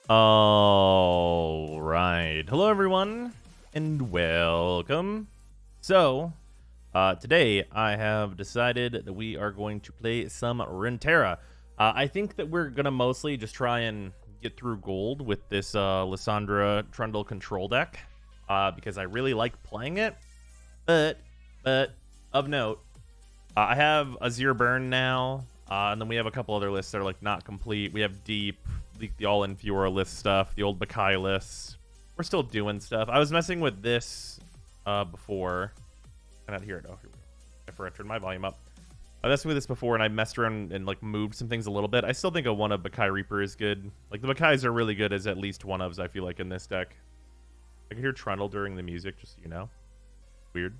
All right. Hello, everyone, and welcome. So, today I have decided that we are going to play some Runeterra. I think that we're gonna mostly just try and get through gold with this Lissandra Trundle control deck, because I really like playing it. But of note, I have a Azir Burn now, and then we have a couple other lists that are like not complete. We have Deep, the all-in Fiora list stuff, the old Bakai list. We're still doing stuff. I was messing with this before. Can I not hear it? Oh, here we go. I forgot to turn my volume up. I messed with this before, and I messed around and like moved some things a little bit. I still think a one of Bakai Reaper is good. Like the Bakais are really good as at least one ofs. I feel like in this deck. I can hear Trundle during the music, just so you know. Weird.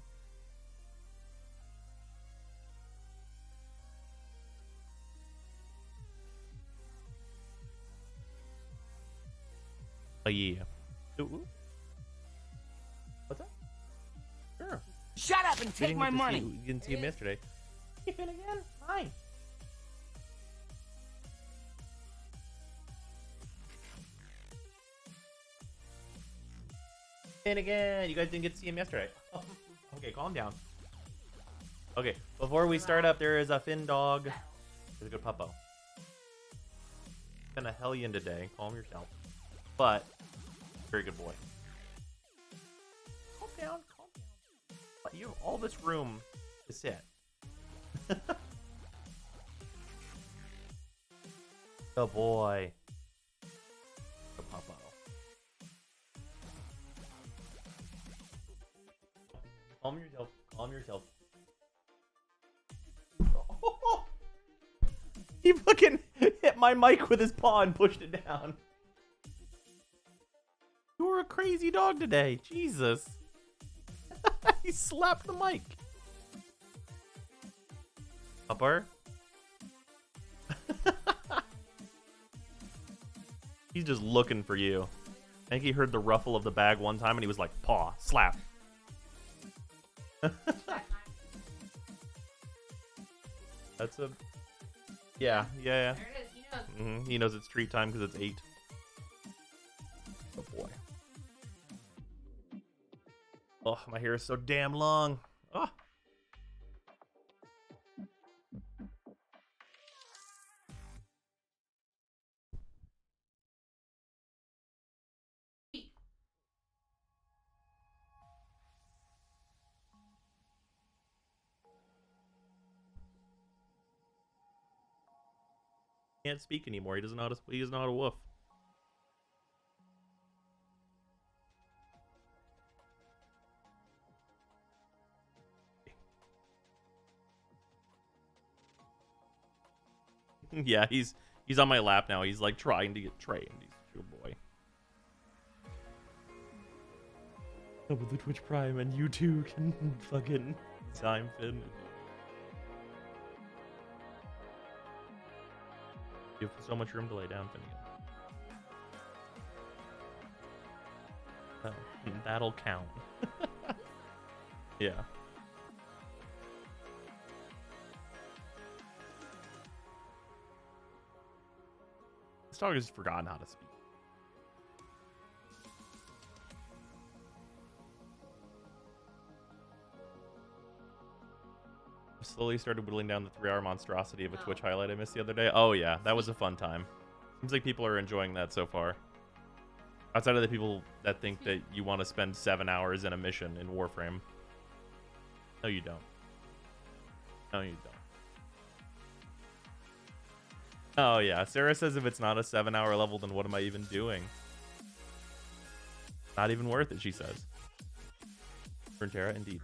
Oh yeah. Ooh. What's that? Sure. Shut up and take my money. You didn't see him yesterday. You been again? Hi. And again, you guys didn't get to see him yesterday. Okay, calm down. Okay, before we start up, there is a Finn dog. He's a good puppo. Gonna hellion today. Calm yourself. But very good boy. Calm down, calm down. You have all this room to sit. Good boy. Good puppo. Calm yourself. Calm yourself. He fucking hit my mic with his paw and pushed it down. You're a crazy dog today. Jesus. He slapped the mic. Upper. He's just looking for you. I think he heard the ruffle of the bag one time and he was like, paw, slap. That's a... Yeah. There it is. He knows. He knows it's treat time because it's 8. Oh boy. Oh, my hair is so damn long. Oh. Can't speak anymore. He doesn't know how to. He doesn't know how to woof. Yeah, he's on my lap now. He's like trying to get trained. He's a good boy. Oh, with the Twitch Prime, and you too can fucking time Finn. You have so much room to lay down, Finnegan. Oh, that'll count. Yeah. This dog has forgotten how to speak. Slowly started whittling down the 3-hour monstrosity of a Twitch highlight I missed the other day. Oh yeah, that was a fun time. Seems like people are enjoying that so far. Outside of the people that think that you want to spend 7 hours in a mission in Warframe. No, you don't. No, you don't. Oh yeah, Sarah says if it's not a 7-hour level, then what am I even doing? Not even worth it, she says. Runeterra, indeed.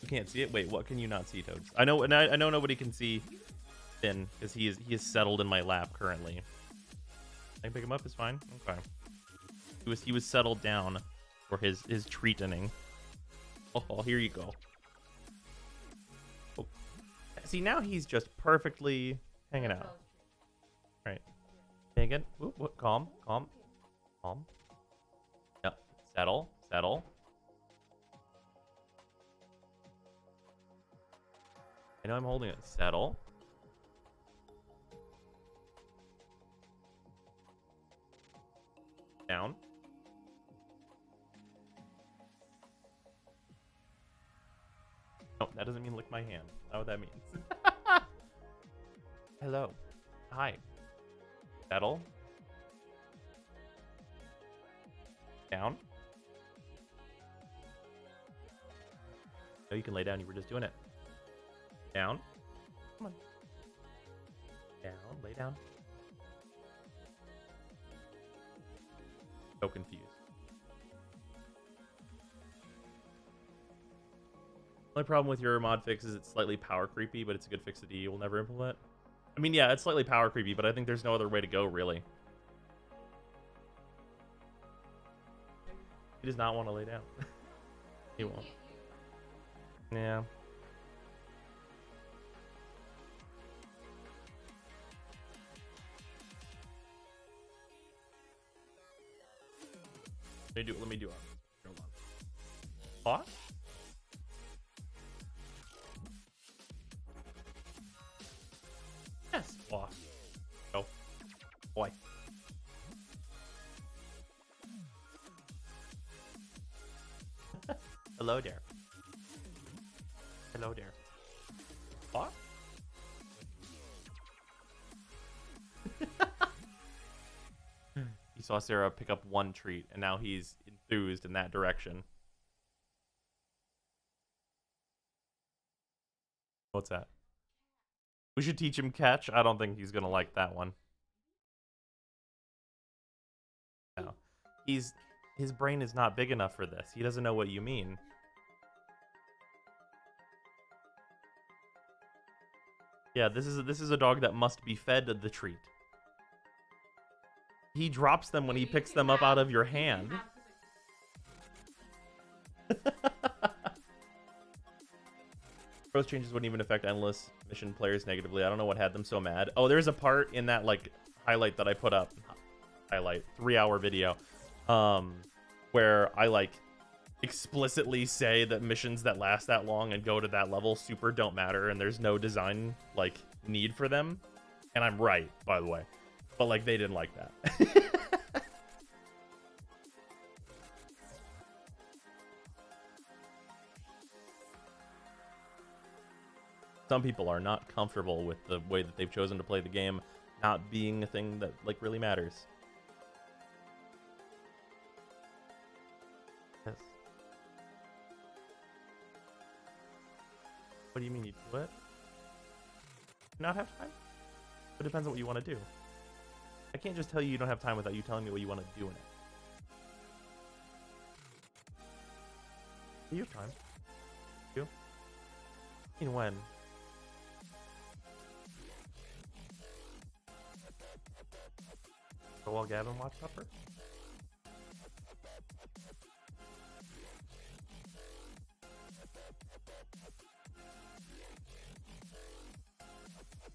You can't see it? Wait, what can you not see, Toads? I know, and I know nobody can see Finn because he is settled in my lap currently. I can pick him up. It's fine. Okay. He was settled down for his treating. Oh, here you go. Oh. See, now he's just perfectly hanging out. Right. Again. Whoop. Calm. Yep. Settle. I know I'm holding it. Settle. Down. No, that doesn't mean lick my hand. That's not what that means. Hello. Hi. Settle. Down. No, you can lay down. You were just doing it. Down. Come on. Down. Lay down. So confused. Only problem with your mod fix is it's slightly power creepy, but it's a good fix that you will never implement. I mean, yeah, it's slightly power creepy, but I think there's no other way to go, really. He does not want to lay down. He won't. Yeah. Let me do it. Hold on. Pause? Yes. Pause. Go. Boy. Hello there. Hello there. What? He saw Sarah pick up one treat, and now he's enthused in that direction. What's that? We should teach him catch. I don't think he's gonna like that one. No. His brain is not big enough for this. He doesn't know what you mean. Yeah, this is a dog that must be fed the treat. He drops them when he picks them up out of your hand. Growth changes wouldn't even affect endless mission players negatively. I don't know what had them so mad. Oh, there's a part in that like highlight that I put up. Highlight 3-hour video. Where I like explicitly say that missions that last that long and go to that level super don't matter, and there's no design like need for them. And I'm right, by the way. But like they didn't like that. Some people are not comfortable with the way that they've chosen to play the game not being a thing that like really matters. Yes. What do you mean you do it? Not have time? It depends on what you want to do. I can't just tell you you don't have time without you telling me what you want to do in it. You have time. You? I mean, when? So while Gavin watched Supper?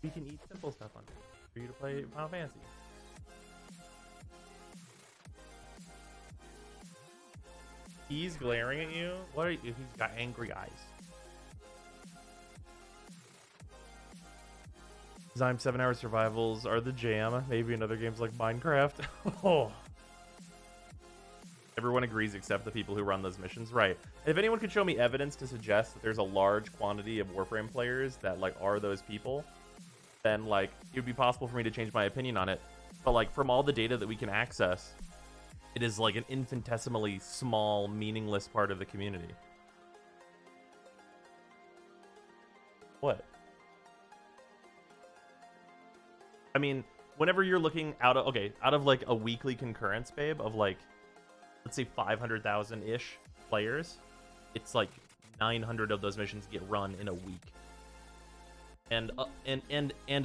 We can eat simple stuff on it for you to play Final Fantasy. He's glaring at you? What are you? He's got angry eyes. Design 7-hour survivals are the jam. Maybe in other games like Minecraft. Oh. Everyone agrees except the people who run those missions. Right. If anyone could show me evidence to suggest that there's a large quantity of Warframe players that like are those people, then like it would be possible for me to change my opinion on it. But like from all the data that we can access, it is like an infinitesimally small, meaningless part of the community. What? I mean, whenever you're looking out of like a weekly concurrence, babe, of like, let's say 500,000-ish players, it's like 900 of those missions get run in a week. And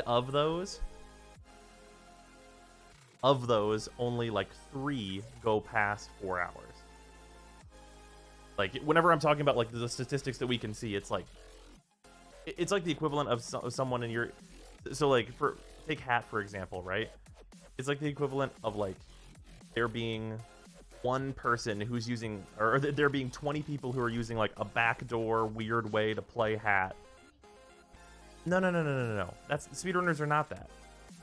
of those, only like 3 go past 4 hours. Like whenever I'm talking about like the statistics that we can see, it's like the equivalent of someone in your, so like take Hat for example, right? It's like the equivalent of like there being one person who's using, or there being 20 people who are using like a backdoor weird way to play Hat. No. That's, speedrunners are not that.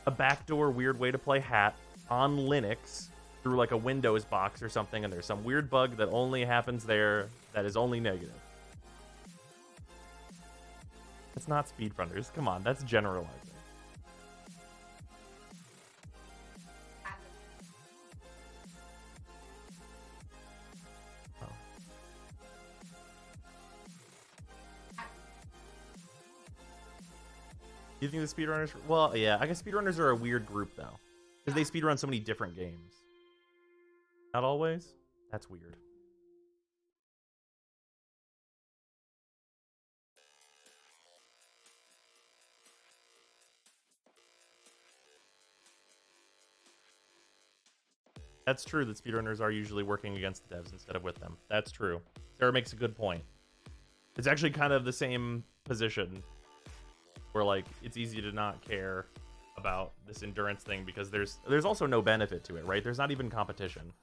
A backdoor weird way to play Hat on Linux through like a Windows box or something, and there's some weird bug that only happens there that is only negative. That's not speedrunners. Come on, that's generalizing. Oh. You think the speedrunners? Well, yeah, I guess speedrunners are a weird group though, because they speedrun so many different games. Not always. That's weird. That's true that speedrunners are usually working against the devs instead of with them. That's true. Sarah makes a good point. It's actually kind of the same position where like it's easy to not care about this endurance thing because there's also no benefit to it, right? There's not even competition.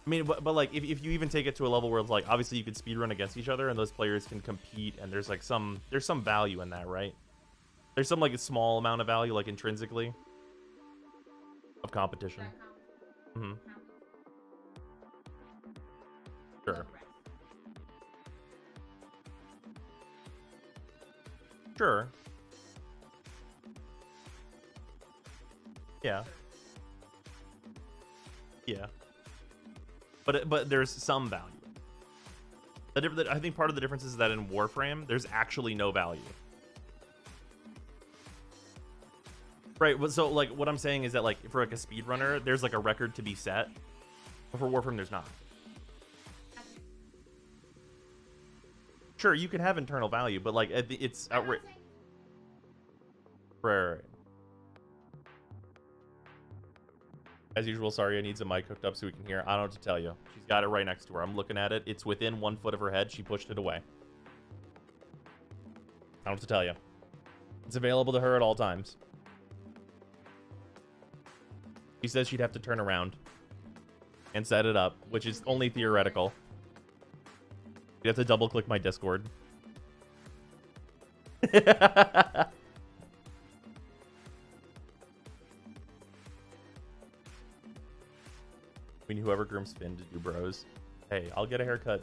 I mean, but like if you even take it to a level where it's like obviously you could speedrun against each other and those players can compete and there's like some value in that, right? There's some like a small amount of value like intrinsically of competition. Mm-hmm. Sure. Sure. Yeah. Yeah. But there's some value. I think part of the difference is that in Warframe, there's actually no value. Right, so like what I'm saying is that like for like a speedrunner, there's like a record to be set. But for Warframe, there's not. Sure, you can have internal value, but like it's outright. Right. As usual, sorry, I need some mic hooked up so we can hear. I don't know what to tell you. She's got it right next to her. I'm looking at it. It's within 1 foot of her head. She pushed it away. I don't know what to tell you. It's available to her at all times. She says she'd have to turn around and set it up, which is only theoretical. You have to double click my Discord. I mean, whoever grooms Finn to do bros. Hey, I'll get a haircut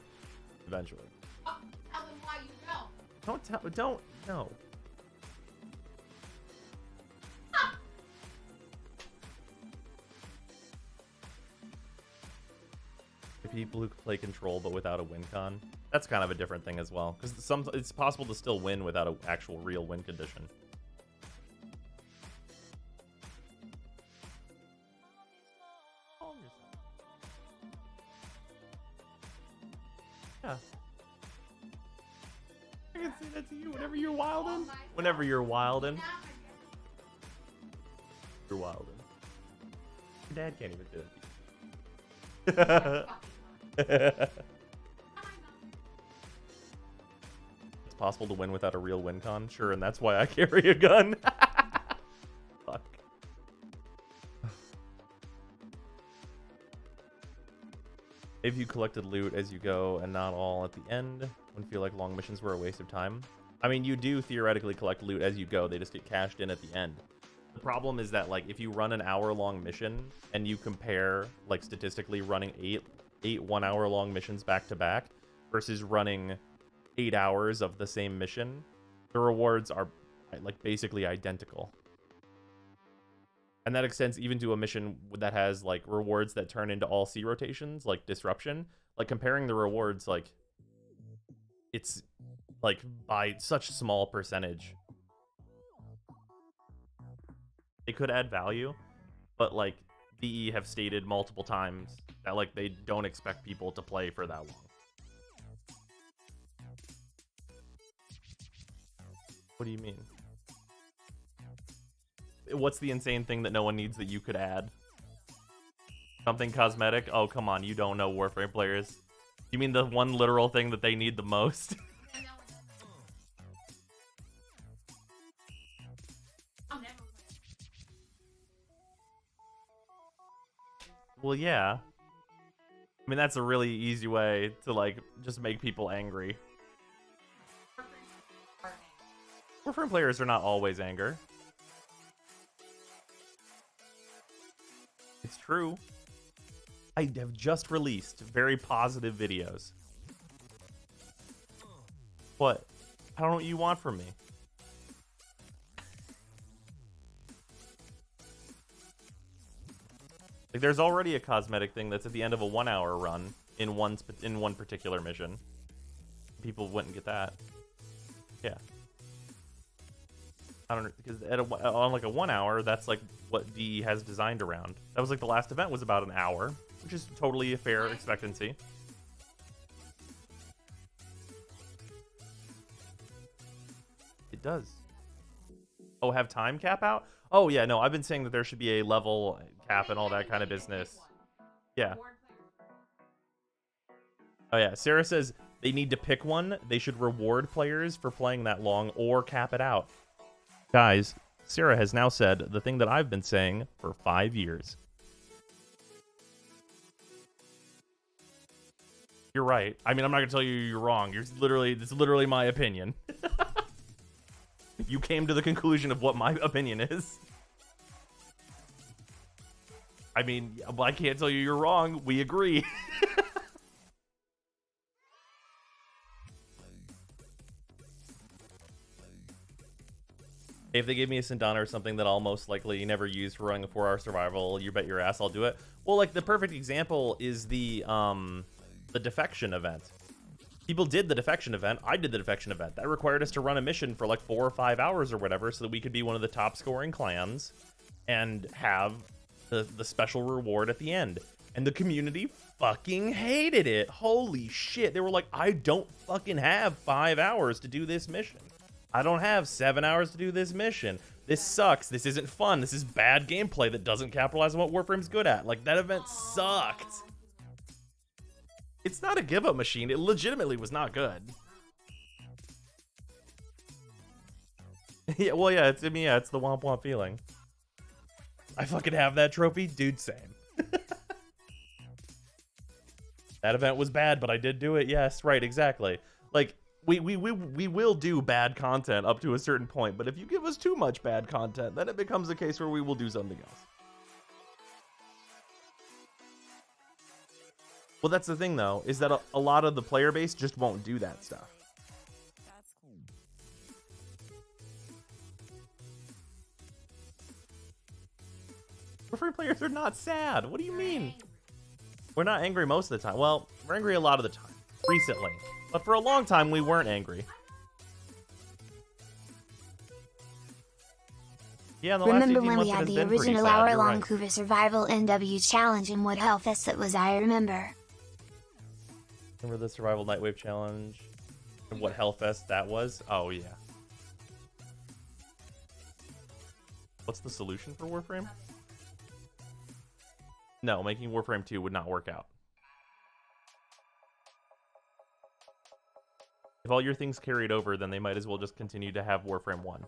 eventually. Oh, tell them why you don't. Don't, no. People who play Control but without a win con. That's kind of a different thing as well, because it's possible to still win without an actual real win condition. Yeah. I can say that to you whenever you're wildin'. Whenever you're wildin'. You're wildin'. Your dad can't even do it. It's possible to win without a real win con? Sure, and that's why I carry a gun. Fuck. If you collected loot as you go and not all at the end, wouldn't feel like long missions were a waste of time. I mean, you do theoretically collect loot as you go. They just get cashed in at the end. The problem is that, like, if you run an hour-long mission and you compare, like, statistically running eight 1 hour long missions back to back versus running 8 hours of the same mission, the rewards are like basically identical. And that extends even to a mission that has like rewards that turn into all C rotations, like Disruption. Like comparing the rewards, like it's like by such small percentage. They could add value, but like DE have stated multiple times that like they don't expect people to play for that long. What do you mean? What's the insane thing that no one needs that you could add? Something cosmetic? Oh, come on, you don't know Warframe players. You mean the one literal thing that they need the most? Well, yeah. I mean, that's a really easy way to, like, just make people angry. Warframe players are not always anger. It's true. I have just released very positive videos. What? I don't know what you want from me. Like, there's already a cosmetic thing that's at the end of a 1 hour run in one particular mission. People wouldn't get that. Yeah. I don't know, because on like a 1 hour, that's like what DE has designed around. That was like the last event was about an hour, which is totally a fair expectancy. It does. Oh, have time cap out? Oh yeah, no, I've been saying that there should be a level cap and all that kind of business. Yeah. Oh yeah, Sarah says they need to pick one. They should reward players for playing that long or cap it out. Guys, Sarah has now said the thing that I've been saying for 5 years. You're right. I mean, I'm not gonna tell you you're wrong. It's literally my opinion. You came to the conclusion of what my opinion is. I mean, I can't tell you you're wrong. We agree. If they gave me a Sindana or something that I'll most likely never use for running a 4-hour survival, you bet your ass I'll do it. Well, like, the perfect example is the defection event. People did the defection event. I did the defection event. That required us to run a mission for like 4 or 5 hours or whatever so that we could be one of the top scoring clans and have the special reward at the end. And the community fucking hated it. Holy shit. They were like, I don't fucking have 5 hours to do this mission. I don't have 7 hours to do this mission. This sucks. This isn't fun. This is bad gameplay that doesn't capitalize on what Warframe's good at. Like, that event sucked. It's not a give-up machine. It legitimately was not good. Yeah, well, yeah, it's the womp womp feeling. I fucking have that trophy, dude. Same. That event was bad, but I did do it. Yes, right, exactly. Like, we will do bad content up to a certain point, but if you give us too much bad content, then it becomes a case where we will do something else. Well, that's the thing, though, is that a lot of the player base just won't do that stuff. That's cool. Warframe players are not sad. What do you mean? We're not angry most of the time. Well, we're angry a lot of the time. Recently. But for a long time, we weren't angry. Yeah, in the last 18 Remember when months we it had has the been pretty original sad, you're hour-long right. Kuva Survival NW Challenge in what Hellfest that was, I remember. Remember the Survival Nightwave Challenge? And what Hellfest that was? Oh, yeah. What's the solution for Warframe? No, making Warframe 2 would not work out. If all your things carried over, then they might as well just continue to have Warframe 1.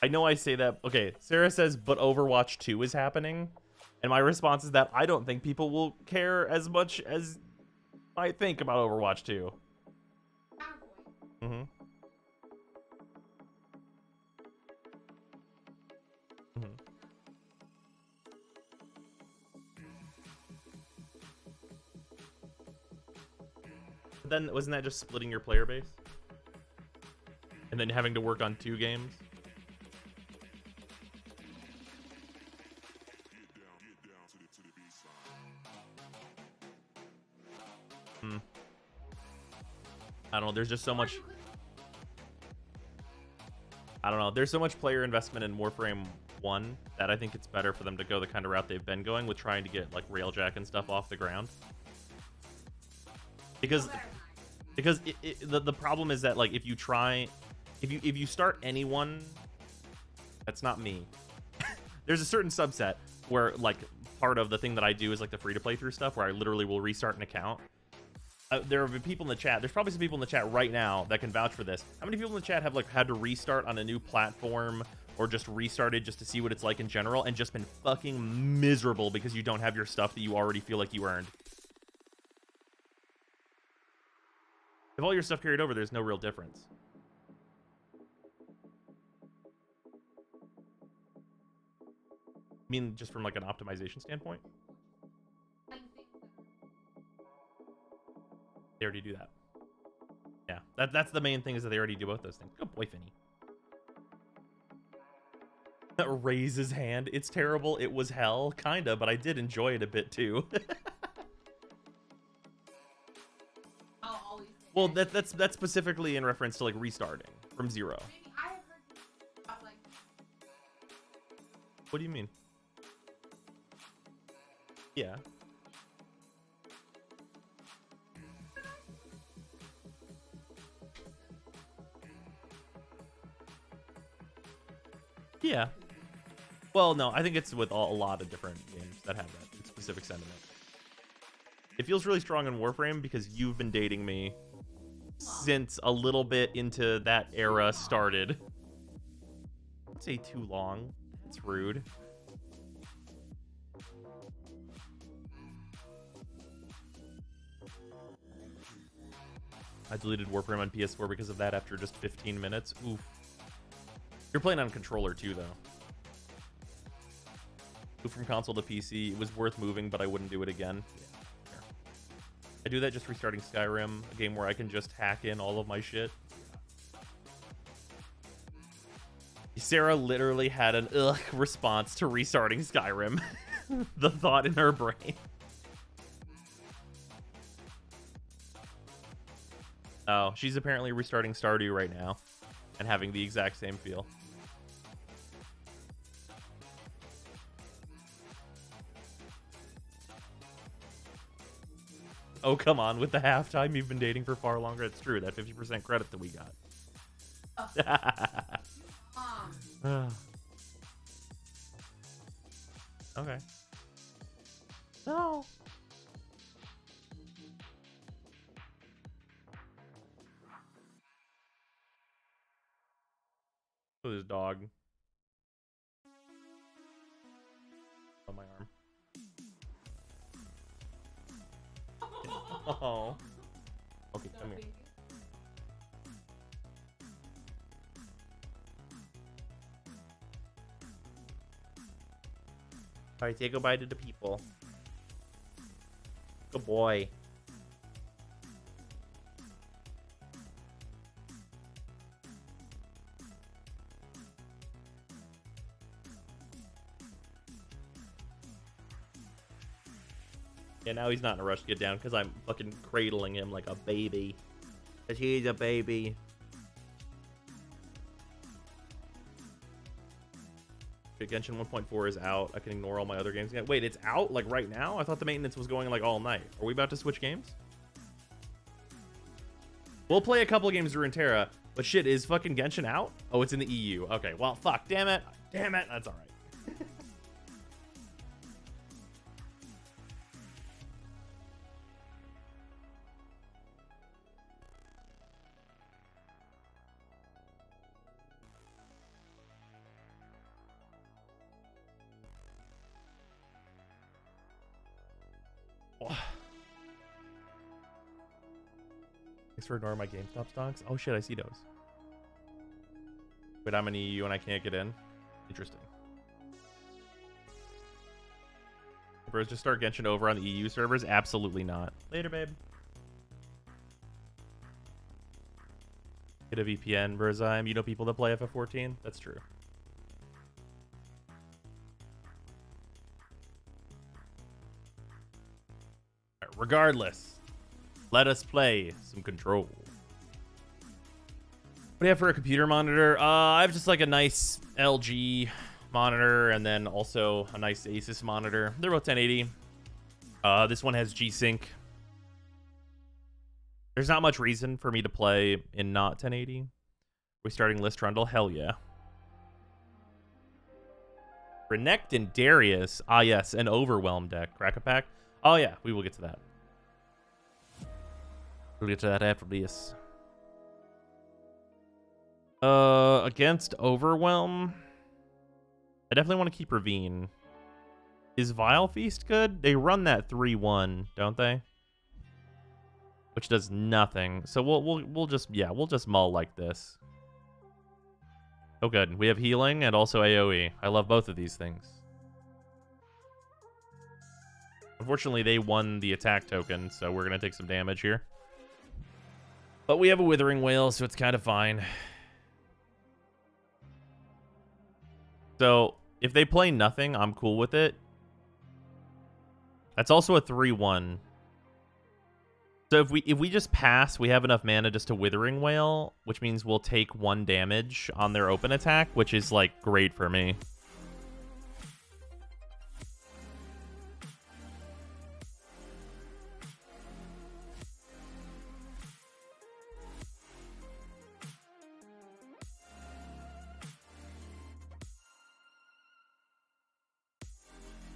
I know I say that. Okay, Sarah says, but Overwatch 2 is happening. And my response is that I don't think people will care as much as I think about Overwatch 2. Mm-hmm. Mm-hmm. But then, wasn't that just splitting your player base? And then having to work on 2 games? I don't know, there's just so much... I don't know, there's so much player investment in Warframe 1 that I think it's better for them to go the kind of route they've been going with trying to get, like, Railjack and stuff off the ground. Because the problem is that, like, if you try... If you start anyone... That's not me. There's a certain subset where, like, part of the thing that I do is, like, the free-to-play through stuff where I literally will restart an account. There have been people in the chat. There's probably some people in the chat right now that can vouch for this. How many people in the chat have like had to restart on a new platform or just restarted just to see what it's like in general and just been fucking miserable because you don't have your stuff that you already feel like you earned? If all your stuff carried over, there's no real difference. mean, just from like an optimization standpoint? They already do that. Yeah, that's the main thing, is that they already do both those things. Good boy, Finny. Raise his hand. It's terrible. It was hell, kinda, but I did enjoy it a bit too. Well, that's specifically in reference to like restarting from 0. What do you mean? Yeah. Yeah. Well, no, I think it's with a lot of different games that have that specific sentiment. It feels really strong in Warframe because you've been dating me since a little bit into that era started. I'd say too long. It's rude. I deleted Warframe on PS4 because of that after just 15 minutes. Oof. You're playing on controller too, though. Move from console to PC. It was worth moving, but I wouldn't do it again. Yeah. I do that just restarting Skyrim, a game where I can just hack in all of my shit. Sarah literally had an ugh response to restarting Skyrim. The thought in her brain. Oh, she's apparently restarting Stardew right now and having the exact same feel. Oh, come on. With the halftime, you've been dating for far longer. It's true. That 50% credit that we got. Okay. No. Look at this dog. On my arm. Oh. Okay, come here. Alright, say goodbye to the people. Good boy. Yeah, now he's not in a rush to get down because I'm fucking cradling him like a baby. Because he's a baby. Genshin 1.4 is out. I can ignore all my other games. Yeah, wait, it's out like right now? I thought the maintenance was going like all night. Are we about to switch games? We'll play a couple games of Runeterra, but shit, is fucking Genshin out? Oh, it's in the EU. Okay, well, fuck. Damn it. Damn it. That's all right. Thanks for ignoring my GameStop stocks. Oh shit, I see those. But I'm in EU and I can't get in. Interesting. Bros, just start Genshin over on the EU servers? Absolutely not. Later, babe. Get a VPN, Burzheim. You know people that play FF14? That's true. Right, regardless, let us play some Control. What do you have for a computer monitor? I have just like a nice LG monitor and then also a nice Asus monitor. They're both 1080. This one has G-Sync. There's not much reason for me to play in not 1080. We starting Liss Trundle? Hell yeah. Renekton and Darius. Ah, yes, an Overwhelm deck. Crack a pack. Oh, yeah, we will get to that. We'll get to that after this. Against Overwhelm, I definitely want to keep Ravine. Is Vile Feast good? They run that 3-1, don't they? Which does nothing. So we'll just mull like this. Oh good. We have healing and also AoE. I love both of these things. Unfortunately, they won the attack token, so we're going to take some damage here. But we have a Withering Wail, so it's kind of fine. So, if they play nothing, I'm cool with it. That's also a 3-1. So if we just pass, we have enough mana just to Withering Wail, which means we'll take 1 damage on their open attack, which is, like, great for me.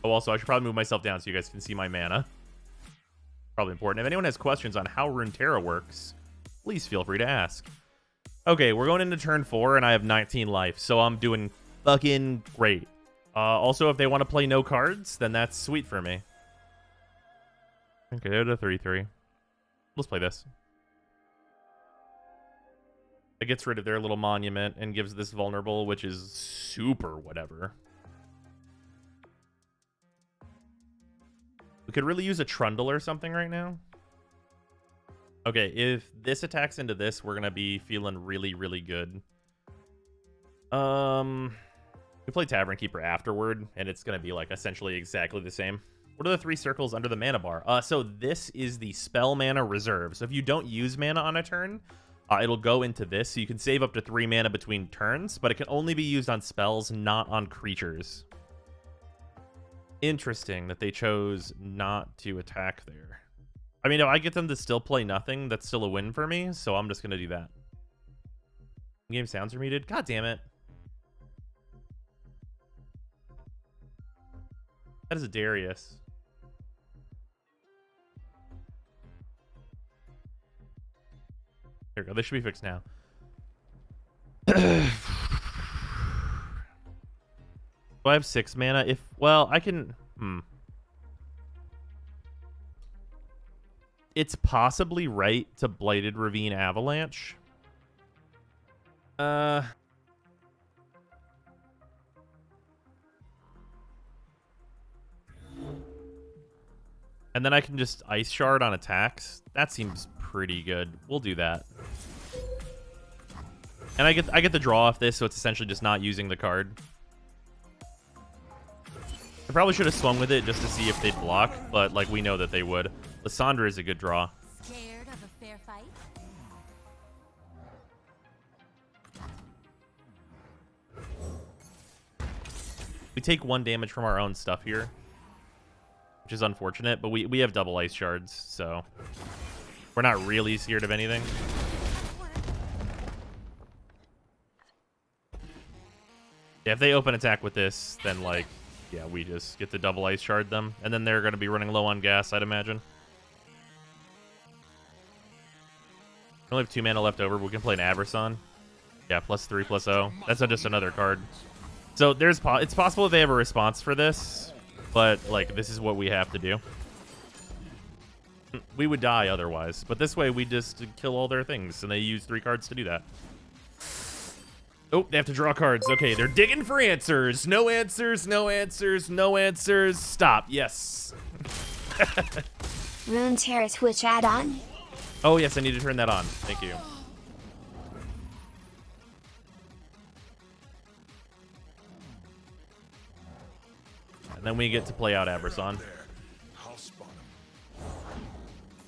Oh, also, I should probably move myself down so you guys can see my mana. Probably important. If anyone has questions on how Runeterra works, please feel free to ask. Okay, we're going into turn 4, and I have 19 life, so I'm doing fucking great. Also, if they want to play no cards, then that's sweet for me. Okay, they're the 3-3. Let's play this. It gets rid of their little monument and gives this vulnerable, which is super whatever. We could really use a Trundle or something right now. Okay, if this attacks into this, we're going to be feeling really, really good. We play Tavern Keeper afterward, and it's going to be, like, essentially exactly the same. What are the 3 circles under the mana bar? So this is the spell mana reserve. So if you don't use mana on a turn, it'll go into this. So you can save up to 3 mana between turns, but it can only be used on spells, not on creatures. Interesting that they chose not to attack there. I mean, if I get them to still play nothing, that's still a win for me, so I'm just going to do that. Game sounds are muted. God damn it. That is a Darius. There we go. This should be fixed now. Do I have 6 mana? Well, I can... It's possibly right to Blighted Ravine Avalanche. And then I can just Ice Shard on attacks. That seems pretty good. We'll do that. And I get the draw off this, so it's essentially just not using the card. I probably should have swung with it just to see if they'd block, but like we know that they would. Lysandra is a good draw. Scared of a fair fight? We take 1 damage from our own stuff here, which is unfortunate, but we have double Ice Shards, so we're not really scared of anything. Yeah, if they open attack with this, then like, yeah, we just get to double Ice Shard them, and then they're going to be running low on gas, I'd imagine. We only have 2 mana left over. We can play an Aberson. Yeah, +3/+0. That's just another card. So it's possible they have a response for this, but like this is what we have to do. We would die otherwise, but this way we just kill all their things, and they use 3 cards to do that. Oh, they have to draw cards. Okay, they're digging for answers. No answers, no answers, no answers. Stop. Yes. Runeterra Twitch add-on. Oh, yes, I need to turn that on. Thank you. And then we get to play out Aberson.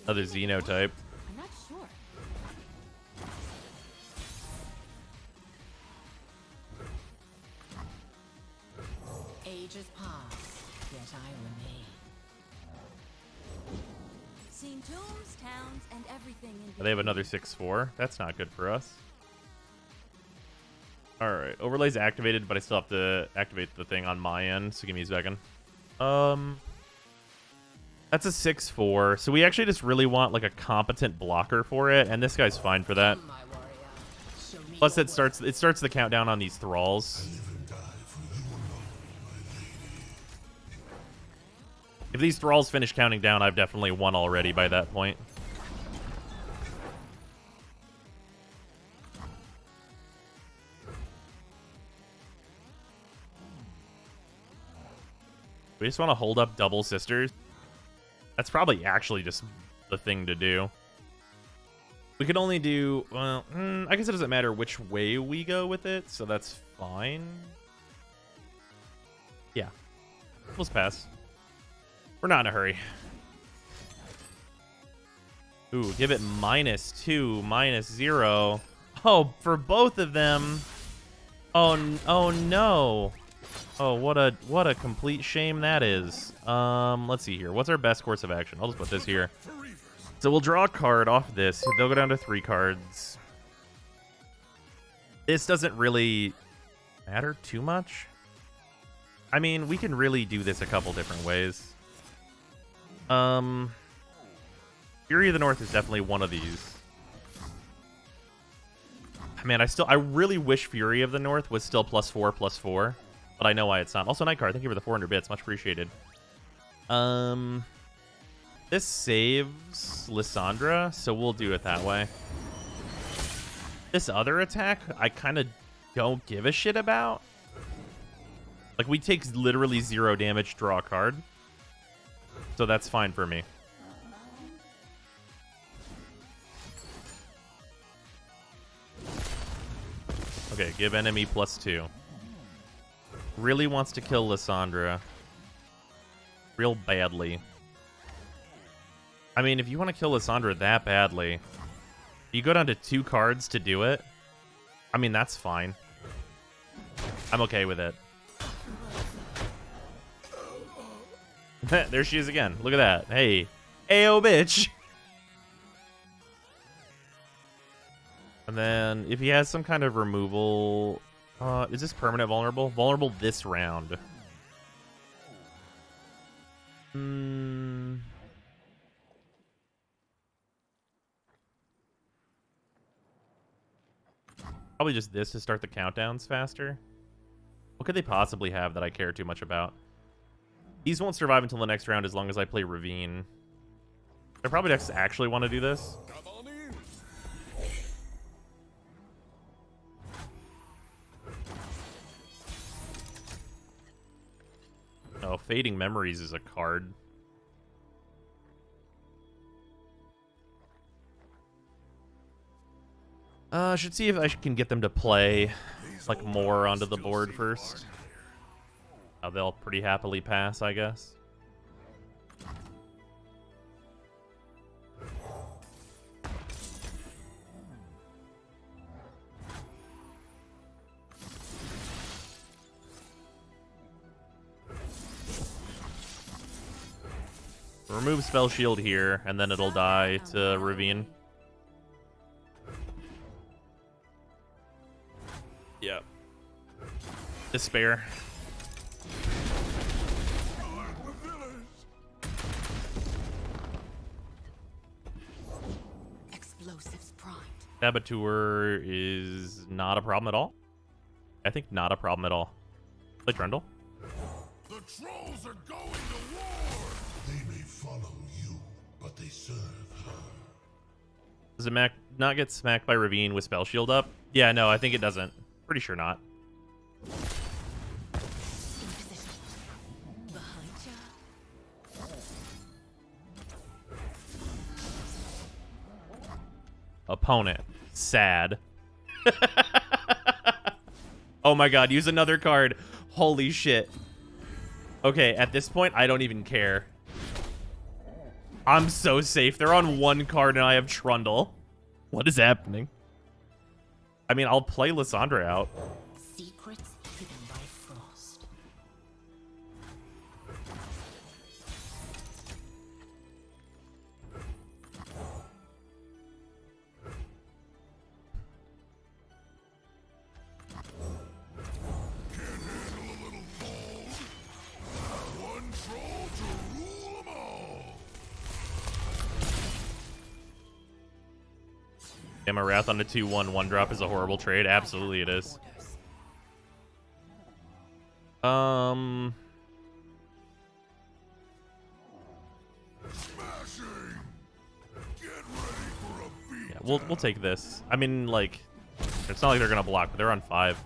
Another Xenotype. I'm not sure. Ages pass, yet I remain. Seen tombs, towns, and everything in They have another 6/4. That's not good for us. Alright, overlay's activated, but I still have to activate the thing on my end, so give me a second. That's a 6/4, so we actually just really want like a competent blocker for it, and this guy's fine for that. Plus it starts the countdown on these thralls. If these thralls finish counting down, I've definitely won already by that point. We just want to hold up double sisters. That's probably actually just the thing to do. We could only do, well, I guess it doesn't matter which way we go with it, so that's fine. Yeah, let's pass. We're not in a hurry. Ooh, give it -2, -0. Oh, for both of them. Oh no. Oh, what a complete shame that is. Let's see here. What's our best course of action? I'll just put this here. So we'll draw a card off this. They'll go down to 3 cards. This doesn't really matter too much. I mean, we can really do this a couple different ways. Fury of the North is definitely one of these. Man, I really wish Fury of the North was still +4/+4, but I know why it's not. Also, Night Card, thank you for the 400 bits, much appreciated. This saves Lissandra, so we'll do it that way. This other attack, I kind of don't give a shit about. Like, we take literally 0 damage, draw a card. So that's fine for me. Okay, give enemy +2. Really wants to kill Lissandra. Real badly. I mean, if you want to kill Lissandra that badly, you go down to 2 cards to do it. I mean, that's fine. I'm okay with it. There she is again. Look at that. Hey. Ayo, bitch. And then if he has some kind of removal... is this permanent vulnerable? Vulnerable this round. Probably just this to start the countdowns faster. What could they possibly have that I care too much about? These won't survive until the next round as long as I play Ravine. I probably actually want to do this. Oh, Fading Memories is a card. Should see if I can get them to play like more onto the board first. They'll pretty happily pass, I guess. Remove Spell Shield here, and then it'll die to Ravine. Yep. Despair. Explosives primed. Saboteur is not a problem at all. I think not a problem at all. Play Trundle. The trolls are going to war! They may follow you, but they serve her. Does it not get smacked by Ravine with Spell Shield up? Yeah, no, I think it doesn't. Pretty sure not. In position. Behind ya. Opponent. Sad. Oh my god, use another card. Holy shit. Okay, at this point, I don't even care. I'm so safe. They're on 1 card and I have Trundle. What is happening? I mean, I'll play Lissandra out. Secrets hidden by frost. One troll to rule them all! Am a Wrath on a 2/1 1-drop is a horrible trade? Absolutely it is. Smashing! Get ready for a beat! Yeah, we'll take this. I mean, like, it's not like they're gonna block, but they're on 5.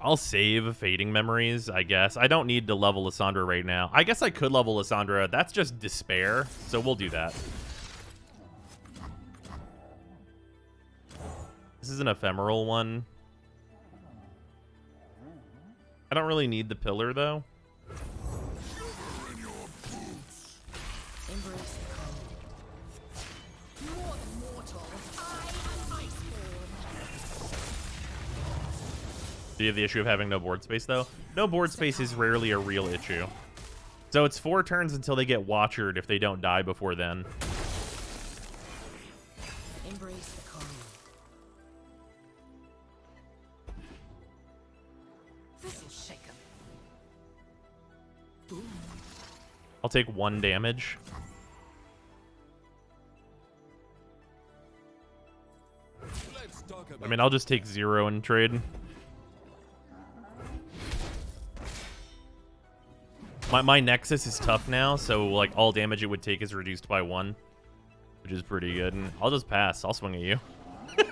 I'll save Fading Memories, I guess. I don't need to level Lissandra right now. I guess I could level Lissandra. That's just despair, so we'll do that. This is an ephemeral one. I don't really need the pillar, though. Embrace the cold. More than mortal. I am Iceborn. Do you have the issue of having no board space, though? No board space is rarely a real issue. So it's 4 turns until they get Watchered if they don't die before then. Embrace the cold. This'll shake 'em. I'll take 1 damage. I mean, I'll just take 0 and trade. My Nexus is tough now, so like all damage it would take is reduced by 1, which is pretty good. And I'll just pass. I'll swing at you. Their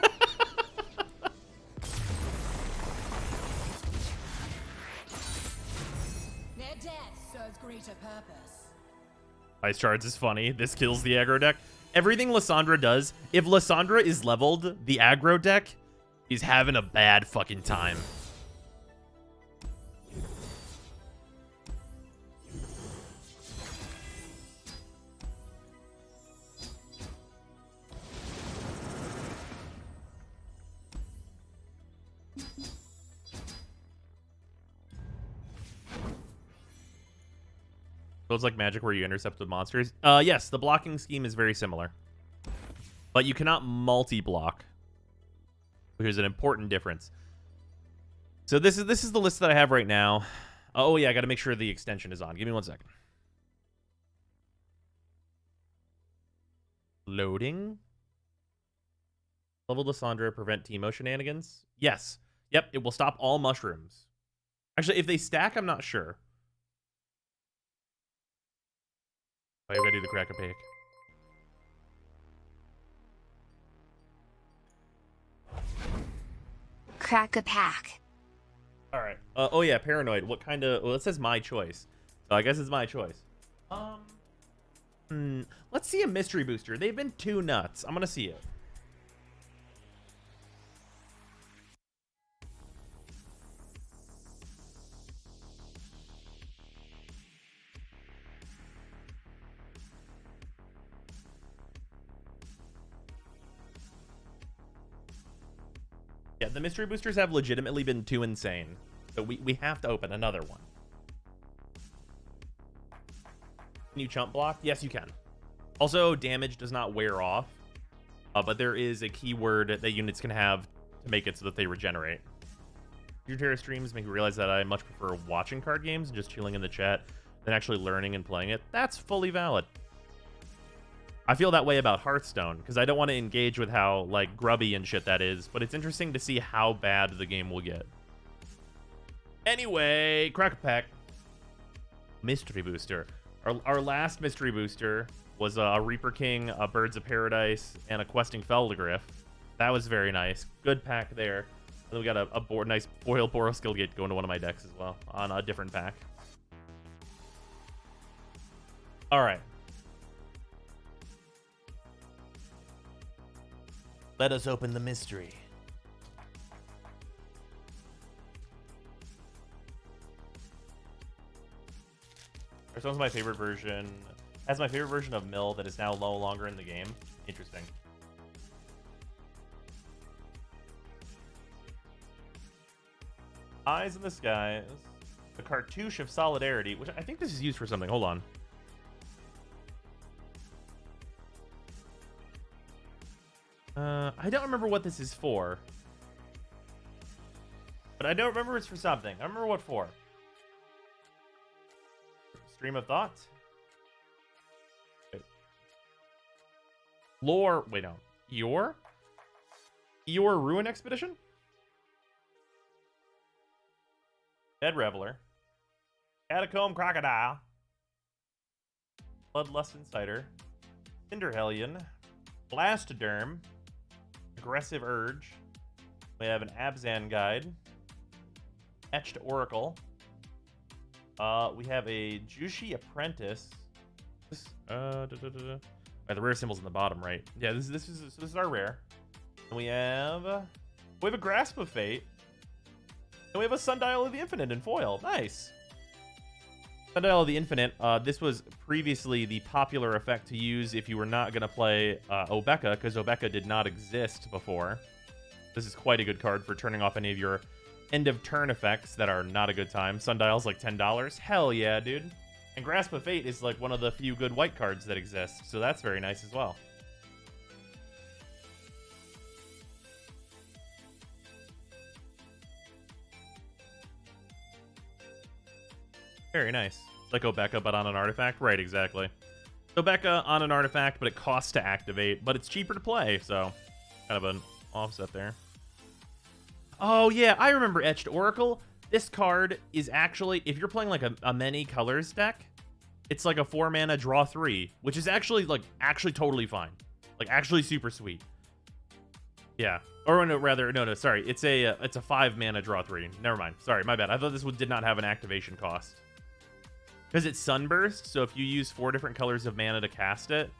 death serves greater purpose. Ice Shards is funny. This kills the aggro deck. Everything Lissandra does, if Lissandra is leveled, the aggro deck is having a bad fucking time. So it's like Magic where you intercept with monsters. Yes, the blocking scheme is very similar. But you cannot multi-block, which is an important difference. So this is the list that I have right now. Oh yeah, I got to make sure the extension is on. Give me 1 second. Loading. Level Lissandra, prevent Teemo shenanigans. Yes. Yep, it will stop all mushrooms. Actually, if they stack, I'm not sure. Oh, you gotta do the crack a pick. Crack a pack. All right. Oh yeah, paranoid. What kind of? Well, it says my choice. So I guess it's my choice. Let's see a mystery booster. They've been too nuts. I'm gonna see it. Yeah, the mystery boosters have legitimately been too insane. So we have to open another one. Can you chump block? Yes, you can. Also, damage does not wear off. But there is a keyword that units can have to make it so that they regenerate. Your Terra streams make me realize that I much prefer watching card games and just chilling in the chat than actually learning and playing it. That's fully valid. I feel that way about Hearthstone, because I don't want to engage with how, like, grubby and shit that is, but it's interesting to see how bad the game will get. Anyway, crack a pack. Mystery booster. Our last mystery booster was a Reaper King, a Birds of Paradise, and a Questing Felgriff. That was very nice. Good pack there. And then we got a nice Boiled Boros Gate going to one of my decks as well, on a different pack. All right. Let us open the mystery. This one's my favorite version. Has my favorite version of Mill that is now no longer in the game. Interesting. Eyes in the Skies. The Cartouche of Solidarity, which I think this is used for something. Hold on. I don't remember what this is for. But I don't remember it's for something. I don't remember what for. Stream of Thought? Wait. Lore... Wait, no. Eeyore Ruin Expedition? Dead Reveler. Catacomb Crocodile. Bloodlust Insider. Cinder Hellion. Blastoderm. Aggressive Urge. We have an Abzan Guide. Etched Oracle. We have a Jushi Apprentice. This, the rare symbol's in the bottom, right? Yeah, this is our rare. And we have a Grasp of Fate. And we have a Sundial of the Infinite in foil. Nice. Sundial of the Infinite. This was previously the popular effect to use if you were not going to play Obeka, because Obeka did not exist before. This is quite a good card for turning off any of your end of turn effects that are not a good time. Sundial's like $10. Hell yeah, dude. And Grasp of Fate is like one of the few good white cards that exist, so that's very nice as well. Very nice. Like Obeka, but on an artifact? Right, exactly. Obeka on an artifact, but it costs to activate, but it's cheaper to play, so kind of an offset there. Oh, yeah, I remember Etched Oracle. This card is actually, if you're playing like a many colors deck, it's like a 4-mana draw 3, which is actually totally fine. Like, actually super sweet. Yeah. Or no, rather, no, sorry. It's a 5-mana draw 3. Never mind. Sorry, my bad. I thought this one did not have an activation cost. Because it's Sunburst, so if you use 4 different colors of mana to cast it,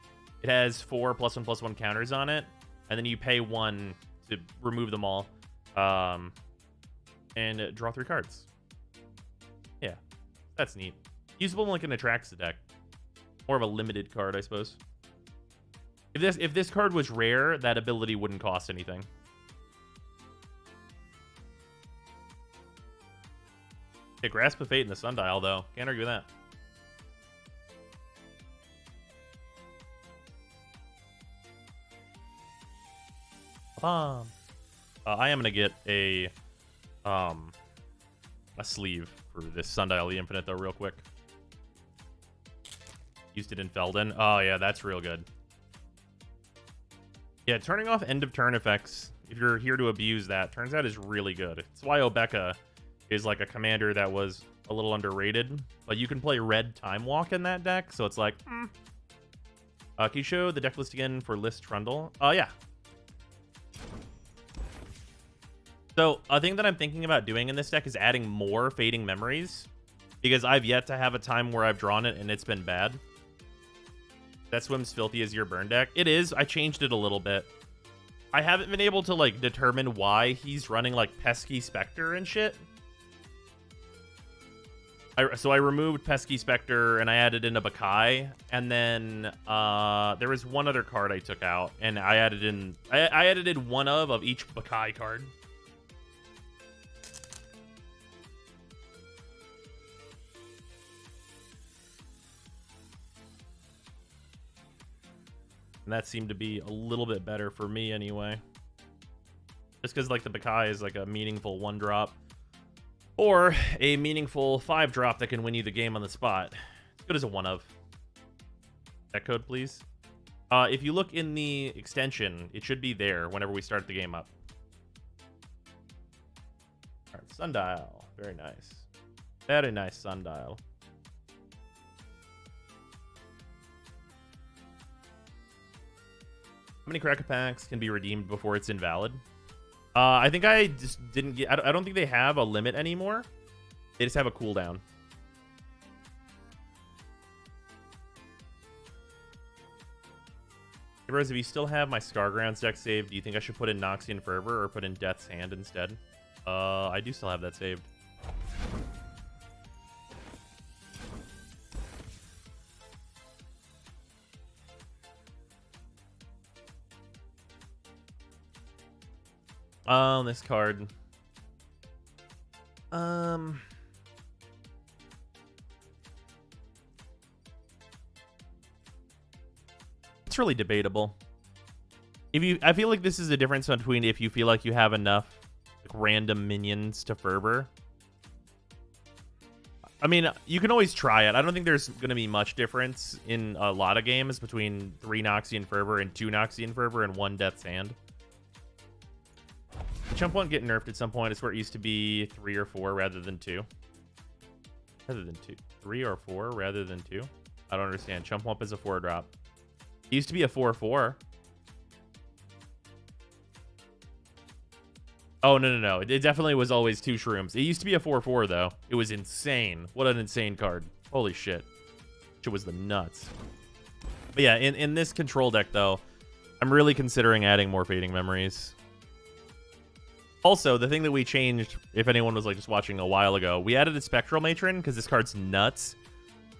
it has 4 +1/+1 counters on it, and then you pay 1 to remove them all, and draw 3 cards. Yeah, that's neat. Usable in like an Atraxa deck. More of a limited card, I suppose. If this card was rare, that ability wouldn't cost anything. Yeah, Grasp of Fate and the Sundial, though. Can't argue with that. I am gonna get a sleeve for this Sundial the Infinite though, real quick. Used it in Felden. Oh yeah, that's real good. Yeah, turning off end of turn effects if you're here to abuse that turns out is really good. It's why Obeka is like a commander that was a little underrated, but you can play red Time Walk in that deck, so it's like, can you show the deck list again for Liss Trundle? Yeah. So a thing that I'm thinking about doing in this deck is adding more Fading Memories, because I've yet to have a time where I've drawn it and it's been bad. That Swim's filthy as your burn deck. It is. I changed it a little bit. I haven't been able to like determine why he's running like Pesky Spectre and shit. So I removed Pesky Spectre and I added in a Bakai, and then there was one other card I took out, and I added in I added in one of each Bakai card. And that seemed to be a little bit better for me anyway. Just because like the Bakai is like a meaningful 1-drop. Or a meaningful 5-drop that can win you the game on the spot. As good as a 1-of. That code, please. If you look in the extension, it should be there whenever we start the game up. Alright, Sundial. Very nice. Very nice Sundial. How many Cracker Packs can be redeemed before it's invalid? I think I just didn't get... I don't think they have a limit anymore. They just have a cooldown. Hey, Rose, if you still have my Scargrounds deck saved, do you think I should put in Noxian Fervor or put in Death's Hand instead? I do still have that saved. This card. It's really debatable. I feel like this is a difference between if you feel like you have enough like, random minions to Fervor. I mean, you can always try it. I don't think there's going to be much difference in a lot of games between 3 Noxian Fervor and 2 Noxian Fervor and 1 Death's Hand. Chump won't get nerfed at some point. It's where it used to be 3 or 4 rather than 2. Rather than 2. 3 or 4 rather than 2? I don't understand. Chump Wump is a 4-drop. It used to be a 4/4. Oh, no. It definitely was always 2 shrooms. It used to be a 4/4, though. It was insane. What an insane card. Holy shit. Shit was the nuts. But yeah, in this control deck, though, I'm really considering adding more Fading Memories. Also, the thing that we changed, if anyone was like just watching a while ago, we added a Spectral Matron because this card's nuts.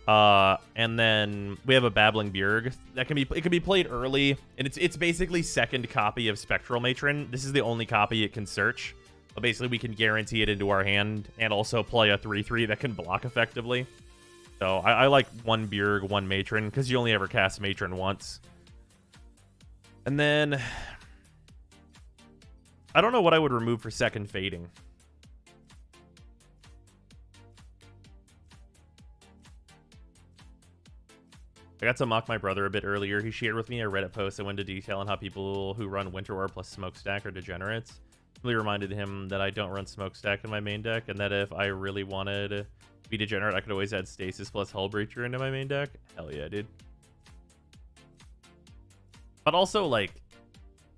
And then we have a Babbling Bjerg that can be played early, and it's basically second copy of Spectral Matron. This is the only copy it can search, but basically we can guarantee it into our hand and also play a 3/3 that can block effectively. So I like 1 Bjerg, 1 Matron because you only ever cast Matron once. And then I don't know what I would remove for second Fading. I got to mock my brother a bit earlier. He shared with me a Reddit post that went into detail on how people who run Winter War plus Smokestack are degenerates. Really reminded him that I don't run Smokestack in my main deck, and that if I really wanted to be degenerate, I could always add Stasis plus Hullbreacher into my main deck. Hell yeah, dude. But also, like,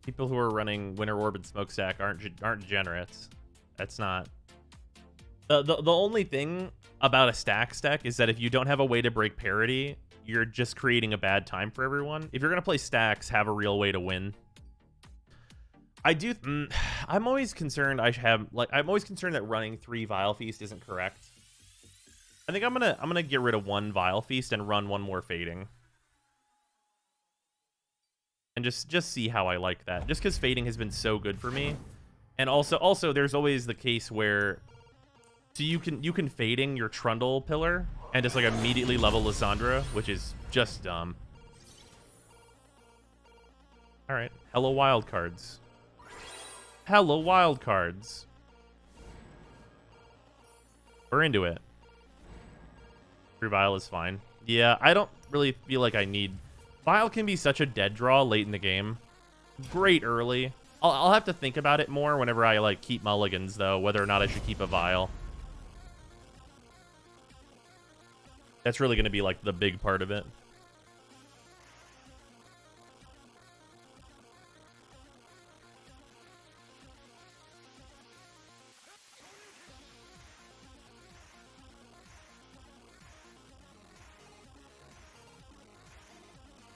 people who are running Winter Orb and Smokestack aren't degenerates. That's not... The only thing about a stack is that if you don't have a way to break parity, you're just creating a bad time for everyone. If you're going to play stacks, have a real way to win. I'm always concerned I'm always concerned that running 3 Vile Feast isn't correct. I think I'm gonna get rid of 1 Vile Feast and run 1 more Fading. And just see how I like that. Just because Fading has been so good for me. And also there's always the case where you can Fading your Trundle pillar and just like immediately level Lissandra, which is just dumb. Alright. Hello wild cards. Hello wild cards. We're into it. Revile is fine. Yeah, I don't really feel like I need... Vile can be such a dead draw late in the game. Great early. I'll have to think about it more whenever I like keep mulligans, though, whether or not I should keep a Vile. That's really going to be like the big part of it.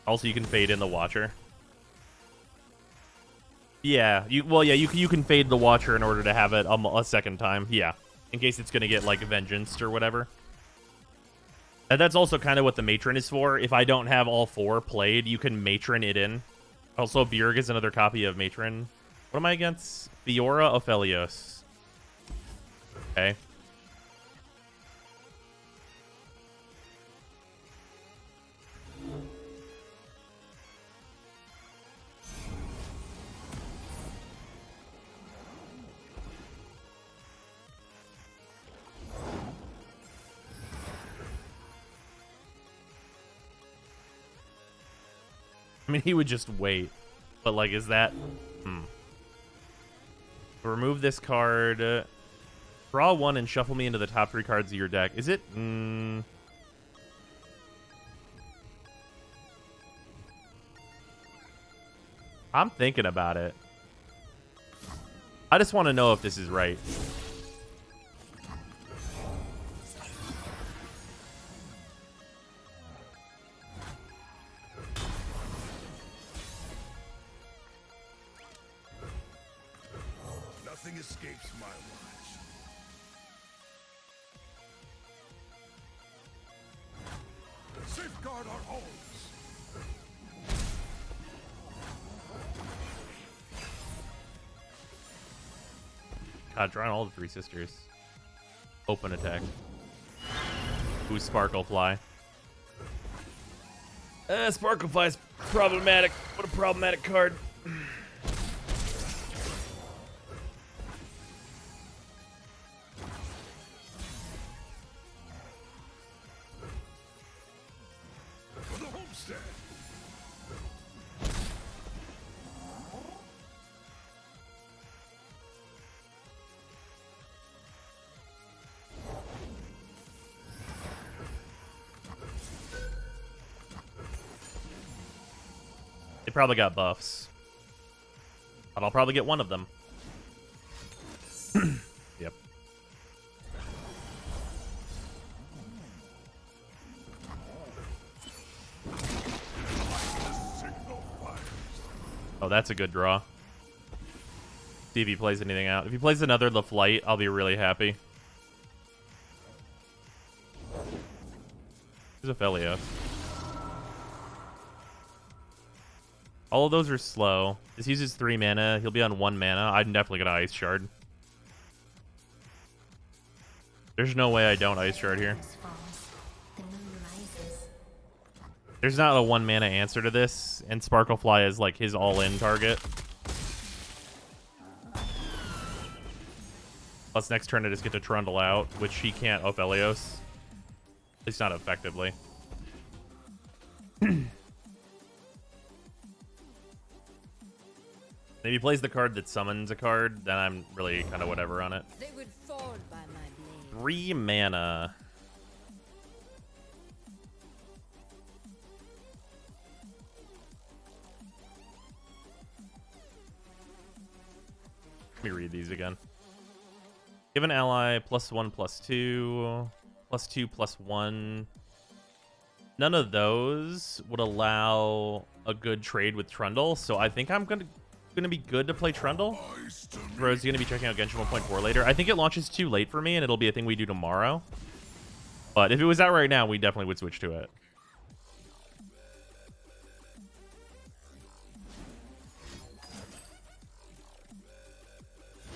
Also, you can fade in the Watcher. Yeah, you can fade the Watcher in order to have it a second time. Yeah, in case it's gonna get like Vengeanced or whatever. And that's also kind of what the Matron is for. If I don't have all 4 played, you can Matron it in. Also, Bjerg is another copy of Matron. What am I against? Fiora Ophelios. Okay. I mean, he would just wait. But, like, is that... Remove this card. Draw 1 and shuffle me into the top 3 cards of your deck. Is it... I'm thinking about it. I just want to know if this is right. Nothing escapes my watch. Safeguard our homes. God, drawing all the 3 sisters. Open attack. Ooh, Sparklefly. Sparklefly's problematic. What a problematic card. For the homestead. They probably got buffs. But I'll probably get one of them. Oh, that's a good draw. See if he plays anything out. If he plays another The Flight, I'll be really happy. There's Aphelios. All of those are slow. This uses 3 mana. He'll be on 1 mana. I'm definitely gonna Ice Shard. There's no way I don't Ice Shard here. There's not a 1 mana answer to this, and Sparklefly is like his all-in target. Plus next turn I just get to Trundle out, which he can't Aphelios. At least not effectively. If he plays the card that summons a card, then I'm really kind of whatever on it. They would fall by my blade. 3 mana. Let me read these again. Give an ally +1/+2, +2/+1. None of those would allow a good trade with Trundle, so I think I'm gonna be good to play Trundle. Bro's gonna be checking out Genshin 1.4 later. I think it launches too late for me, and it'll be a thing we do tomorrow. But if it was out right now, we definitely would switch to it.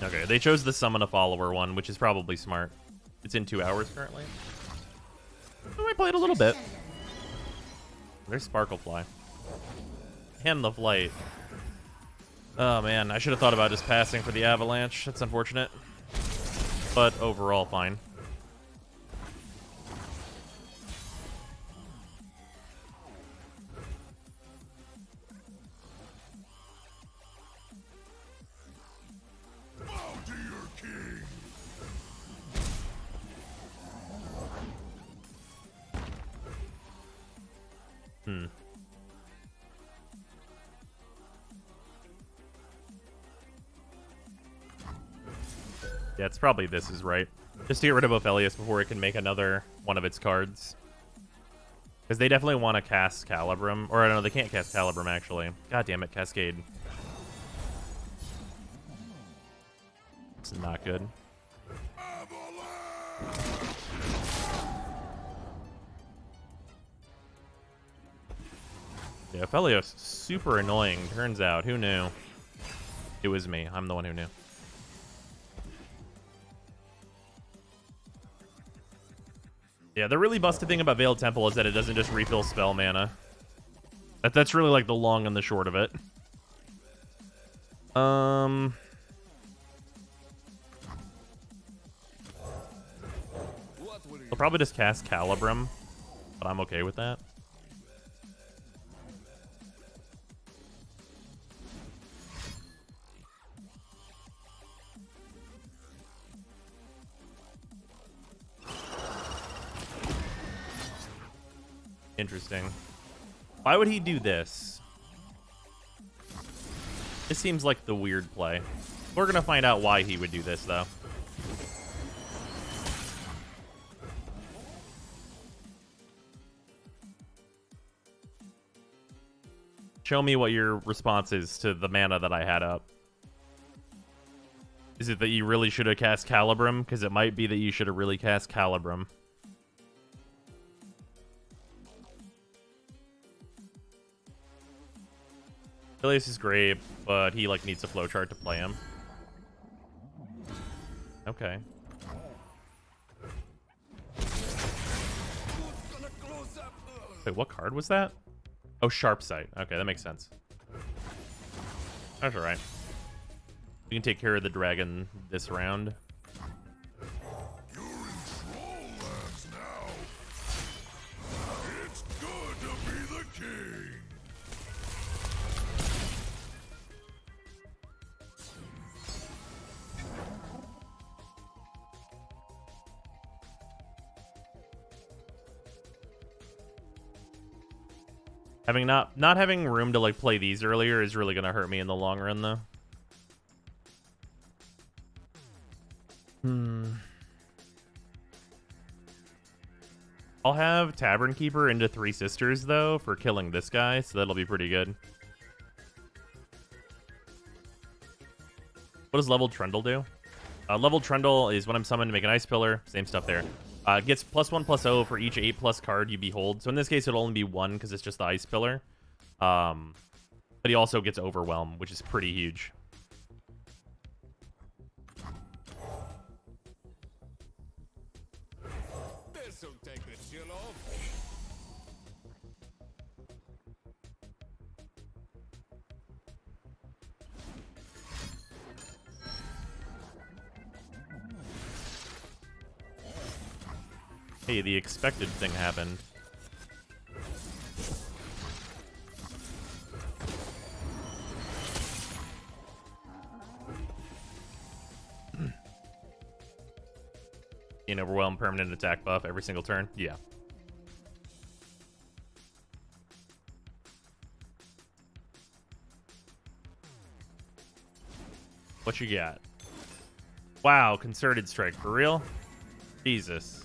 Okay, they chose the summon a follower one, which is probably smart. It's in 2 hours currently. I might play it a little bit. There's Sparklefly. And the Flight. Oh man, I should have thought about just passing for the Avalanche. That's unfortunate. But overall, fine. Bow to your king. Yeah, it's probably this is right. Just to get rid of Aphelios before it can make another one of its cards. Because they definitely want to cast Calibrum. Or I don't know, they can't cast Calibrum, actually. God damn it, Cascade. It's not good. Yeah, Aphelios, super annoying. Turns out, who knew? It was me. I'm the one who knew. Yeah, the really busted thing about Veiled Temple is that it doesn't just refill spell mana. That's really like the long and the short of it. I'll probably just cast Calibrum, but I'm okay with that. Interesting. Why would he do this? This seems like the weird play. We're gonna find out why he would do this, though. Show me what your response is to the mana that I had up. Is it that you really should have cast Calibrum? Because it might be that you should have really cast Calibrum. Liss is great, but he like needs a flowchart to play him. Okay. Wait, what card was that? Oh, Sharp Sight. Okay, that makes sense. That's alright. We can take care of the dragon this round. You're in Trolllands now. It's good to be the king. Having not having room to like play these earlier is really gonna hurt me in the long run, though. I'll have Tavern Keeper into 3 Sisters though for killing this guy, so that'll be pretty good. What does leveled Trundle do? Leveled Trundle is when I'm summoned to make an ice pillar. Same stuff there. Gets +1/+0 for each 8+ card you behold. So in this case, it'll only be 1 because it's just the ice pillar. But he also gets overwhelm, which is pretty huge. This'll take the chill off. Hey, the expected thing happened. An overwhelm permanent attack buff every single turn. Yeah. What you got? Wow, concerted strike for real? Jesus.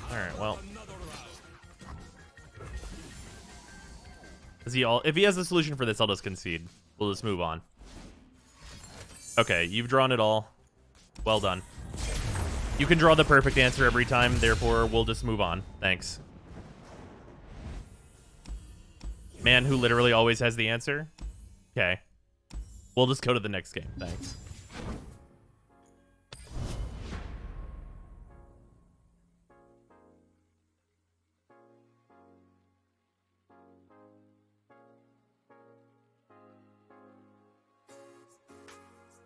All right, well. Is he all? If he has a solution for this, I'll just concede. We'll just move on. Okay, you've drawn it all. Well done. You can draw the perfect answer every time, therefore we'll just move on. Thanks. Man who literally always has the answer? Okay. We'll just go to the next game. Thanks.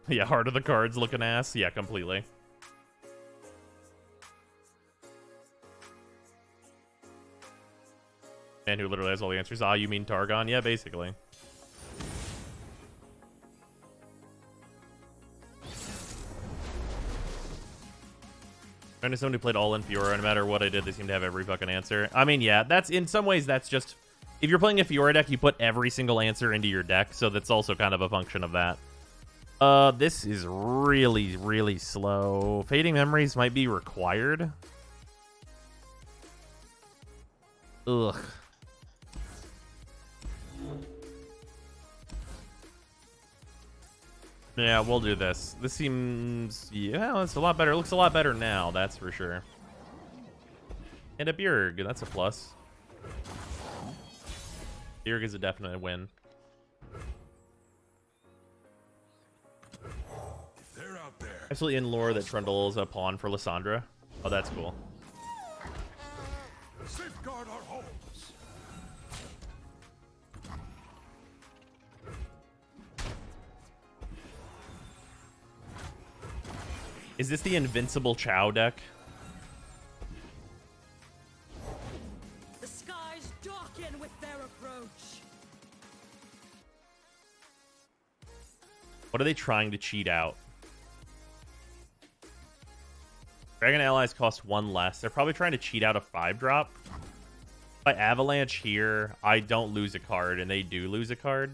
Yeah, Heart of the Cards looking ass. Yeah, completely. Man who literally has all the answers. Ah, you mean Targon? Yeah, basically. I know someone who played all in Fiora. No matter what I did, they seem to have every fucking answer. I mean, yeah, that's in some ways that's just if you're playing a Fiora deck, you put every single answer into your deck, so that's also kind of a function of that. This is really, really slow. Fading Memories might be required. Ugh. Yeah, we'll do this. This seems... Yeah, it's a lot better. It looks a lot better now, that's for sure. And a Bjerg, that's a plus. Bjerg is a definite win. Absolutely in lore that Trundle is a pawn for Lissandra. Oh, that's cool. Safeguard our homes. Is this the Invincible Chow deck? The skies darken with their approach. What are they trying to cheat out? Dragon Allies cost 1 less. They're probably trying to cheat out a 5-drop. If I Avalanche here, I don't lose a card, and they do lose a card.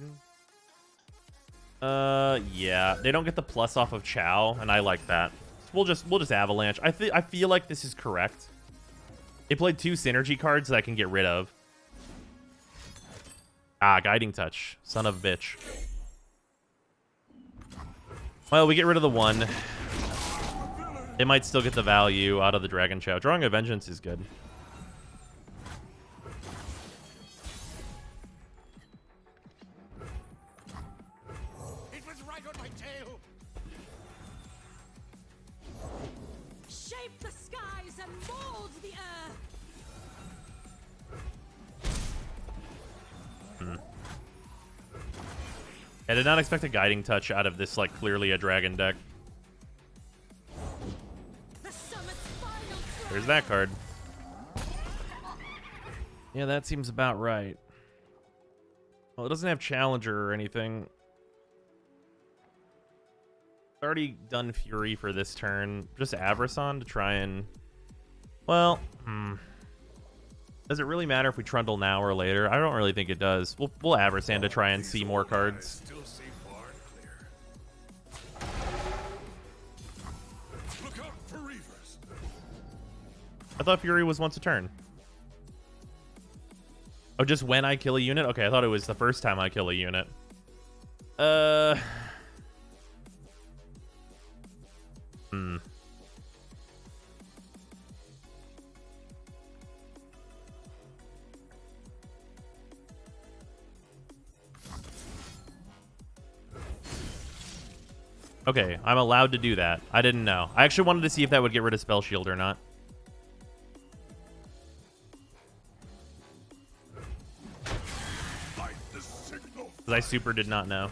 Yeah. They don't get the plus off of Chow, and I like that. We'll just Avalanche. I feel like this is correct. They played 2 synergy cards that I can get rid of. Ah, Guiding Touch. Son of a bitch. Well, we get rid of the 1. They might still get the value out of the Dragon Chow. Drawing a Vengeance is good. It was right on my tail. Shape the skies and mold the earth. I did not expect a Guiding Touch out of this, like, clearly a dragon deck. There's that card. Yeah, that seems about right. Well, it doesn't have Challenger or anything. I've already done Fury for this turn. Just Avrason to try and... Well, does it really matter if we Trundle now or later? I don't really think it does. We'll Avrasan to try and see more cards. Still see far and clear. Look out for Reavers. I thought Fury was once a turn. Oh, just when I kill a unit? Okay, I thought it was the first time I kill a unit. Okay, I'm allowed to do that. I didn't know. I actually wanted to see if that would get rid of Spell Shield or not. Because I super did not know.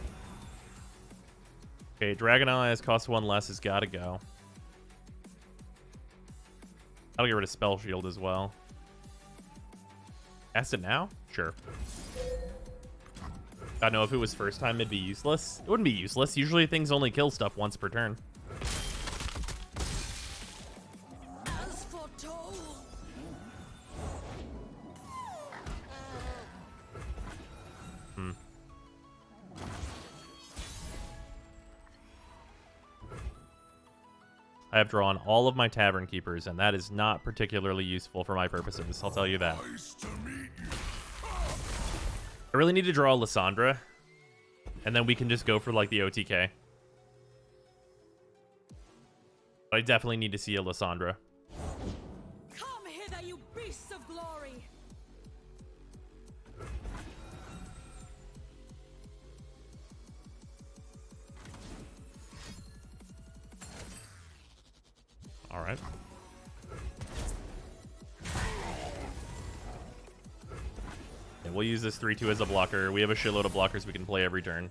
Okay, Dragon Ally has cost 1 less, has got to go. I'll get rid of Spell Shield as well. Cast it now? Sure. I know if it was first time, it'd be useless. It wouldn't be useless. Usually things only kill stuff once per turn. As foretold. I have drawn all of my Tavern Keepers, and that is not particularly useful for my purposes. I'll tell you that. Nice to meet you. I really need to draw Lissandra, and then we can just go for, like, the OTK. But I definitely need to see a Lissandra. Come hither, you beasts of glory. All right. And we'll use this 3/2 as a blocker. We have a shitload of blockers we can play every turn.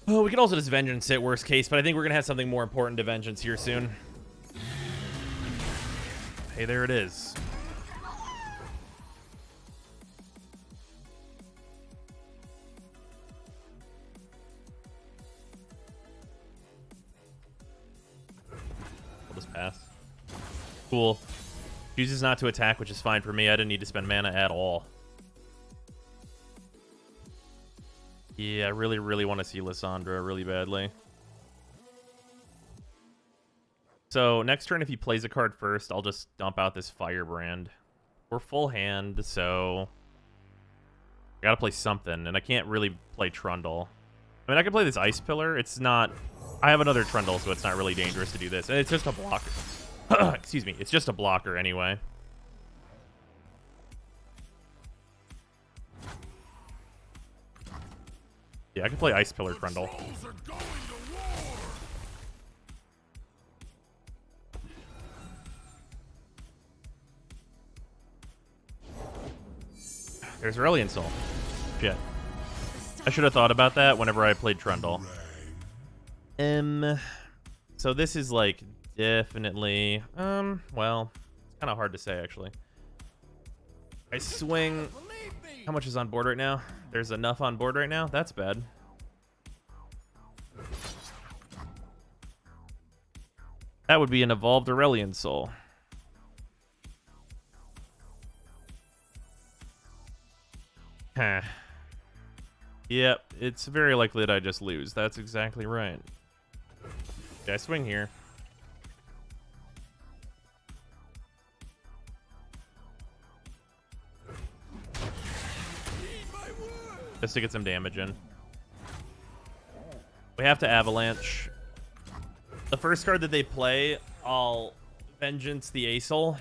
Oh, we can also just Vengeance it, worst case, but I think we're going to have something more important to Vengeance here soon. Hey, there it is. I'll just pass. Cool. Chooses not to attack, which is fine for me. I didn't need to spend mana at all. Yeah, I really, really want to see Lissandra really badly. So next turn, if he plays a card first, I'll just dump out this Firebrand. We're full hand, so I gotta play something, and I can't really play Trundle. I mean, I can play this Ice Pillar. It's not... I have another Trundle, so it's not really dangerous to do this. And it's just a blocker. Excuse me. It's just a blocker anyway. Yeah, I can play Ice Pillar Trundle. Trolls are going to war. There's Aurelion Soul. Shit. I should have thought about that whenever I played Trundle. So this is like definitely well, it's kind of hard to say actually. I swing. How much is on board right now? There's enough on board right now? That's bad. That would be an evolved Aurelion Soul. Huh. Yep, it's very likely that I just lose. That's exactly right. Okay, I swing here. Just to get some damage in. We have to Avalanche. The first card that they play, I'll Vengeance the Asol.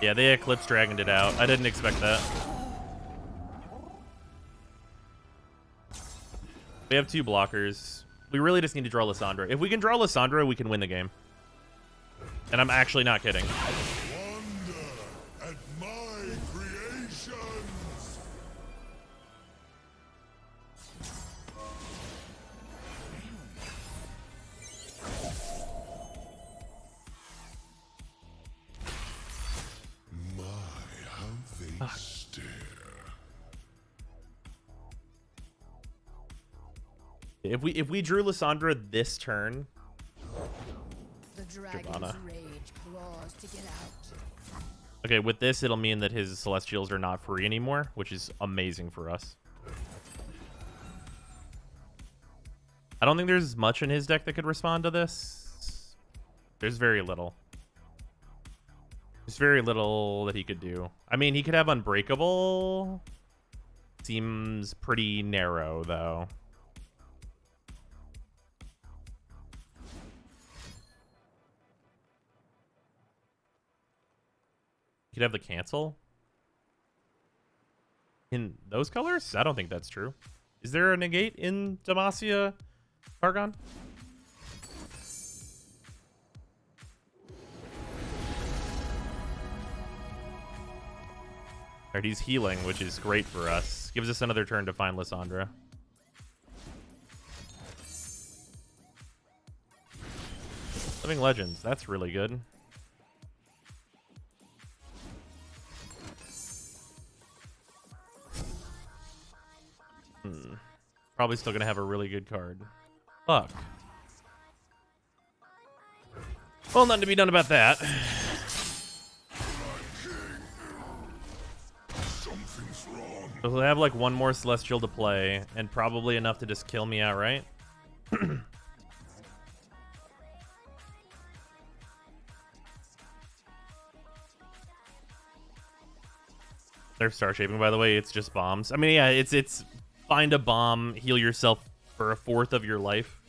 Yeah, they Eclipse Dragoned it out. I didn't expect that. We have 2 blockers. We really just need to draw Lissandra. If we can draw Lissandra, we can win the game. And I'm actually not kidding. Wonder at my creations. My, how they stare. If we drew Lissandra this turn, The dragon's Shyvana. rage claws to get out. okay, with this it'll mean that his Celestials are not free anymore, which is amazing for us. I don't think there's much in his deck that could respond to this. There's very little. There's very little that he could do. I mean, he could have Unbreakable. Seems pretty narrow, though. He could have the Cancel. In those colors? I don't think that's true. Is there a negate in Demacia Targon? Alright, he's healing, which is great for us. Gives us another turn to find Lissandra. Living Legends, that's really good. Probably still gonna have a really good card. Fuck. Well, nothing to be done about that. So we'll have like one more Celestial to play, and probably enough to just kill me outright. They're star shaping, by the way. It's just bombs. I mean, yeah, it's find a bomb, heal yourself for a fourth of your life.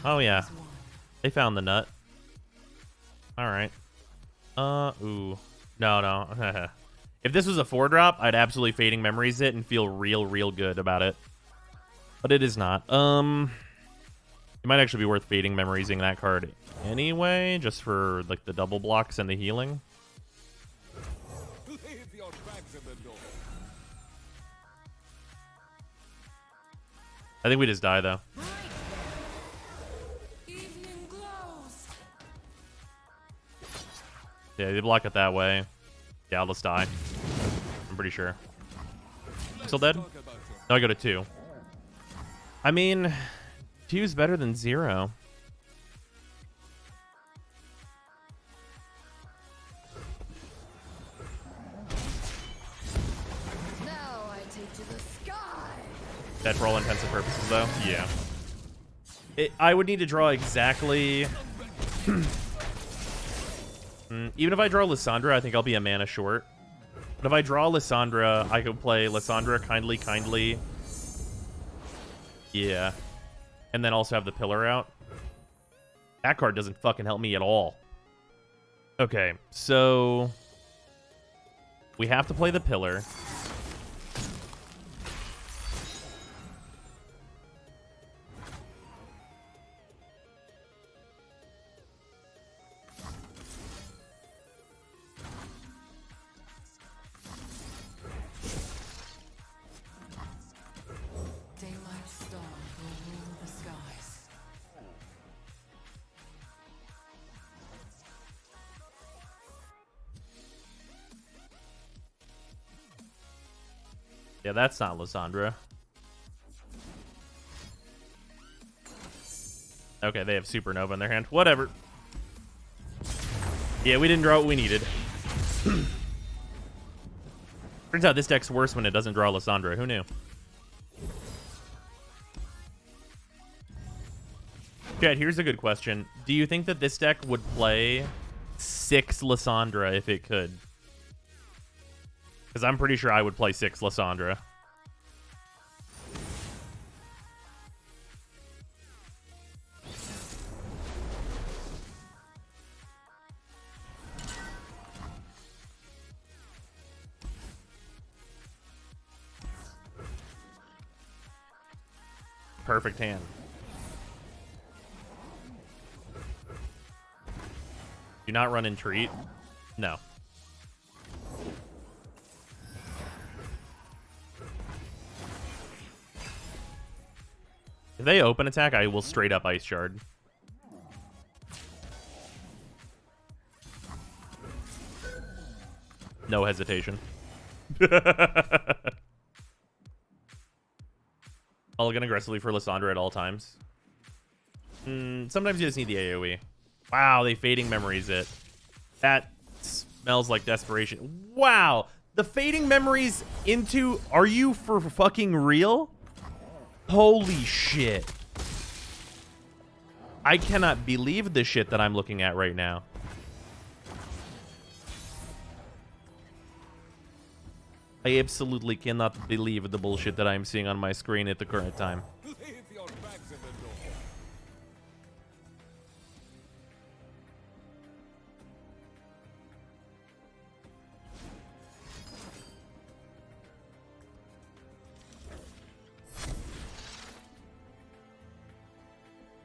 Oh yeah, they found the nut. All right. Ooh. No. If this was a 4-drop, I'd absolutely Fading Memories it and feel real good about it. But it is not. It might actually be worth Fading Memoriesing that card anyway, just for like the double blocks and the healing. I think we just die though. Yeah, they block it that way. Yeah, I'll just die. I'm pretty sure. Still dead? No, I go to 2. I mean, 2's better than 0. Now I take to the sky. Dead for all intents and purposes, though? Yeah. I would need to draw exactly... Even if I draw Lissandra, I think I'll be a mana short. But if I draw Lissandra, I could play Lissandra Kindly. Yeah. And then also have the Pillar out. That card doesn't fucking help me at all. Okay, so... we have to play the Pillar. Yeah, that's not Lissandra. Okay, they have Supernova in their hand. Whatever. Yeah, we didn't draw what we needed. Turns out this deck's worse when it doesn't draw Lissandra. Who knew? Chad, here's a good question. Do you think that this deck would play 6 Lissandra if it could? Because I'm pretty sure I would play 6 Lissandra. Perfect hand. Do not run and treat? No. If they open attack, I will straight up Ice Shard. No hesitation. Mulligan aggressively for Lissandra at all times. Sometimes you just need the AoE. Wow, they Fading Memories it. That smells like desperation. Wow, the Fading Memories into... Are you for fucking real? Holy shit. I cannot believe the shit that I'm looking at right now. I absolutely cannot believe the bullshit that I'm seeing on my screen at the current time. Leave your bags in the door.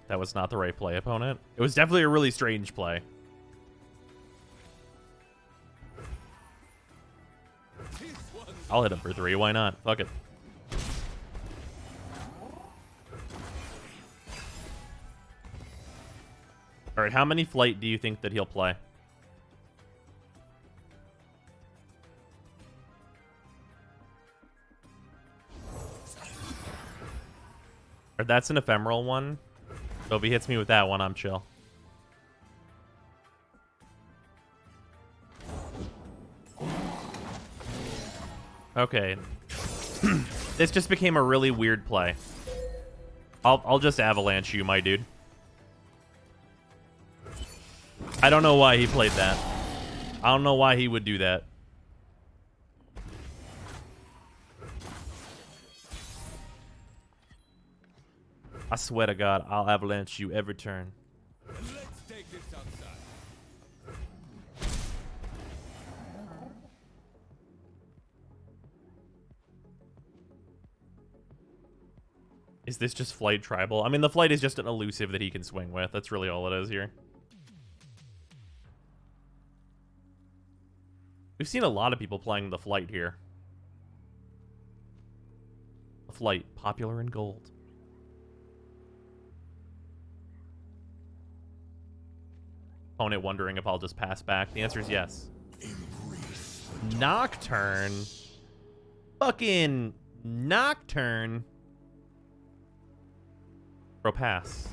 That was not the right play, opponent. It was definitely a really strange play. I'll hit him for 3. Why not? Fuck it. All right, how many flight do you think that he'll play? Or that's an ephemeral one. So if he hits me with that one, I'm chill. Okay. This just became a really weird play. I'll just avalanche you, my dude. I don't know why he played that. I don't know why he would do that. I swear to God, I'll avalanche you every turn. Let's take this outside. Is this just flight tribal? I mean, the flight is just an elusive that he can swing with. That's really all it is here. We've seen a lot of people playing the flight here. The flight, popular in gold. Opponent wondering if I'll just pass back. The answer is yes. Nocturne? Fucking Nocturne? Bro, pass.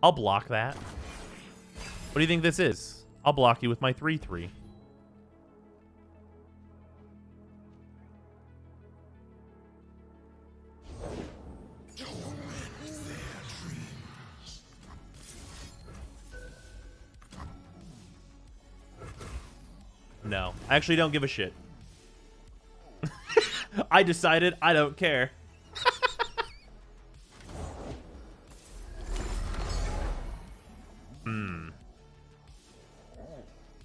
I'll block that. What do you think this is? I'll block you with my 3/3. No, I actually don't give a shit. I decided I don't care.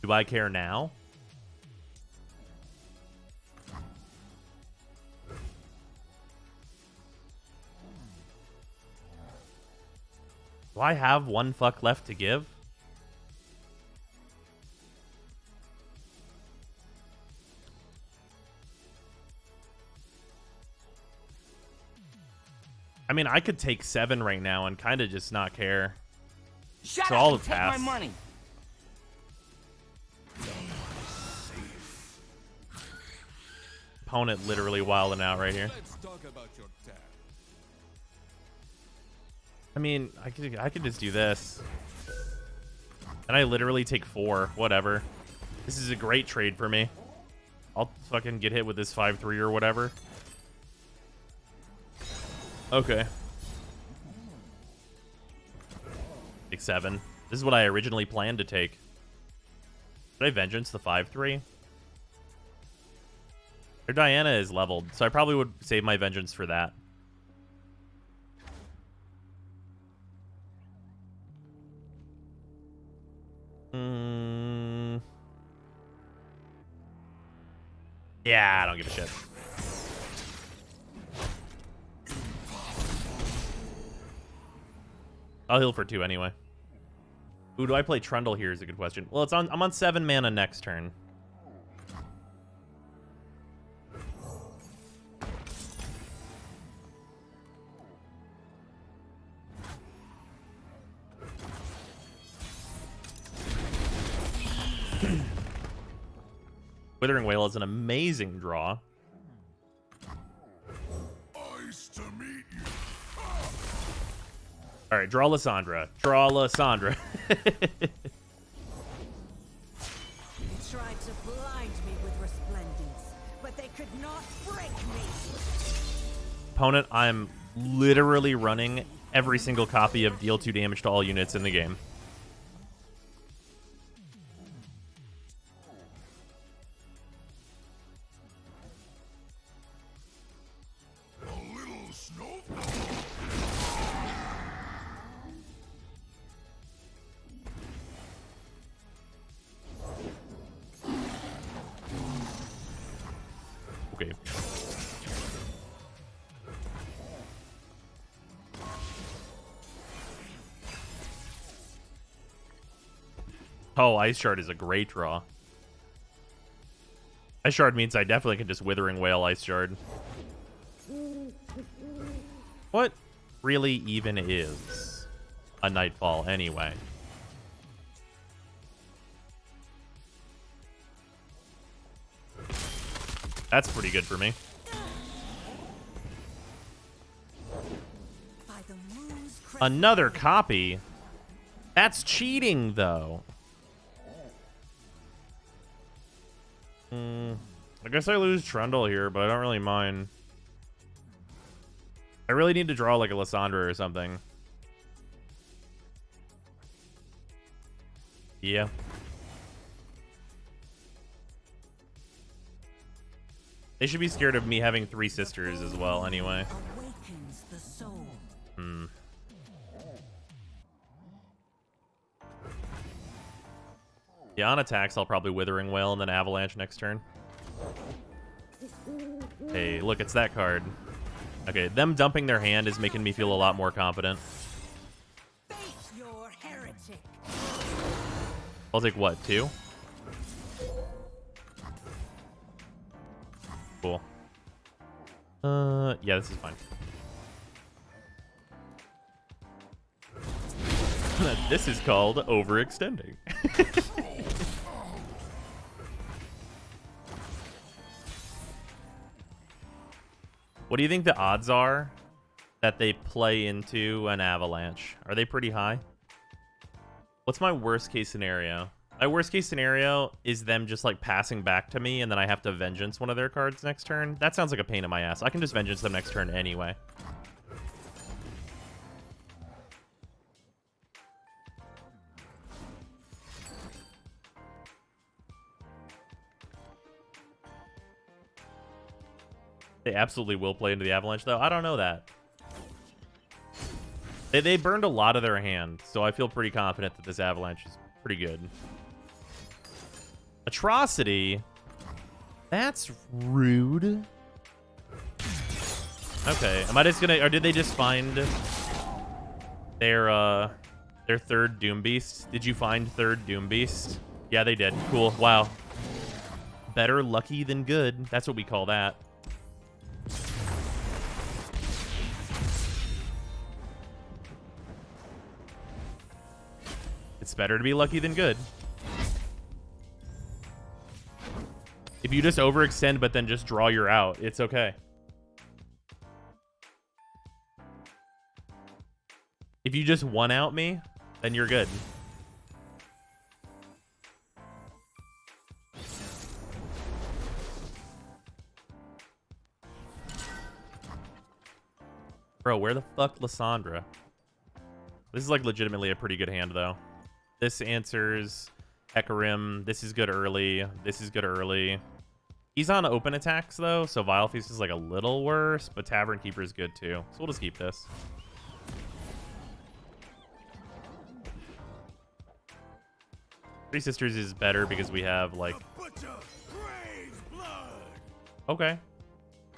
Do I care now? Do I have one fuck left to give? I mean, I could take 7 right now and kind of just not care. Shut So up I'll and take pass. my money. Opponent literally wilding out right here. Let's talk about your dad. I mean, I could just do this. And I literally take 4. Whatever. This is a great trade for me. I'll fucking get hit with this 5/3 or whatever. Okay. Take 7. This is what I originally planned to take. Did I Vengeance the 5/3? Their Diana is leveled, so I probably would save my Vengeance for that. Yeah, I don't give a shit. I'll heal for 2 anyway. Ooh, do I play Trundle here is a good question. Well, I'm on 7 mana next turn. Withering Wail is an amazing draw. Nice to meet you. All right, draw Lysandra. Draw Lysandra. They tried to blind me with resplendence, but they could not break me. Opponent, I'm literally running every single copy of deal 2 damage to all units in the game. A little snow. Okay. Oh, Ice Shard is a great draw. Ice Shard means I definitely can just Withering Wail Ice Shard. What really even is a Nightfall anyway? That's pretty good for me. By the moon's crescent. Another copy? That's cheating, though. I guess I lose Trundle here, but I don't really mind. I really need to draw like a Lissandra or something. Yeah. They should be scared of me having 3 sisters as well, anyway. Awakens the soul. Yeah, on attacks, I'll probably Withering Wail and then Avalanche next turn. Hey, look, it's that card. Okay, them dumping their hand is making me feel a lot more confident. Face your heretic. I'll take what, 2? Cool. Yeah, this is fine. This is called overextending. What do you think the odds are that they play into an Avalanche? Are they pretty high? What's my worst case scenario? My worst case scenario is them just like passing back to me and then I have to Vengeance one of their cards next turn. That sounds like a pain in my ass. I can just Vengeance them next turn anyway. They absolutely will play into the Avalanche, though. I don't know that. They burned a lot of their hand, so I feel pretty confident that this Avalanche is pretty good. Atrocity? That's rude. Okay, am I just gonna... Or did they just find their 3rd Doom Beast? Did you find 3rd Doom Beast? Yeah, they did. Cool. Wow. Better lucky than good. That's what we call that. It's better to be lucky than good. If you just overextend but then just draw your out, it's okay. If you just one out me, then you're good. Bro, where the fuck Lissandra? This is like legitimately a pretty good hand though. This answers Hecarim. This is good early. This is good early. He's on open attacks, though, so Vile Feast is like a little worse, but Tavern Keeper is good, too. So we'll just keep this. Three Sisters is better because we have, like... The butcher craves blood Okay.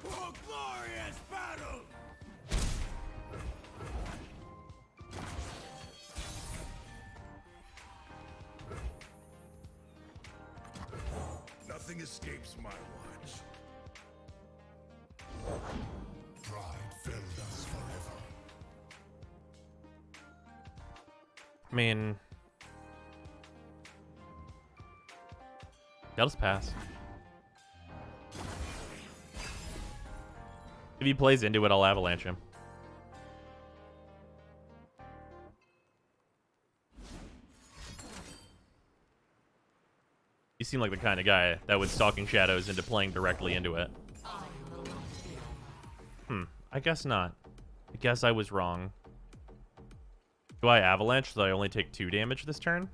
for glorious battle. Nothing escapes my watch. Pride filled us forever. I mean... I'll just pass. If he plays into it, I'll Avalanche him. You seem like the kind of guy that would Stalking Shadows into playing directly into it. I guess not. I guess I was wrong. Do I Avalanche so that I only take 2 damage this turn?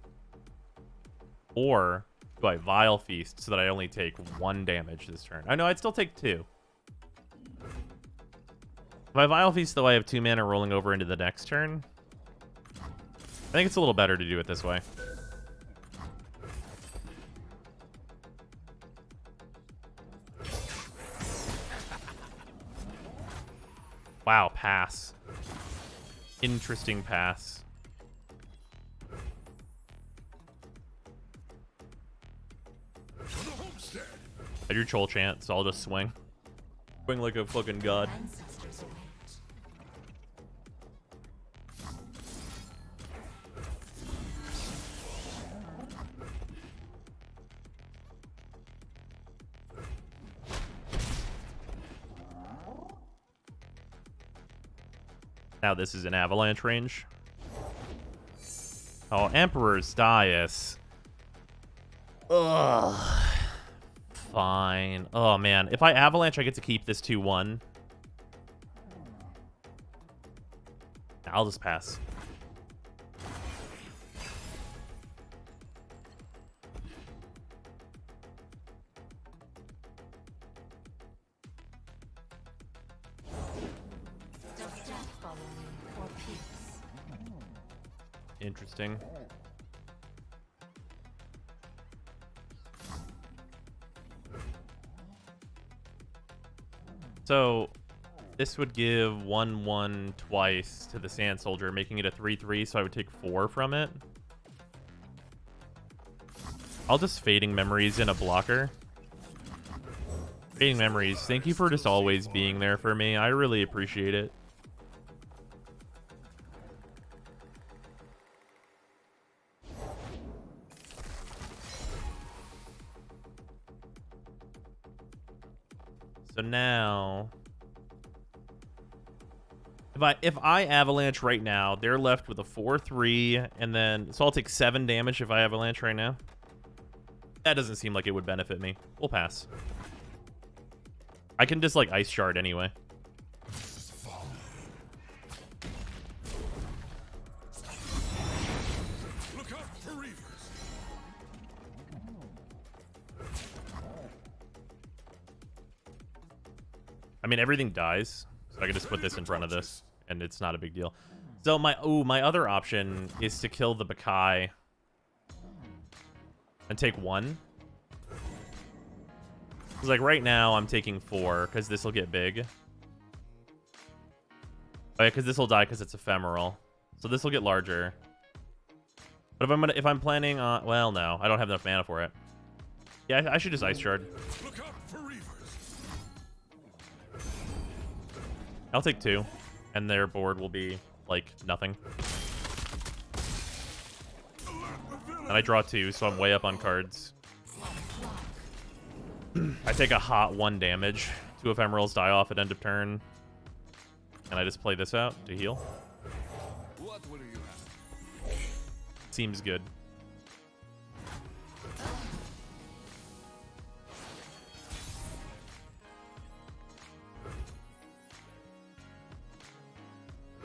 Or do I Vile Feast so that I only take 1 damage this turn? I know I'd still take 2. If I Vile Feast, though, I have 2 mana rolling over into the next turn. I think it's a little better to do it this way. Wow, pass. Interesting pass. I do Troll Chant, so I'll just swing. Swing like a fucking god. Ancestors await. Now this is an Avalanche range. Oh, Emperor's Dais. Ugh. Fine. Oh, man. If I Avalanche, I get to keep this 2-1. I'll just pass. Does death follow me, or peace? Interesting. So, this would give 1/1 twice to the Sand Soldier, making it a 3/3, so I would take 4 from it. I'll just Fading Memories in a blocker. Fading Memories, thank you for just always being there for me. I really appreciate it. So now, if I Avalanche right now, they're left with a 4/3, and then so I'll take 7 damage if I Avalanche right now. That doesn't seem like it would benefit me. We'll pass. I can just like Ice Shard anyway. Look out for Reavers. I mean, everything dies, so I can just put this in front of this, and it's not a big deal. So my other option is to kill the Bakai and take 1. Because like right now I'm taking 4 because this will get big. Oh yeah, because this will die because it's ephemeral, so this will get larger. But if I'm planning on, well, no, I don't have enough mana for it. Yeah, I should just Ice Shard. Look out for Reavers. I'll take 2, and their board will be like nothing. And I draw 2, so I'm way up on cards. I take a hot 1 damage. 2 ephemerals die off at end of turn. And I just play this out to heal. What will you have? Seems good.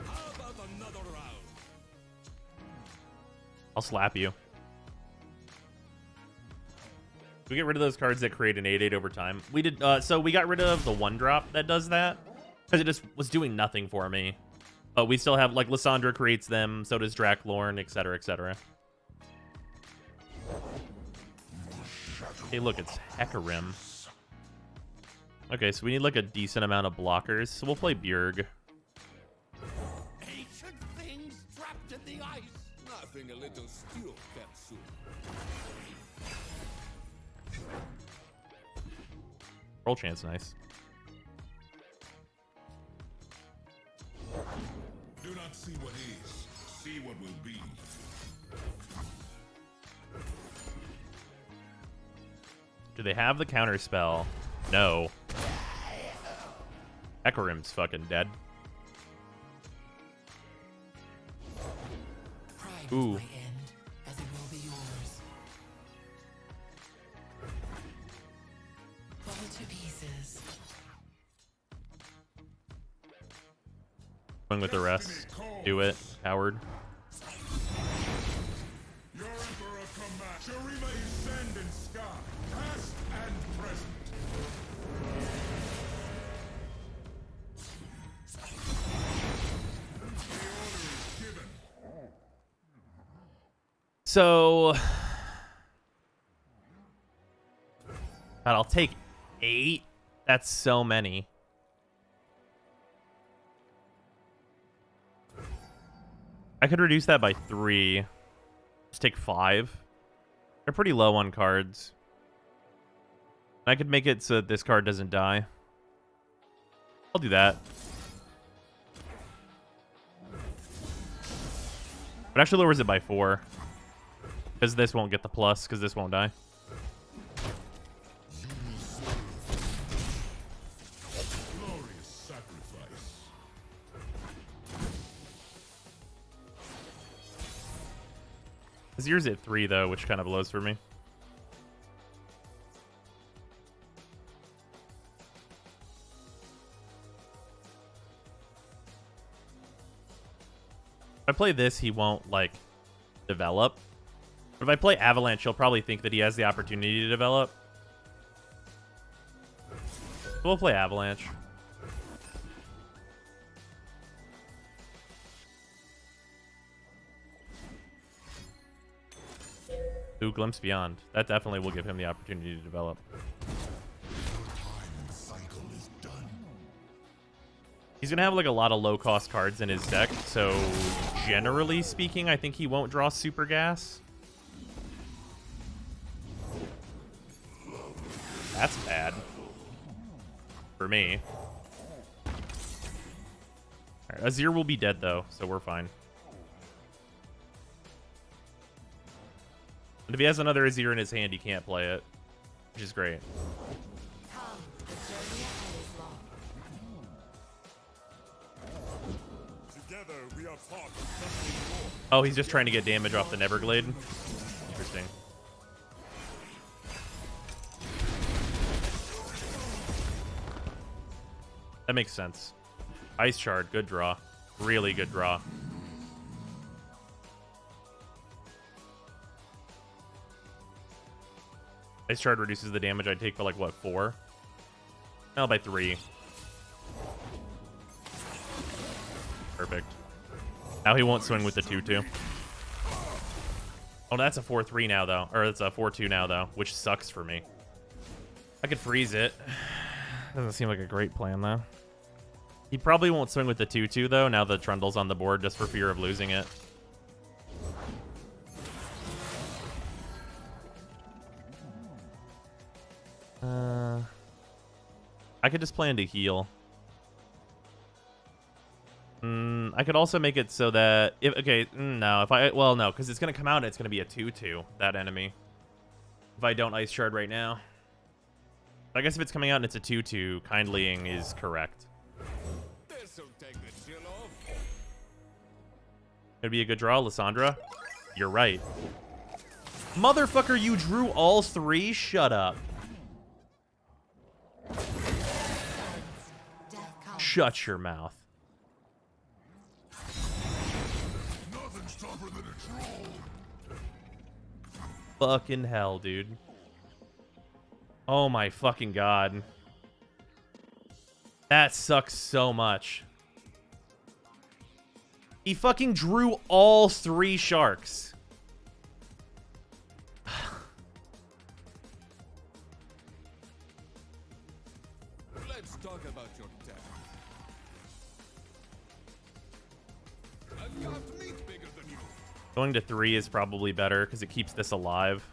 How about another round? I'll slap you. We get rid of those cards that create an 8/8 over time. We did, so we got rid of the 1-drop that does that because it just was doing nothing for me. But we still have, like, Lysandra creates them, so does Draklorn, etc., etc. Hey, look, it's Hecarim. Okay, so we need, like, a decent amount of blockers, so we'll play Bjerg. Ancient things trapped in the ice. Nothing a little steel can't soothe. Roll Chance, nice. Do not see what is, see what will be. Do they have the counter spell? No. Hecarim's fucking dead. Pride Ooh. was my end, as it will be yours. Fall to pieces. Going with the rest. Do it, Howard. So, God, I'll take 8. That's so many. I could reduce that by 3. Just take 5. They're pretty low on cards. I could make it so that this card doesn't die. I'll do that. It actually lowers it by 4. Because this won't get the plus, because this won't die. Glorious sacrifice. Azir's at 3, though, which kind of blows for me. If I play this, he won't, like, develop. But if I play Avalanche, he'll probably think that he has the opportunity to develop. So we'll play Avalanche. Ooh, Glimpse Beyond. That definitely will give him the opportunity to develop. He's going to have like a lot of low-cost cards in his deck, so generally speaking, I think he won't draw Super Gas. That's bad. For me. Alright, Azir will be dead, though, so we're fine. And if he has another Azir in his hand, he can't play it, which is great. Oh, he's just trying to get damage off the Neverglade. Interesting. That makes sense. Ice Shard, good draw. Really good draw. Ice Shard reduces the damage I take by like, what, 4? No, by 3. Perfect. Now he won't swing with the 2-2. Oh, that's a 4-3 now, though. Or it's a 4-2 now, though, which sucks for me. I could freeze it. Doesn't seem like a great plan, though. He probably won't swing with the 2-2, though, now the Trundle's on the board, just for fear of losing it. I could just plan to heal. I could also make it so that no, because it's gonna come out and it's gonna be a 2-2, that enemy. If I don't Ice Shard right now. But I guess if it's coming out and it's a 2-2, Kindlying is correct. This'll take the chill off. It'd be a good draw, Lissandra. You're right. Motherfucker, you drew all 3? Shut up. Shut your mouth. Nothing's tougher than a troll. Fucking hell, dude. Oh my fucking god. That sucks so much. He fucking drew all 3 sharks. Let's talk about your deck. I've got meat bigger than you. Going to 3 is probably better because it keeps this alive.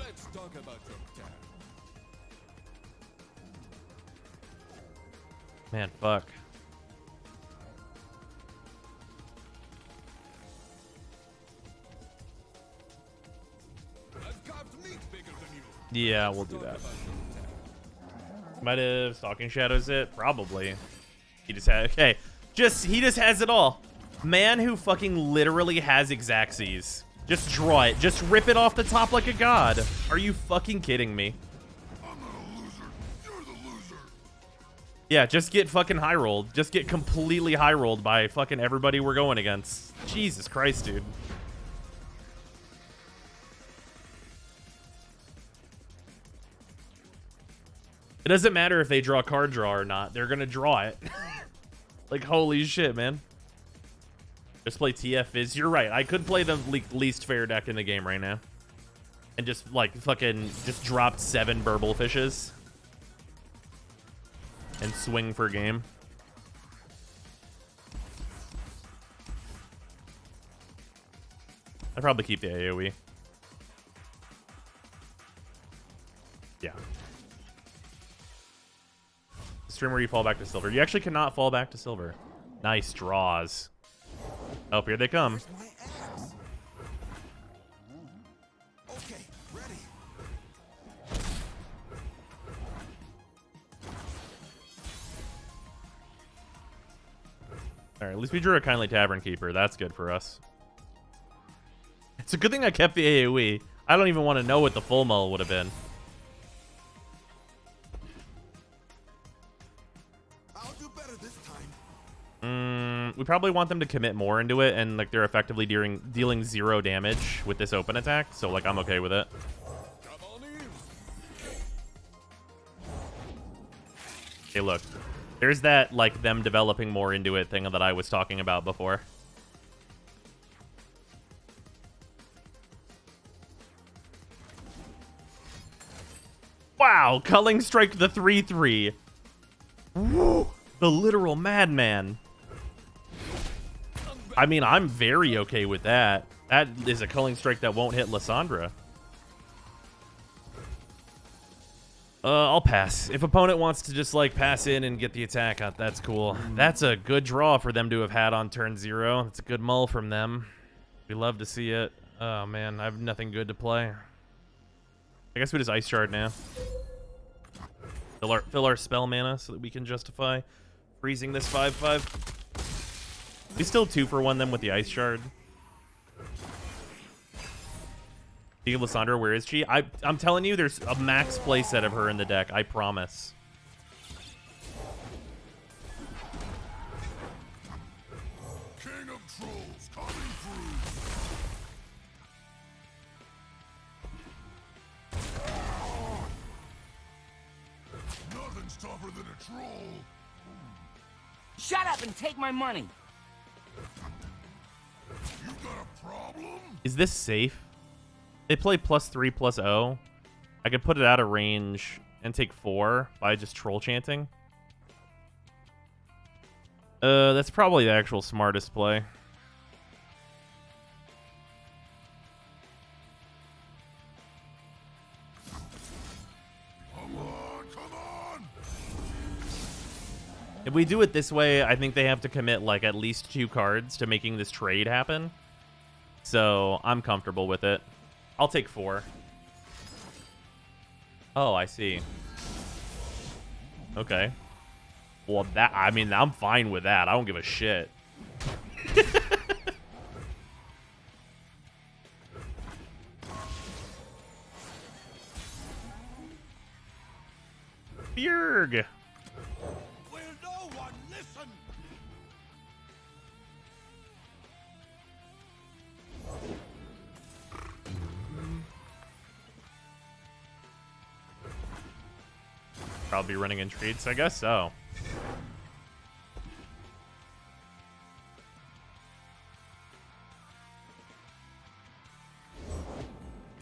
Let's talk about your deck. Man, fuck. I've got meat bigger than you. Yeah, we'll do that. Might have Stalking Shadows it? Probably. He just had... Okay. He just has it all. Man who fucking literally has Xaxes. Just draw it. Just rip it off the top like a god. Are you fucking kidding me? I'm not a loser. You're the loser. Yeah, just get fucking high rolled. Just get completely high rolled by fucking everybody we're going against. Jesus Christ, dude. It doesn't matter if they draw card draw or not. They're gonna draw it. Like, holy shit, man. Just play TF Fizz. You're right. I could play the least fair deck in the game right now. And just, like, fucking just drop 7 Burble Fishes. And swing for game. I'd probably keep the AoE. Yeah. Stream where you fall back to silver. You actually cannot fall back to silver. Nice draws. Oh, here they come. My axe. Okay, ready. All right, at least we drew a Kindly Tavern Keeper. That's good for us. It's a good thing I kept the AoE. I don't even want to know what the full mull would have been. I'll do better this time. We probably want them to commit more into it, and like they're effectively dealing 0 damage with this open attack. So like I'm okay with it. Come on in. Hey, look, there's that like them developing more into it thing that I was talking about before. Wow, Culling Strike the 3/3. Woo, the literal madman. I mean, I'm very okay with that. That is a Culling Strike that won't hit Lissandra. I'll pass. If opponent wants to just like pass in and get the attack out, that's cool. That's a good draw for them to have had on turn 0. That's a good mull from them. We love to see it. Oh man, I have nothing good to play. I guess we just Ice Shard now. Fill our spell mana so that we can justify freezing this 5/5. We still 2 for 1 them with the Ice Shard. Speaking of Lissandra, where is she? I'm telling you, there's a max playset of her in the deck. I promise. King of Trolls coming through. Nothing's tougher than a troll. Shut up and take my money. You got a problem? Is this safe? They play +3/+0. I could put it out of range and take 4 by just troll chanting. That's probably the actual smartest play. Come on, come on! If we do it this way, I think they have to commit like at least 2 cards to making this trade happen. So I'm comfortable with it. I'll take 4. Oh, I see. Okay. Well, I mean, I'm fine with that. I don't give a shit. Bjerg. Will no one listen? Probably running in treats, I guess so.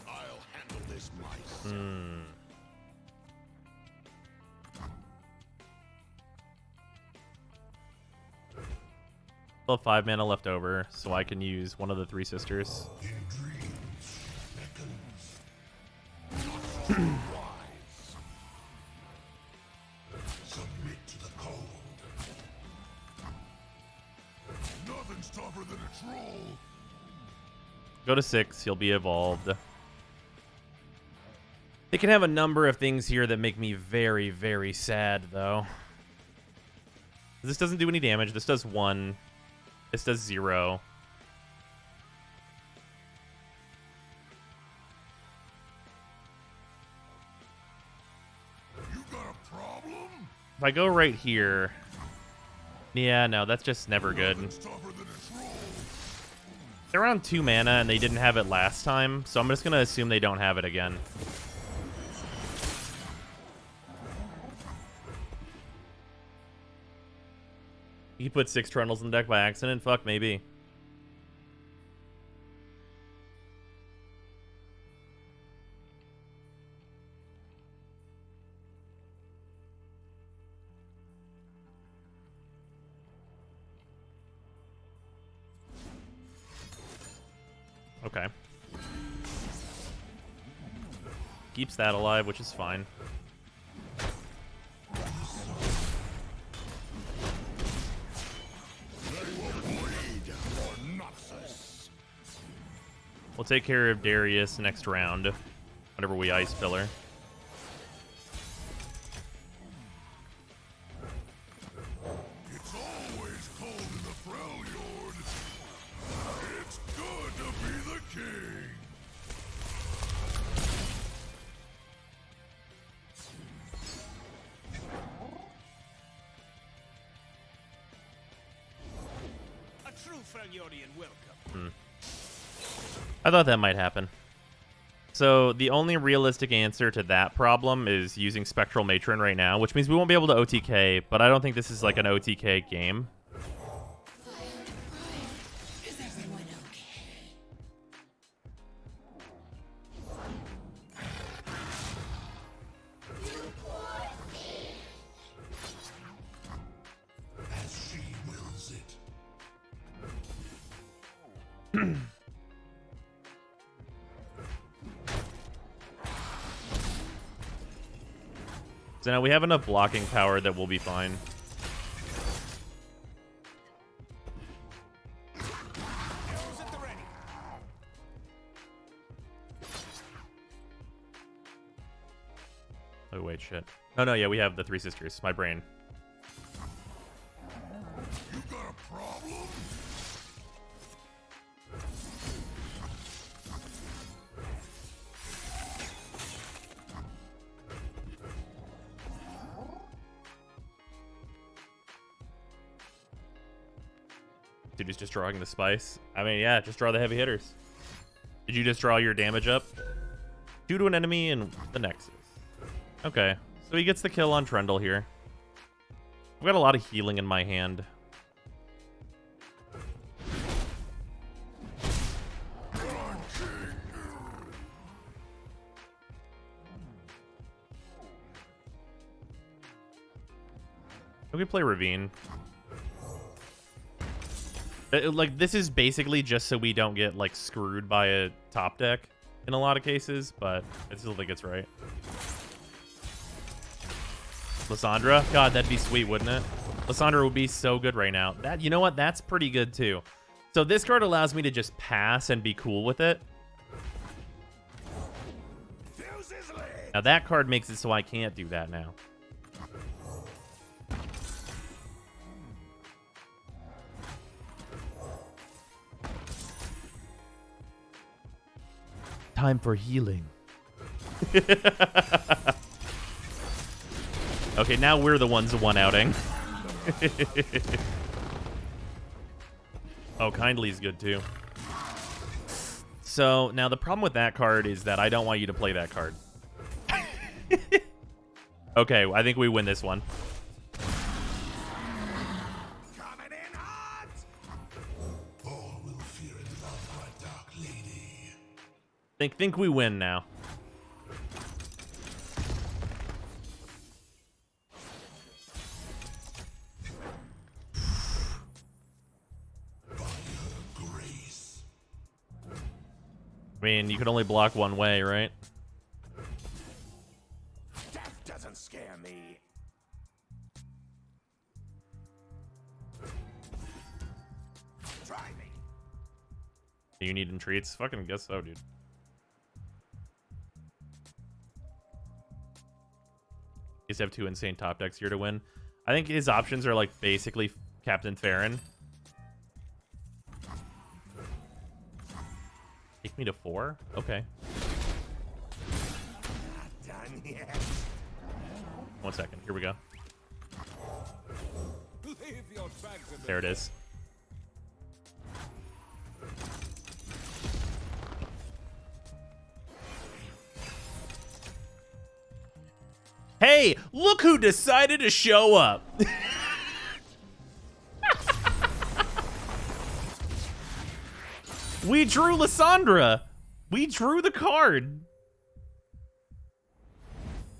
I'll handle this myself. Still have 5 mana left over, so I can use one of the 3 sisters. In dreams, beckons. Wise. Submit to the cold. Nothing's tougher than a troll. Go to 6, he'll be evolved. They can have a number of things here that make me very, very sad, though. This doesn't do any damage. This does 1. This does 0. You got a problem? If I go right here... Yeah, no, that's just never good. Nothing's tougher than a troll. They're on 2 mana, and they didn't have it last time, so I'm just going to assume they don't have it again. You put 6 Trundles in the deck by accident? Fuck, maybe. Okay. Keeps that alive, which is fine. We'll take care of Darius next round, whenever we ice pillar. It's always cold in the Freljord. It's good to be the king. A true Freljordian welcome. I thought that might happen. So the only realistic answer to that problem is using Spectral Matron right now, which means we won't be able to OTK, but I don't think this is like an OTK game. Is everyone okay? As she wills it. So now we have enough blocking power that we'll be fine. Arrows at the ready. Oh, wait, shit. Oh, no, yeah, we have the Three Sisters. My brain. You got a problem? Dude, he's just drawing the spice. I mean, yeah, just draw the heavy hitters. Did you just draw your damage up? 2 to an enemy and the Nexus. Okay, so he gets the kill on Trundle here. I've got a lot of healing in my hand. We can play Ravine. Like, this is basically just so we don't get, like, screwed by a top deck in a lot of cases, but I still think it's right. Lissandra? God, that'd be sweet, wouldn't it? Lissandra would be so good right now. That, you know what? That's pretty good, too. So this card allows me to just pass and be cool with it. Now, that card makes it so I can't do that now. Time for healing. Okay, now we're the ones one-outing. Oh, Kindly's good too. So, now the problem with that card is that I don't want you to play that card. Okay, I think we win this one. Coming in hot. All will fear and love my dark lady. Think we win now. By her grace. I mean, you can only block one way, right? Death doesn't scare me. Try me. Do you need entreats? Fucking guess so, dude. He's have 2 insane top decks here to win. I think his options are like basically Captain Farron. Take me to 4? Okay. Not done yet. 1 second. Here we go. Leave your tracks in the There it is. Hey, look who decided to show up. We drew Lissandra. We drew the card.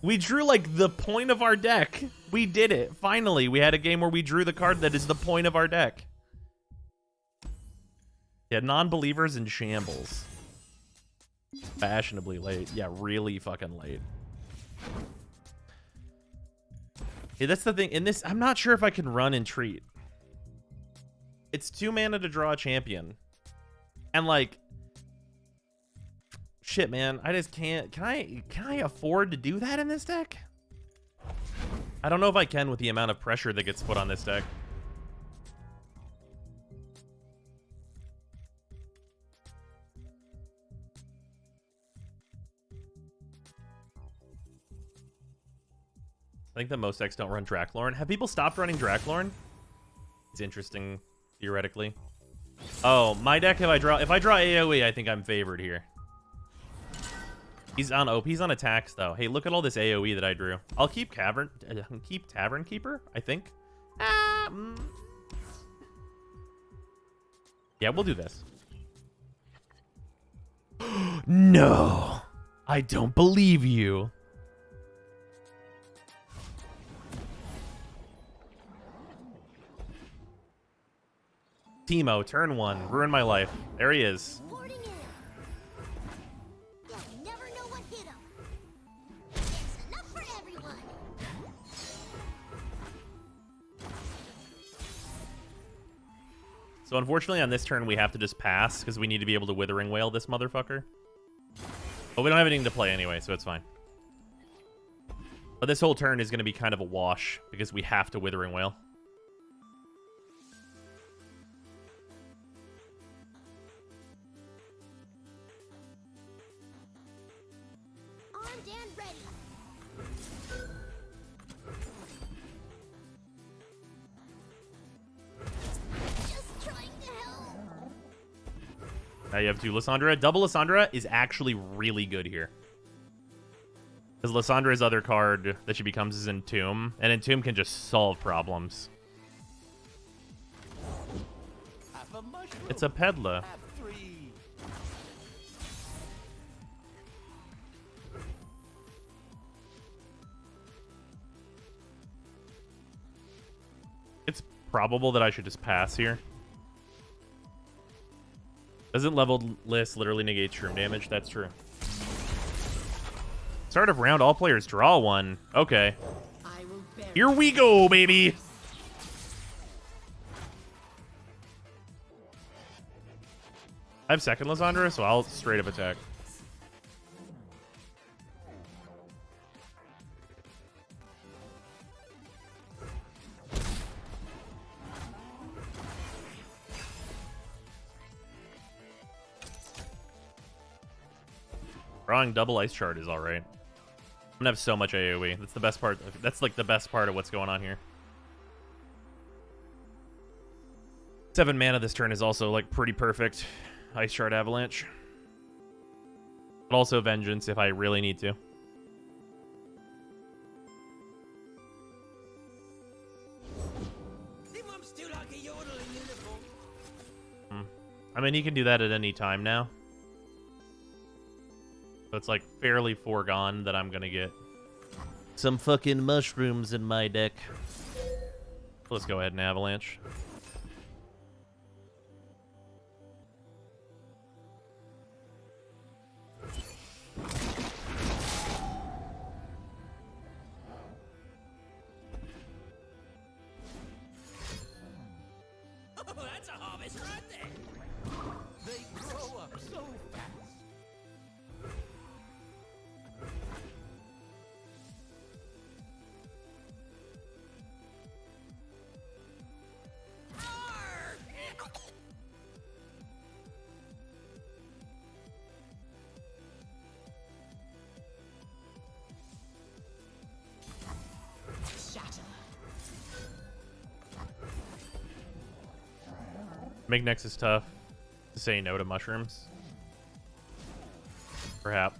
We drew, like, the point of our deck. We did it. Finally, we had a game where we drew the card that is the point of our deck. Yeah, non-believers in shambles. Fashionably late. Yeah, really fucking late. Yeah, that's the thing. In this, I'm not sure if I can run and treat. It's 2 mana to draw a champion. And like, shit, man, I just can't. Can I afford to do that in this deck? I don't know if I can with the amount of pressure that gets put on this deck. I think that most decks don't run Draklorn. Have people stopped running Draklorn? It's interesting, theoretically. Oh, my deck, if I draw AoE, I think I'm favored here. He's on OP. He's on attacks, though. Hey, look at all this AoE that I drew. I'll keep Tavern Keeper, I think. Yeah, we'll do this. No, I don't believe you. Teemo, turn 1. Ruin my life. There he is. So unfortunately on this turn we have to just pass because we need to be able to Withering Wail this motherfucker. But we don't have anything to play anyway, so it's fine. But this whole turn is going to be kind of a wash because we have to Withering Wail. Armed and ready. Now you have 2 Lissandra. Double Lissandra is actually really good here. Because Lissandra's other card that she becomes is Entomb. And Entomb can just solve problems. It's a Pedla. It's probable that I should just pass here. Doesn't leveled Liss literally negate shroom damage? That's true. Start of round, all players draw 1. Okay. Here we go, baby! I have second Lissandra, so I'll straight up attack. Drawing double Ice Shard is alright. I'm gonna have so much AoE. That's the best part. That's like the best part of what's going on here. 7 mana this turn is also like pretty perfect. Ice Shard Avalanche. But also Vengeance if I really need to. I mean, he can do that at any time now. So it's like fairly foregone that I'm gonna get some fucking mushrooms in my deck. Let's go ahead and Avalanche. Oh, that's a harvest right there. They grow up so fast. Make Nexus tough to say no to mushrooms. Perhaps.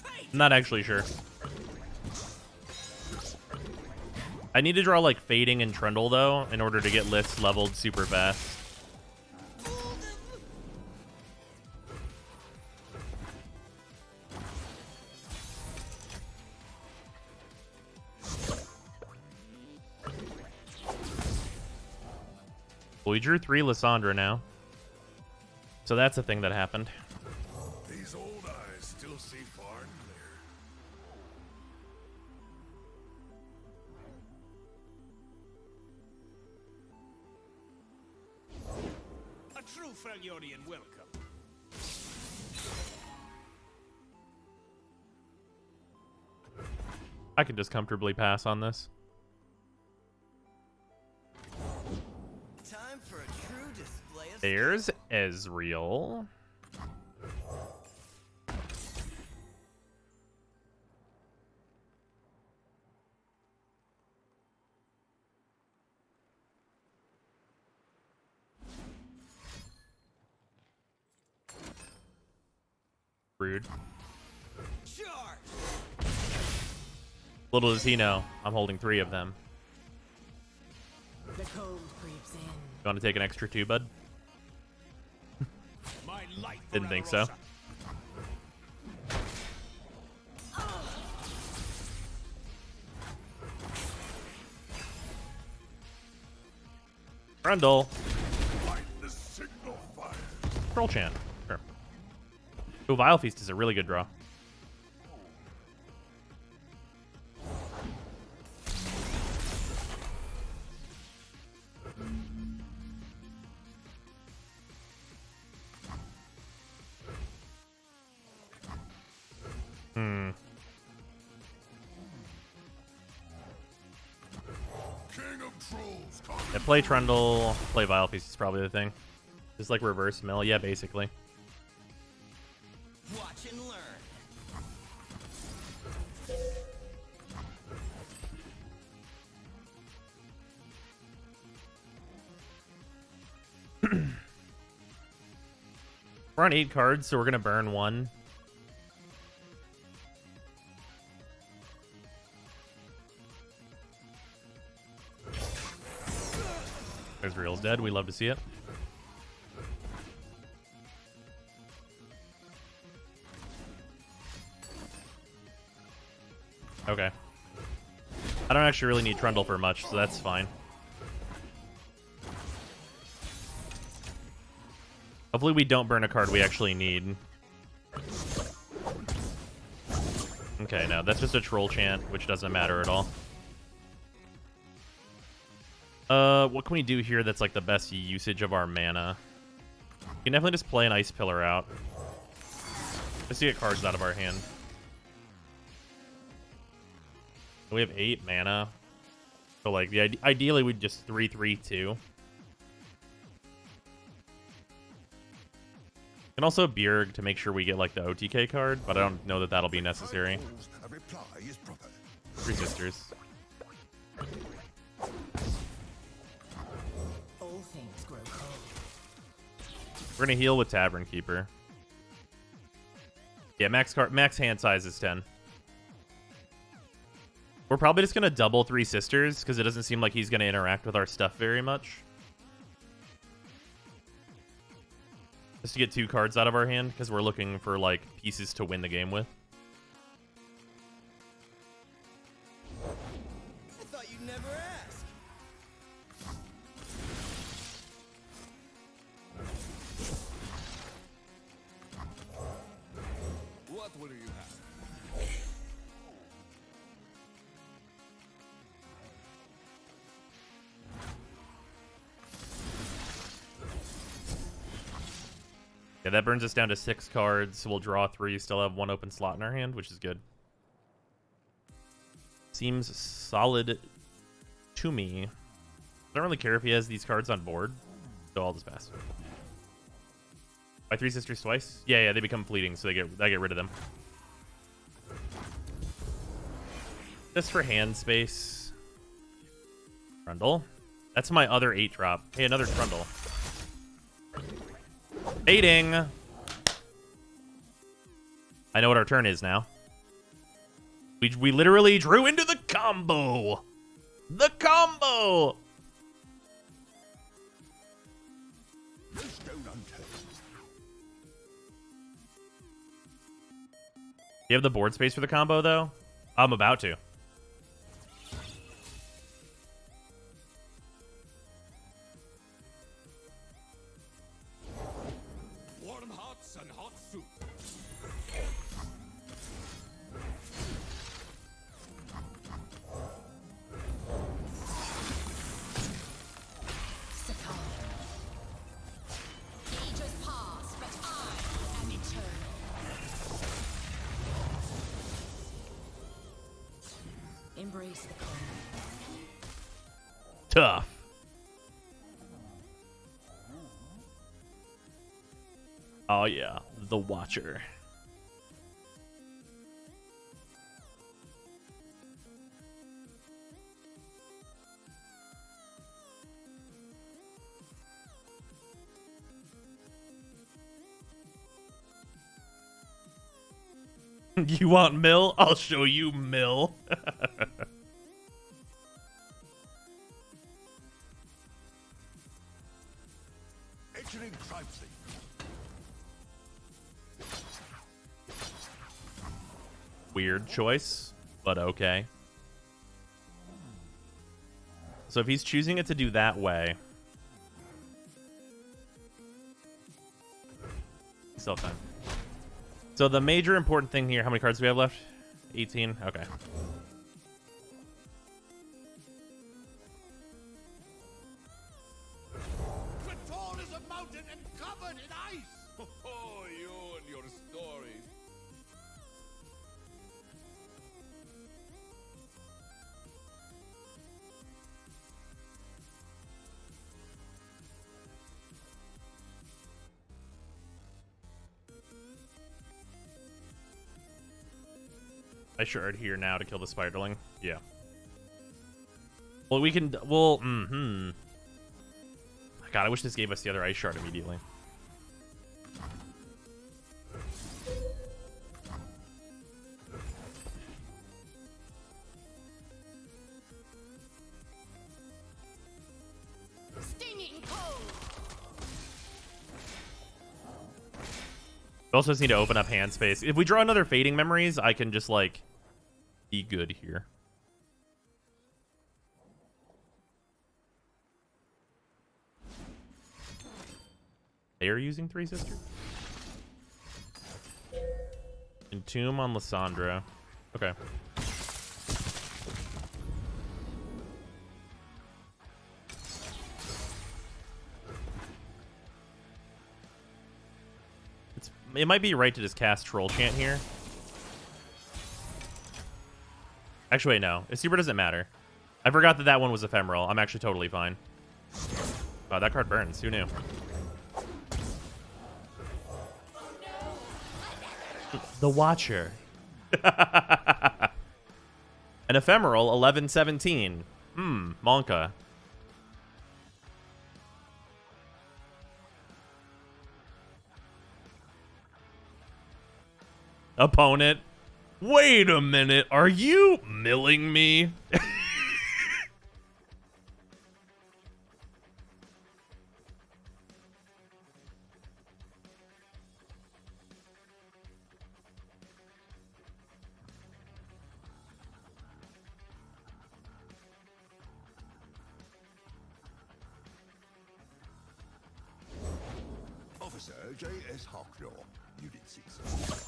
I'm not actually sure. I need to draw like Fading and Trundle though in order to get Liss leveled super fast. Well, we drew 3 Lissandra now. So that's a thing that happened. These old still see far and clear. A true Freljordian welcome. I can just comfortably pass on this. Time for a true display of There's Ezreal. Rude. charge. Little does he know, I'm holding 3 of them. The cold creeps in. You want to take an extra 2, bud? My light Didn't think so. Trundle. Light the signal fire. Troll Chant. Sure. Ooh, Vile Feast is a really good draw. King of trolls. Yeah, play Trundle, play Vile Feast is probably the thing. Just like reverse mill, yeah, basically. Watch and learn. We're on 8 cards, so we're gonna burn 1. Ezreal's dead. We love to see it. Okay. I don't actually really need Trundle for much, so that's fine. Hopefully we don't burn a card we actually need. Okay, no, that's just a Troll Chant, which doesn't matter at all. What can we do here that's like the best usage of our mana? We can definitely just play an Ice Pillar out. Just to get cards out of our hand. We have 8 mana. So like, ideally we'd just 3/3/2. And also Bjerg to make sure we get like the OTK card, but I don't know that that'll be necessary. A reply is proper. 3 sisters. All things grow cold. We're gonna heal with Tavern Keeper. Yeah, max hand size is 10. We're probably just gonna double 3 sisters because it doesn't seem like he's gonna interact with our stuff very much. Just to get 2 cards out of our hand because we're looking for like pieces to win the game with. I thought you'd never ask. What will you have? Yeah, that burns us down to 6 cards. We'll draw 3, still have 1 open slot in our hand, which is good. Seems solid to me. I don't really care if he has these cards on board, so I'll just pass. By 3 sisters twice? Yeah, they become fleeting, so I get rid of them. Just for hand space. Trundle. That's my other 8 drop. Hey, another Trundle. Baiting. I know what our turn is now. We literally drew into the combo. The combo. You have the board space for the combo, though? I'm about to. Warm hearts and hot soup. Embrace the calm. Tough. Oh yeah, the Watcher. You want Mill? I'll show you Mill. Entering privacy. Weird choice, but okay. So if he's choosing it to do that way, still fine. So the major important thing here, how many cards do we have left? 18? Okay. Trundle is a mountain and covered in ice. Oh, you and your stories. I sure here now to kill the spiderling. Yeah. Well, we can. Well, God, I wish this gave us the other ice shard immediately. Stinging cold. We also just need to open up hand space. If we draw another Fading Memories, I can just, like, be good here. They are using Three Sisters? Entomb on Lysandra. Okay. It might be right to just cast Troll Chant here. Actually, wait, no. Super doesn't matter. I forgot that that one was ephemeral. I'm actually totally fine. Wow, that card burns. Who knew? The Watcher. An ephemeral 11-17. Monka. Opponent. Wait a minute. Are you milling me? Officer J.S. Hawklaw, Unit 6.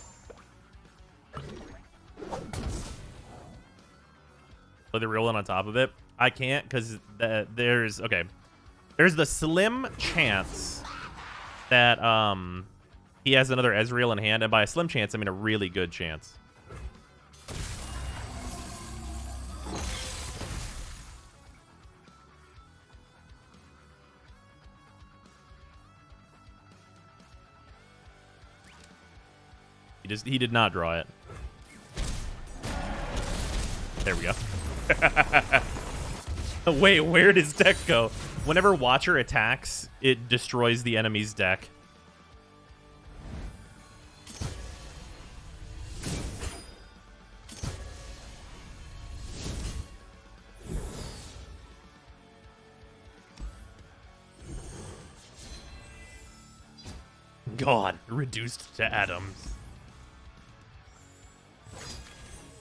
Play the real one on top of it. I can't because there's the slim chance that he has another Ezreal in hand, and by a slim chance I mean a really good chance. He did not draw it. There we go. Wait, where does deck go? Whenever Watcher attacks, it destroys the enemy's deck. God, reduced to atoms.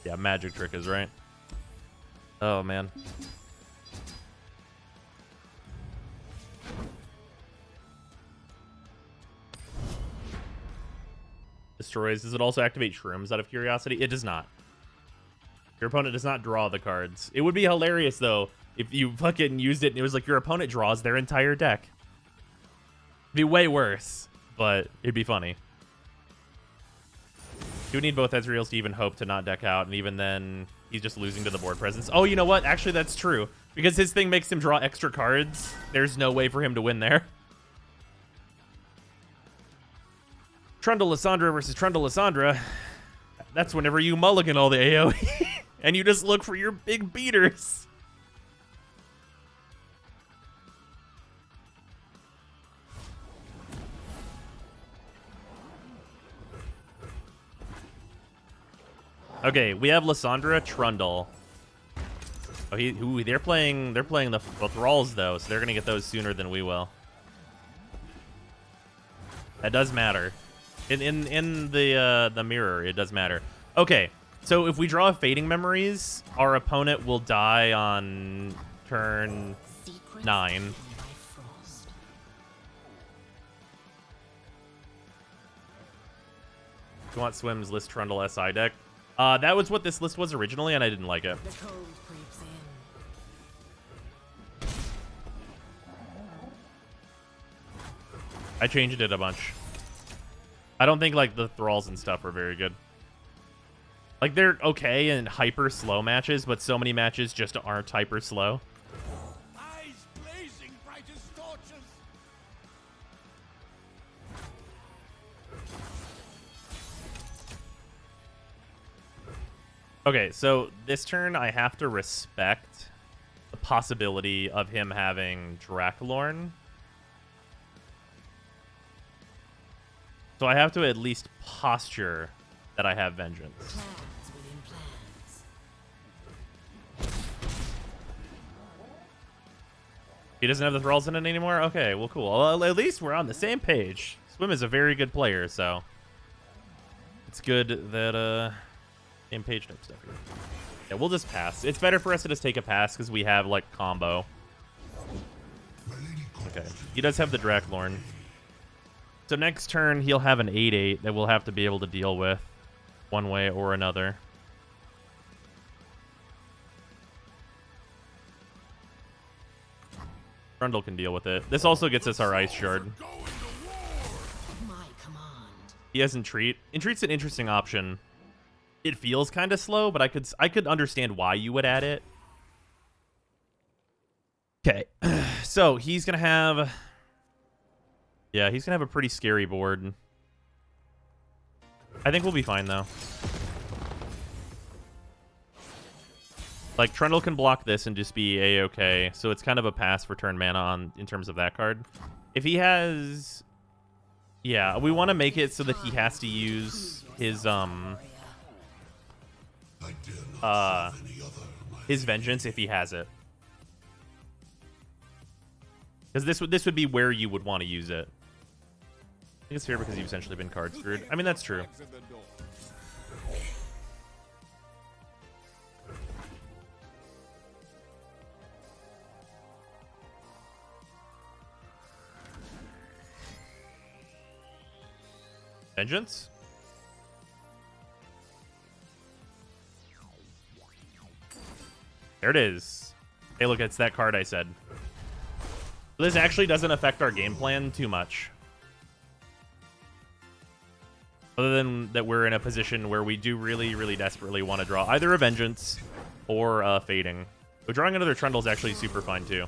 Yeah, magic trick is right. Oh, man. Destroys. Does it also activate shrooms out of curiosity? It does not. Your opponent does not draw the cards. It would be hilarious, though, if you fucking used it and it was like your opponent draws their entire deck. It'd be way worse, but it'd be funny. You would need both Ezreals to even hope to not deck out, and even then, he's just losing to the board presence. Oh, you know what? Actually, that's true. Because his thing makes him draw extra cards. There's no way for him to win there. Trundle Lissandra versus Trundle Lissandra. That's whenever you mulligan all the AoE. And you just look for your big beaters. Okay, we have Lissandra, Trundle. Oh, they're playing the Thralls though, so they're gonna get those sooner than we will. That does matter. In the mirror, it does matter. Okay, so if we draw Fading Memories, our opponent will die on turn 9. If you want Swim's Liss Trundle SI deck. That was what this list was originally, and I didn't like it. The cold creeps in. I changed it a bunch. I don't think like the Thralls and stuff are very good. Like they're okay in hyper slow matches, but so many matches just aren't hyper slow. Eyes blazing bright as torches. Okay, so this turn I have to respect the possibility of him having Draculorn. So I have to at least posture that I have Vengeance. Plans within plans. He doesn't have the Thralls in it anymore? Okay, well, cool. Well, at least we're on the same page. Swim is a very good player, so it's good that, same page type stuff here. Yeah, we'll just pass. It's better for us to just take a pass because we have, like, combo. Okay. He does have the Draculorn. So next turn, he'll have an 8/8 that we'll have to be able to deal with one way or another. Trundle can deal with it. This also gets us our Ice Shard. My command. He has Entreat. Entreat's an interesting option. It feels kind of slow, but I could understand why you would add it. Okay, so he's gonna have. Yeah, he's gonna have a pretty scary board. I think we'll be fine though. Like Trundle can block this and just be a-okay, so it's kind of a pass for turn mana on in terms of that card. If he has, yeah, we want to make it so that he has to use his Vengeance if he has it, because this would be where you would want to use it. I think it's fair because you've essentially been card screwed. I mean, that's true. Vengeance? There it is. Hey, look, it's that card I said. This actually doesn't affect our game plan too much. Other than that we're in a position where we do really, really desperately want to draw either a Vengeance or Fading. But drawing another Trundle is actually super fine too.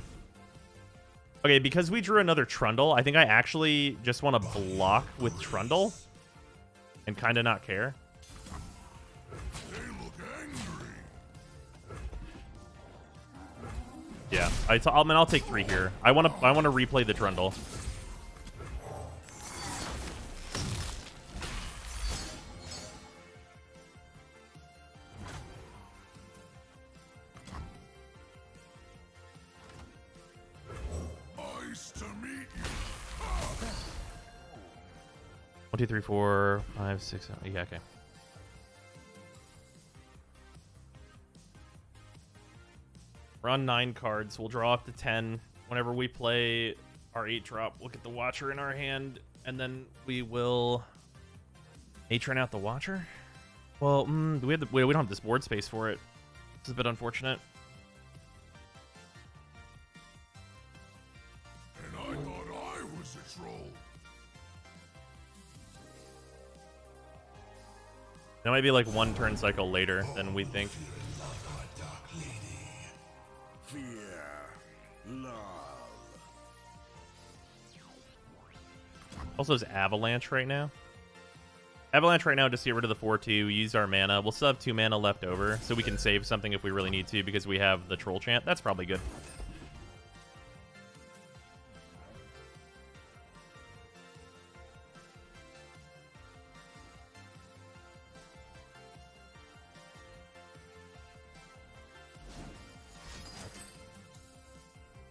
Okay, because we drew another Trundle, I think I actually just want to block with Trundle and kind of not care. They look angry. Yeah, I'll take 3 here. I want to replay the Trundle. Nice to meet you. 1, 2, 3, 4, 5, 6, 7. Yeah, okay. We're on 9 cards. We'll draw up to 10. Whenever we play our 8-drop, we'll get the Watcher in our hand, and then we will Matron out the Watcher. Well, we don't have this board space for it. This is a bit unfortunate. And I thought I was a troll. That might be like 1 turn cycle later than we think. Also, is Avalanche right now. Avalanche right now, just to get rid of the 4-2, use our mana. We'll still have 2 mana left over, so we can save something if we really need to, because we have the Troll Chant. That's probably good.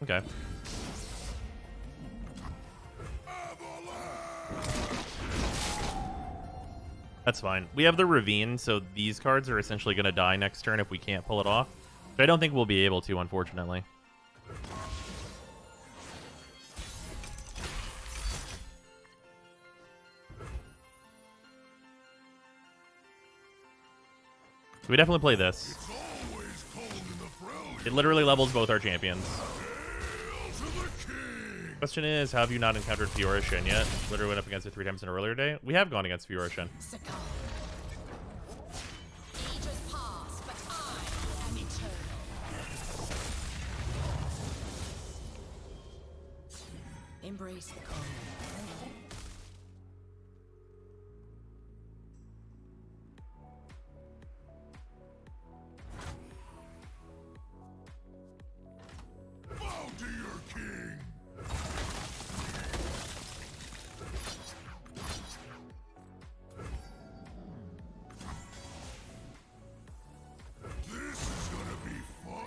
Okay. That's fine. We have the Ravine, so these cards are essentially going to die next turn if we can't pull it off. But I don't think we'll be able to, unfortunately. So we definitely play this. It literally levels both our champions. Question is, how have you not encountered Fiora Shin yet? Literally went up against it 3 times in an earlier day. We have gone against Fiora Shin. Succumb. Ages pass, but I am eternal. Embrace the calm. Bow to your king. This is gonna be fun.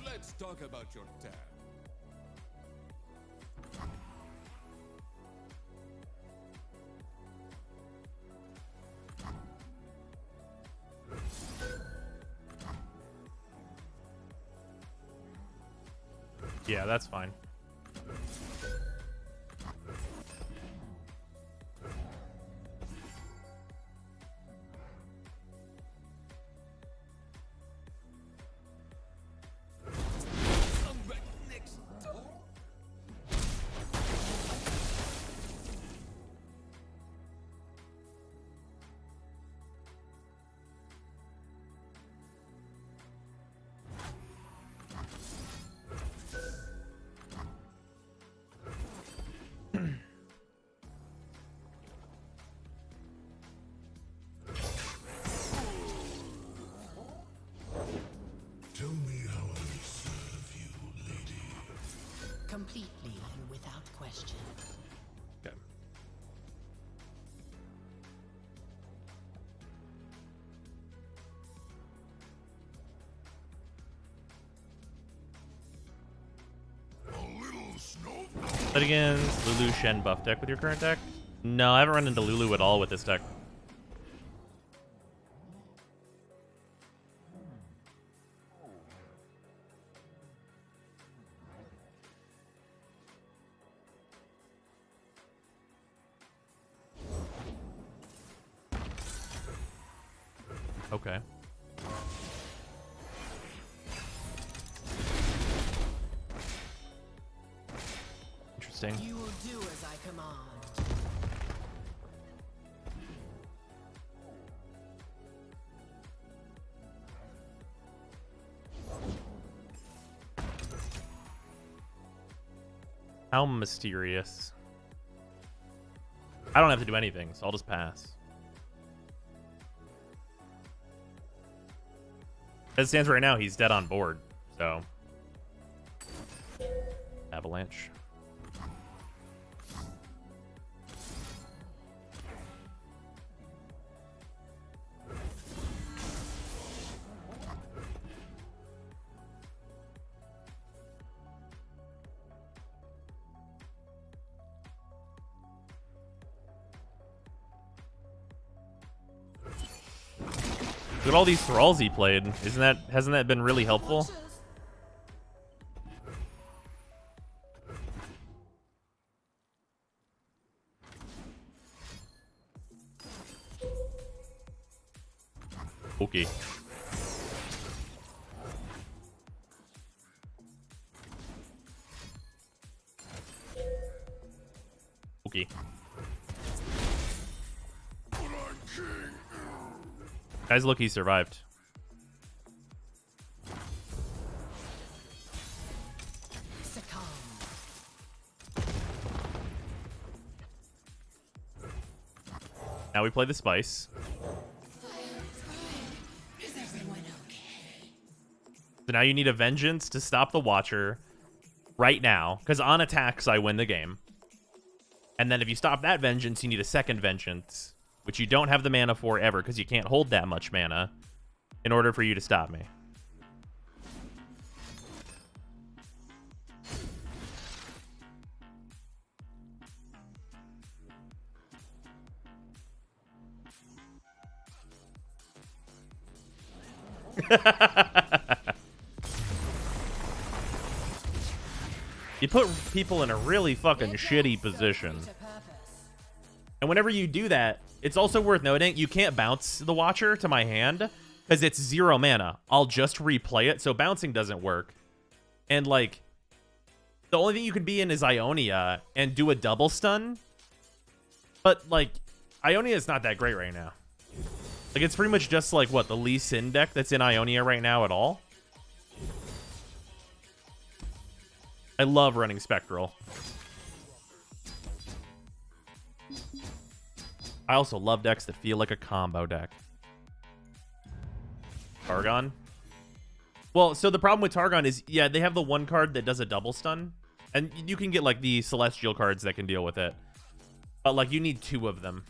Let's talk about your dad. Yeah, that's fine. Come back next door. Tell me how I may serve you, lady. Completely and without question. Okay. A little snowfall. But against Lulu Shen buff deck with your current deck? No, I haven't run into Lulu at all with this deck. Okay. Interesting. You will do as I command. How mysterious. I don't have to do anything, so I'll just pass. As it stands right now, he's dead on board, so. Avalanche. Look at all these thralls he played. Hasn't that been really helpful? Okay. Okay. But Guys, look, he survived. Succumb. Now we play the spice. Is everyone okay? So now you need a vengeance to stop the Watcher right now. Because on attacks, I win the game. And then if you stop that vengeance, you need a second vengeance. Which you don't have the mana for ever. Because you can't hold that much mana in order for you to stop me. You put people in a really fucking shitty position. And whenever you do that, it's also worth noting you can't bounce the Watcher to my hand because it's 0 mana. I'll just replay it, so bouncing doesn't work. And like, the only thing you can be in is Ionia and do a double stun. But like, Ionia is not that great right now. Like, it's pretty much just like, what, the Liss deck that's in Ionia right now at all? I love running Spectral. I also love decks that feel like a combo deck. Targon? Well, so the problem with Targon is, yeah, they have the one card that does a double stun. And you can get, like, the Celestial cards that can deal with it. But, like, you need 2 of them.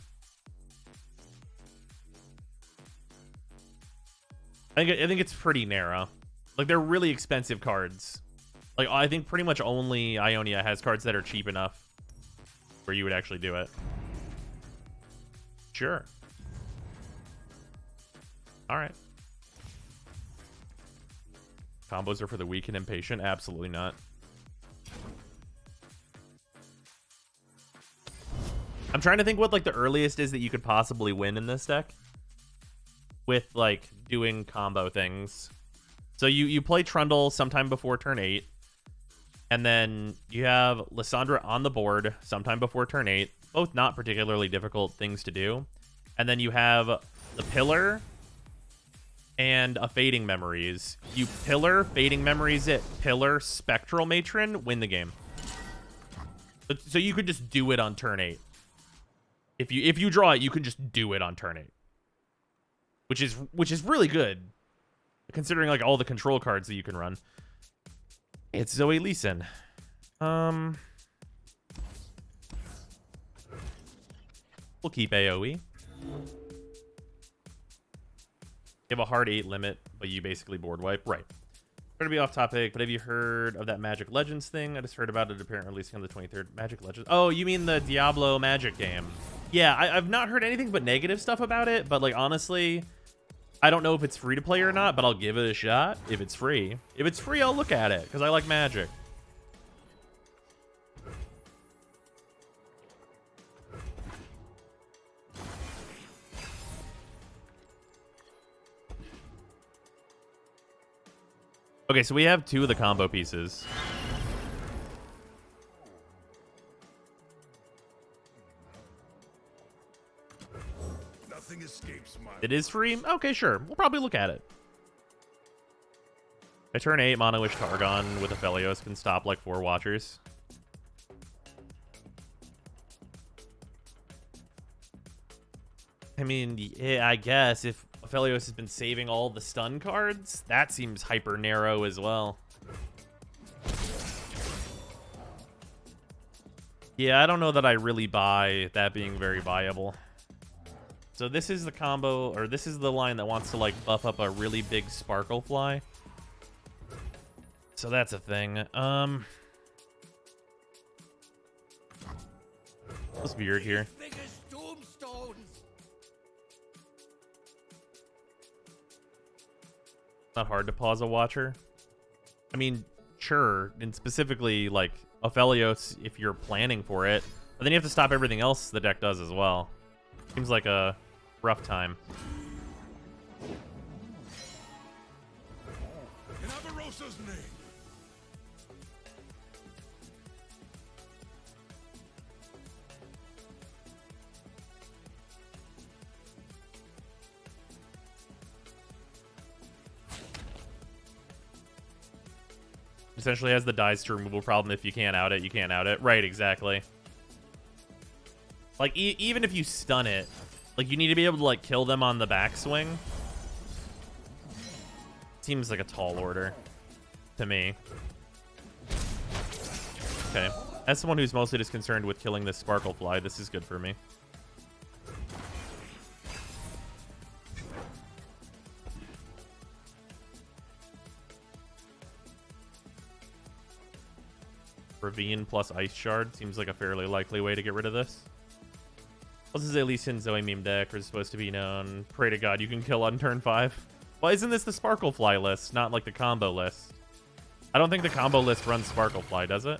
I think it's pretty narrow. Like, they're really expensive cards. Like, I think pretty much only Ionia has cards that are cheap enough where you would actually do it. Sure. All right. Combos are for the weak and impatient? Absolutely not. I'm trying to think what, like, the earliest is that you could possibly win in this deck with, like, doing combo things. So you play Trundle sometime before turn 8. And then you have Lissandra on the board sometime before turn 8. Both not particularly difficult things to do. And then you have the Pillar and a Fading Memories. You Pillar, Fading Memories it, Pillar, Spectral Matron, win the game. So you could just do it on turn 8. If you draw it, you can just do it on turn 8. Which is really good. Considering like all the control cards that you can run. It's Zoe Leeson. We'll keep AoE. You have a hard 8 limit, but you basically board wipe. Right. Going to be off topic, but have you heard of that Magic Legends thing? I just heard about it apparently releasing on the 23rd. Magic Legends. Oh, you mean the Diablo Magic game? Yeah, I've not heard anything but negative stuff about it, but like honestly, I don't know if it's free to play or not, but I'll give it a shot if it's free. If it's free, I'll look at it because I like Magic. Okay, so we have 2 of the combo pieces. Nothing escapes my... It is free? Okay, sure. We'll probably look at it. I turn 8, Mono-ish Targon with Aphelios can stop like 4 Watchers. I mean, yeah, I guess if Aphelios has been saving all the stun cards, that seems hyper narrow as well. Yeah, I don't know that I really buy that being very viable. So this is the combo, or this is the line that wants to like buff up a really big Sparkle Fly. So that's a thing. What's weird here? Biggest tombstones. Not hard to pause a Watcher. I mean, sure, and specifically like Aphelios if you're planning for it, but then you have to stop everything else the deck does as well. Seems like a rough time. In Avarosa's name. Essentially has the dies to removal problem. If you can't out it, you can't out it. Right, exactly. Like, even if you stun it, like, you need to be able to, like, kill them on the backswing. Seems like a tall order to me. Okay. As someone who's mostly just concerned with killing this Sparkle Fly, this is good for me. Ravine plus Ice Shard seems like a fairly likely way to get rid of this. This is at least in Zoe meme deck, or is supposed to be known. Pray to God you can kill on turn 5. Well, isn't this the Sparkle Fly list, not like the combo list? I don't think the combo list runs Sparkle Fly, does it?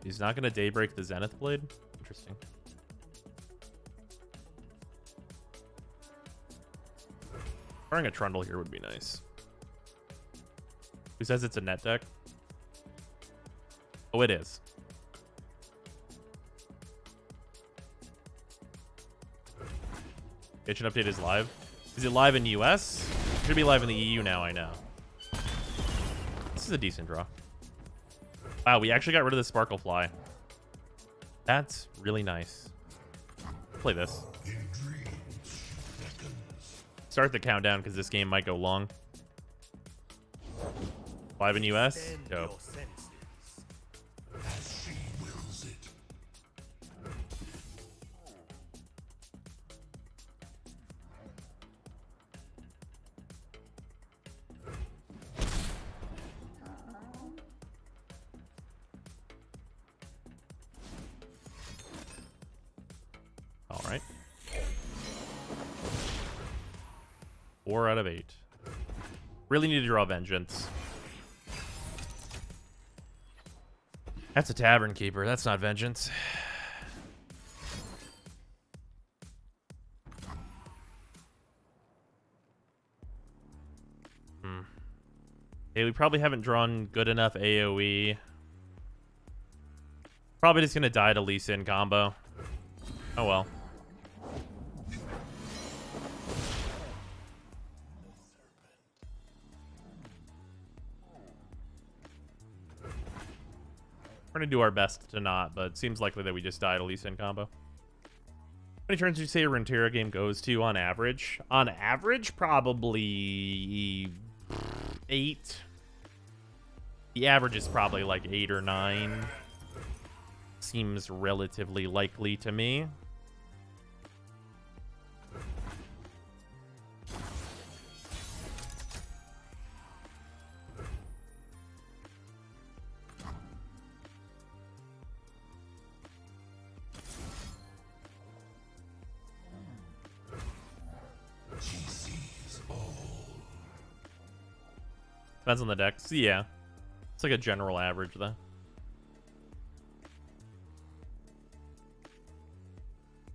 He's not going to Daybreak the Zenith Blade? Interesting. Throwing a Trundle here would be nice. Who says it's a net deck? Oh, it is. Kitchen update is live. Is it live in US? Should be live in the EU now, I know. This is a decent draw. Wow, we actually got rid of the Sparkle Fly. That's really nice. Play this. Start the countdown because this game might go long. Live in US? Dope. All right. 4 out of 8. Really need to draw Vengeance. That's a Tavern Keeper. That's not Vengeance. Okay, we probably haven't drawn good enough AoE. Probably just gonna die to Liss in combo. Oh well. We're gonna do our best to not, but it seems likely that we just die to Liss in combo. How many turns did you say a Runeterra game goes to on average? On average, probably 8. The average is probably like 8 or 9. Seems relatively likely to me. Depends on the decks. Yeah. It's like a general average, though.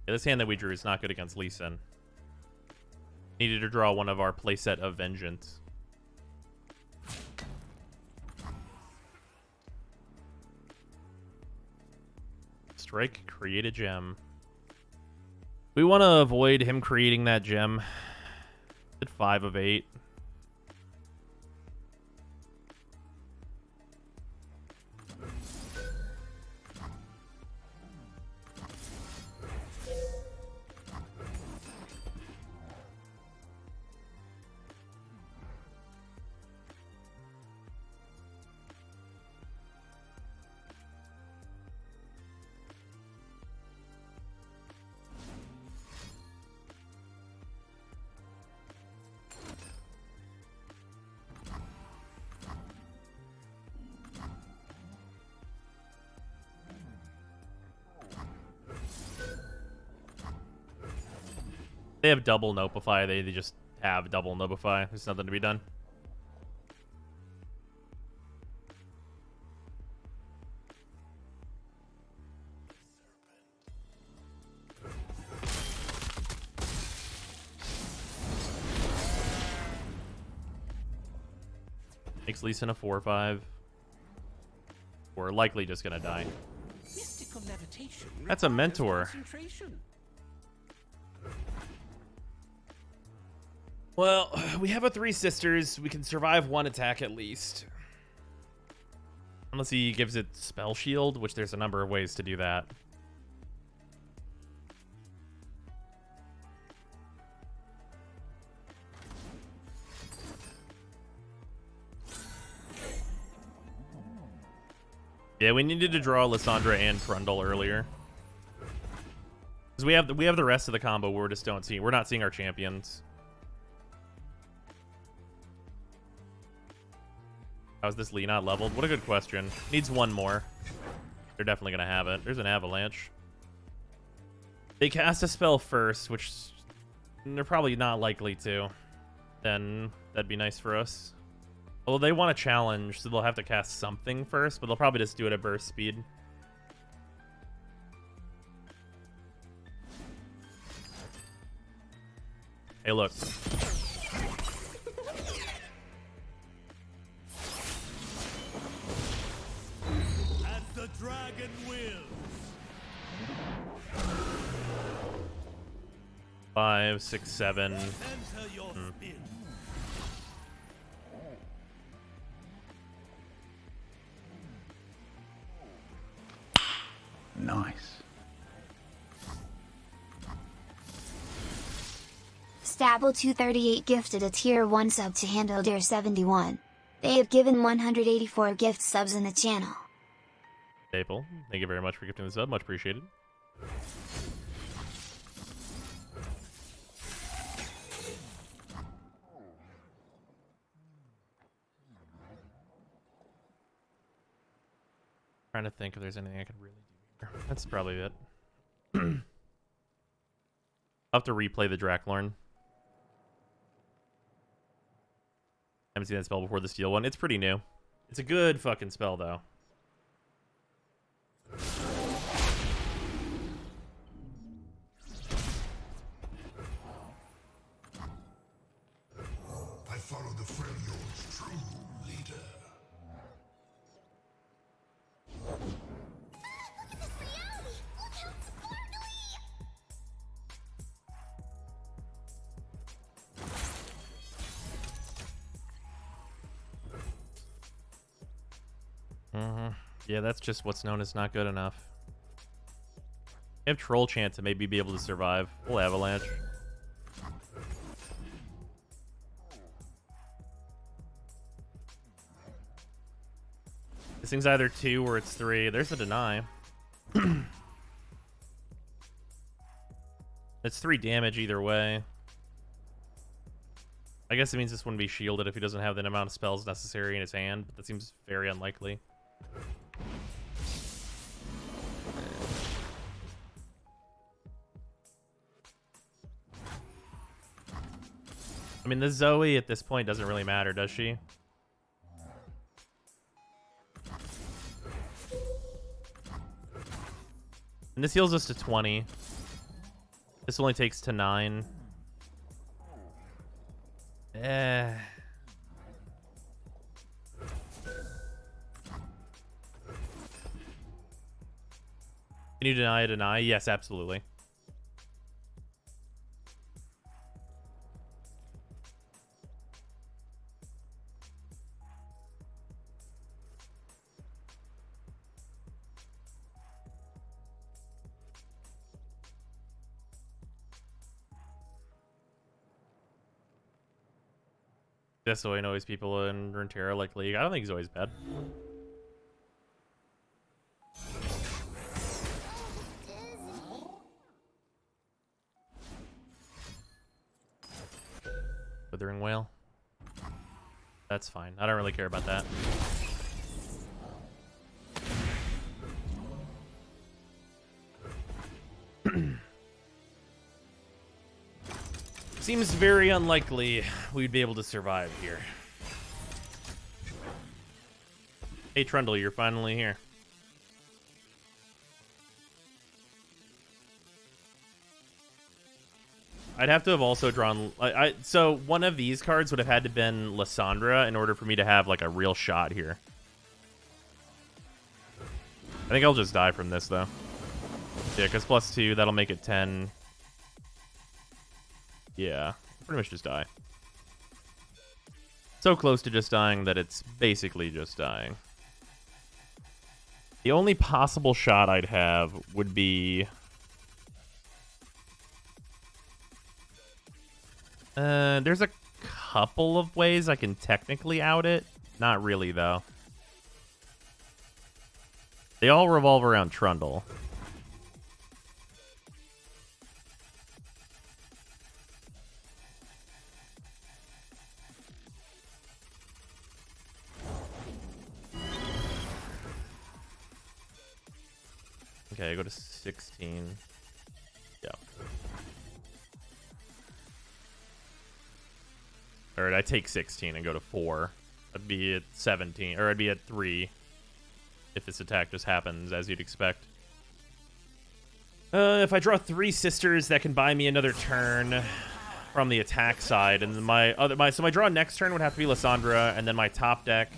Yeah, this hand that we drew is not good against Lee Sin. Needed to draw one of our playset of Vengeance. Strike, create a gem. We want to avoid him creating that gem. Did 5 of 8. They have double Nopify. They just have double Nopify. There's nothing to be done. Makes Liss in a 4/5. We're likely just gonna die. Mystical levitation That's a mentor. concentration. Well, we have a 3 sisters. We can survive one attack at least. Unless he gives it spell shield, which there's a number of ways to do that. Yeah, we needed to draw Lissandra and Trundle earlier. Because we have the rest of the combo. We're just don't see. We're not seeing our champions. How's this Lee not leveled? What a good question. Needs one more. They're definitely gonna have it. There's an avalanche. They cast a spell first, which they're probably not likely to. Then that'd be nice for us. Well, they want a challenge, so they'll have to cast something first, but they'll probably just do it at burst speed. Hey, look. As the dragon wills. 5, 6, 7. Enter your spin. Nice. Stabble238 gifted a tier 1 sub to Handledare71. They have given 184 gift subs in the channel. Staple, thank you very much for gifting the sub. Much appreciated. Trying to think if there's anything I could really do here. That's probably it. I'll have to replay the Draklorn. Haven't seen that spell before, the steel one. It's pretty new. It's a good fucking spell, though. I follow the Freljord's true leader. Yeah, that's just what's known as not good enough. We have Troll Chant to maybe be able to survive. We'll Avalanche. This thing's either 2 or it's 3. There's a deny. It's 3 damage either way. I guess it means this wouldn't be shielded if he doesn't have the amount of spells necessary in his hand, but that seems very unlikely. I mean, the Zoe at this point doesn't really matter, does she? And this heals us to 20. This only takes to 9. Can you deny a deny? Yes, absolutely. That's the way annoys people in Runeterra like League. I don't think he's always bad. Withering Whale. That's fine. I don't really care about that. Seems very unlikely we'd be able to survive here. Hey Trundle, you're finally here. I'd have to have also drawn... So one of these cards would have had to been Lissandra in order for me to have, like, a real shot here. I think I'll just die from this, though. Yeah, because +2, that'll make it 10. Yeah, pretty much just die. So close to just dying that it's basically just dying. The only possible shot I'd have would be... there's a couple of ways I can technically out it. Not really, though. They all revolve around Trundle. Okay, go to 16. Yeah. Alright, I take 16 and go to 4. I'd be at 17, or I'd be at 3 if this attack just happens, as you'd expect. If I draw 3 sisters, that can buy me another turn from the attack side, and then so my draw next turn would have to be Lissandra, and then my top deck.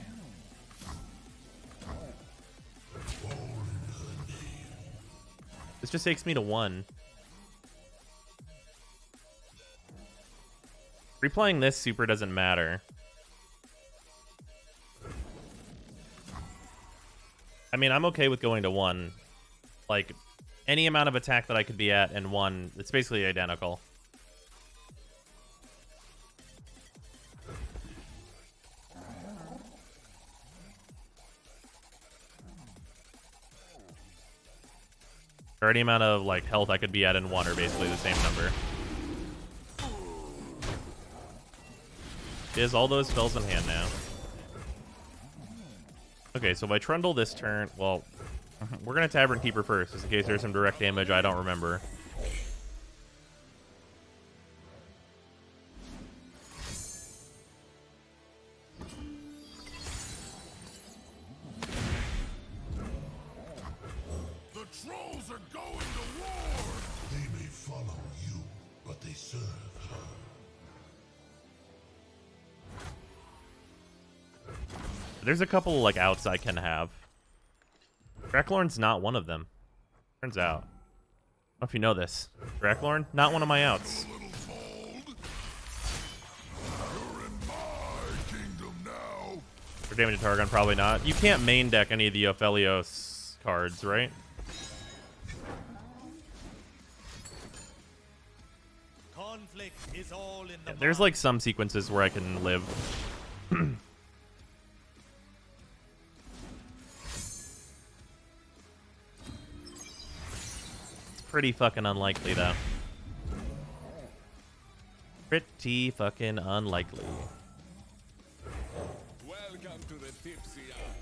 This just takes me to 1. Replaying this super doesn't matter. I mean, I'm okay with going to 1. Like, any amount of attack that I could be at and 1, it's basically identical. Or any amount of, like, health I could be at in 1 are basically the same number. Is all those spells in hand now. Okay, so if I Trundle this turn, well, we're gonna Tavern Keeper first, just in case there's some direct damage I don't remember. The trolls are going to war! They may follow you, but they serve her. There's a couple, like, outs I can have. Draklorn's not one of them. Turns out. I don't know if you know this. Draklorn, not one of my outs. You're in my kingdom now. For damage to Targon, probably not. You can't main deck any of the Ophelios cards, right? Conflict is all in the There's, like, some sequences where I can live. Pretty fucking unlikely, though. Pretty fucking unlikely. Welcome to the tipsy hour.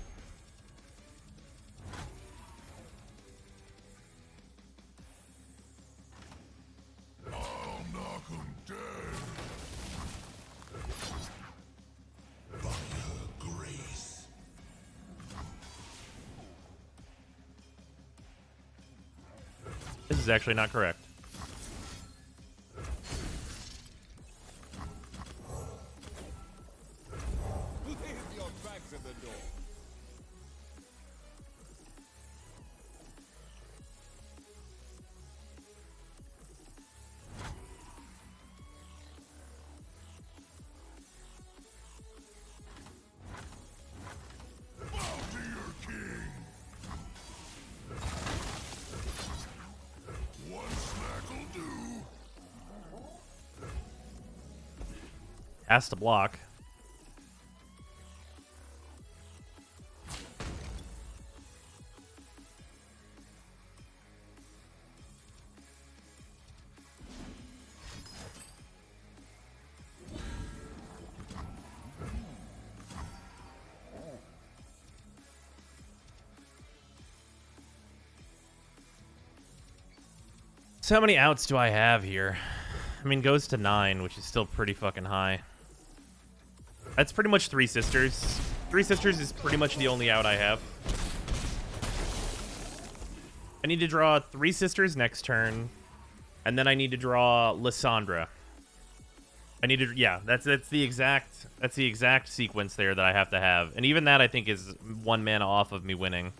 I'll knock 'em dead. By her grace. This is actually not correct. Leave your backs at the door. Bow to your king. One snack'll do. Has to block. So how many outs do I have here? I mean, goes to 9, which is still pretty fucking high. That's pretty much 3 sisters. 3 sisters is pretty much the only out I have. I need to draw 3 sisters next turn. And then I need to draw Lissandra. I need to, yeah, that's the exact sequence there that I have to have. And even that I think is 1 mana off of me winning.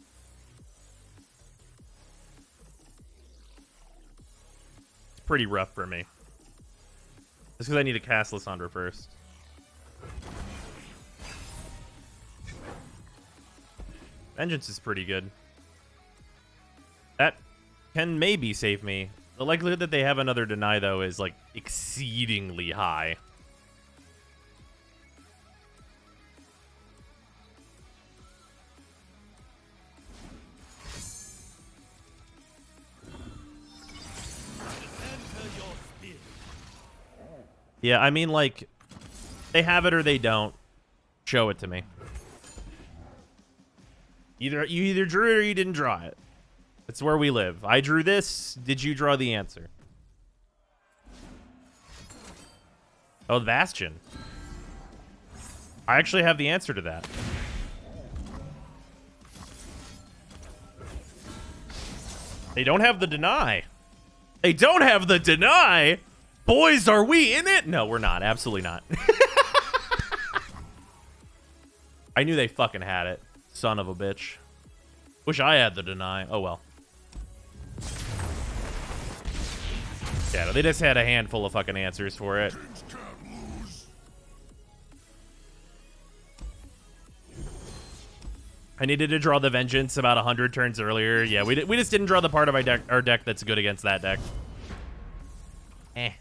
It's pretty rough for me. Just because I need to cast Lissandra first. Vengeance is pretty good. That can maybe save me. The likelihood that they have another deny, though, is, like, exceedingly high. Yeah, I mean, like, they have it or they don't. Show it to me. You either drew it or you didn't draw it. It's where we live. I drew this. Did you draw the answer? Oh, the Bastion. I actually have the answer to that. They don't have the deny. They don't have the deny. Boys, are we in it? No, we're not. Absolutely not. I knew they fucking had it. Son of a bitch. Wish I had the deny. Oh, well. Yeah, they just had a handful of fucking answers for it. I needed to draw the Vengeance about 100 turns earlier. Yeah, we just didn't draw the part of our deck that's good against that deck. Eh.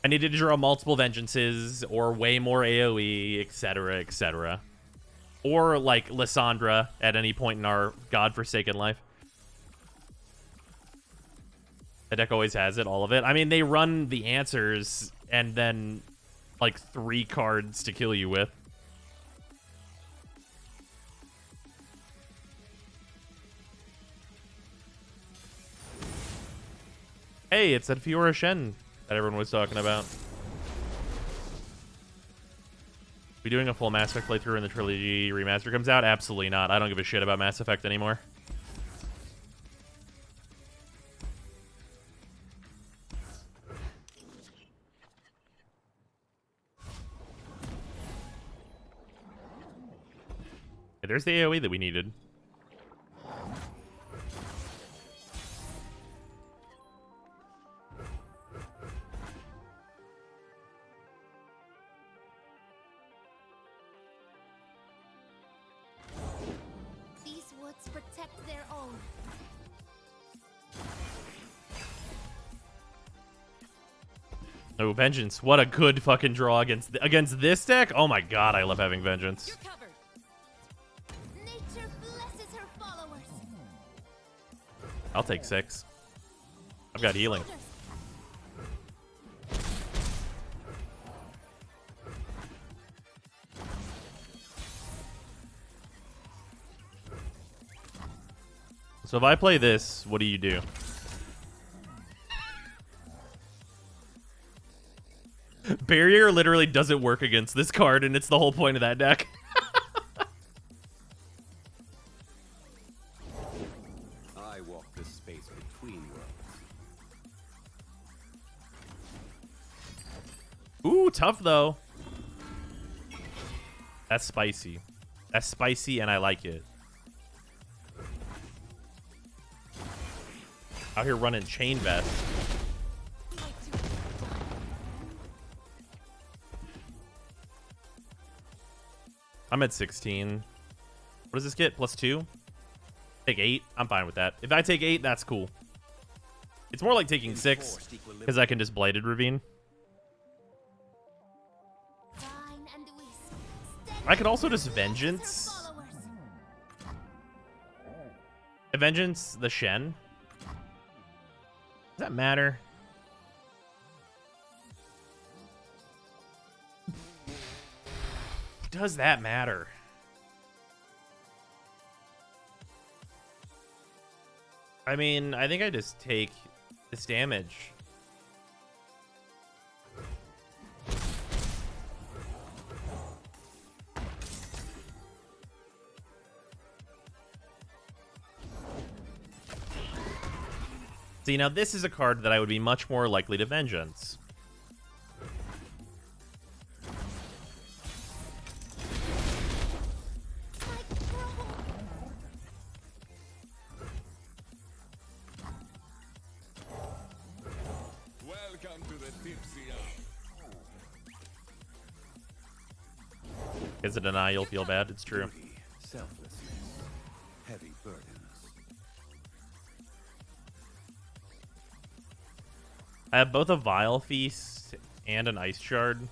I needed to draw multiple Vengeances or way more AoE, etc., etc. Or, like, Lissandra at any point in our godforsaken life. The deck always has it, all of it. I mean, they run the answers and then, like, 3 cards to kill you with. Hey, it's that Fiora Shen that everyone was talking about. We doing a full Mass Effect playthrough when the trilogy remaster comes out? Absolutely not. I don't give a shit about Mass Effect anymore. Hey, there's the AoE that we needed. Protect their own. Oh, Vengeance. What a good fucking draw against this deck. Oh my god, I love having Vengeance. You're covered. Nature blesses her followers. I'll take 6. I've got healing. So if I play this, what do you do? Barrier literally doesn't work against this card, and it's the whole point of that deck. I walk the space between worlds. Ooh, tough though. That's spicy. That's spicy, and I like it. Out here running Chain Vest. I'm at 16. What does this get? +2? Take 8? I'm fine with that. If I take 8, that's cool. It's more like taking 6, because I can just Bladed Ravine. I could also just Vengeance. Vengeance the Shen. Does that matter? Does that matter? I mean, I think I just take this damage. See, now this is a card that I would be much more likely to Vengeance. Welcome to the tipsy hour. Is it a deny? You'll feel bad. It's true. Selflessness, heavy burdens. I have both a Vile Feast and an Ice Shard.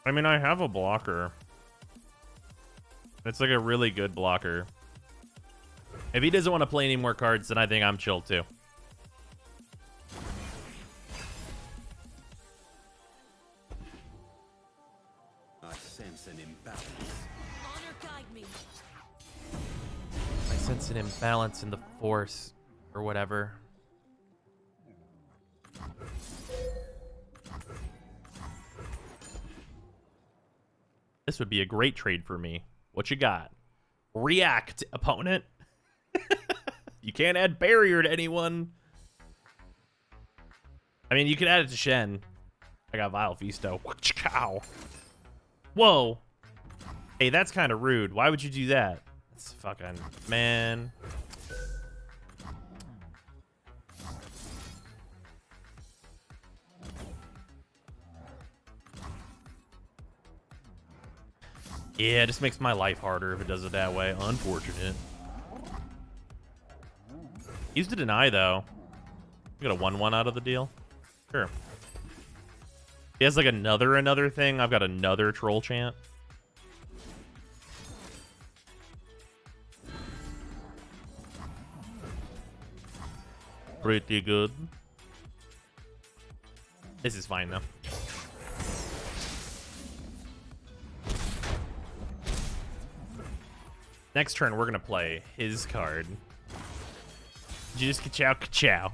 I mean, I have a blocker. It's like a really good blocker. If he doesn't want to play any more cards, then I think I'm chill too. I sense an imbalance. Honor guide me. I sense an imbalance in the force or whatever. This would be a great trade for me. What you got? React, opponent. You can't add barrier to anyone. I mean, you can add it to Shen. I got Vile Feast though. Whoa. Hey, that's kind of rude. Why would you do that? That's fucking... Man. Yeah, it just makes my life harder if it does it that way. Unfortunate. Used to deny, though. We got a 1-1 out of the deal. Sure. He has like another thing. I've got another troll chant. Pretty good. This is fine, though. Next turn, we're going to play his card. Just ka-chow, ka-chow.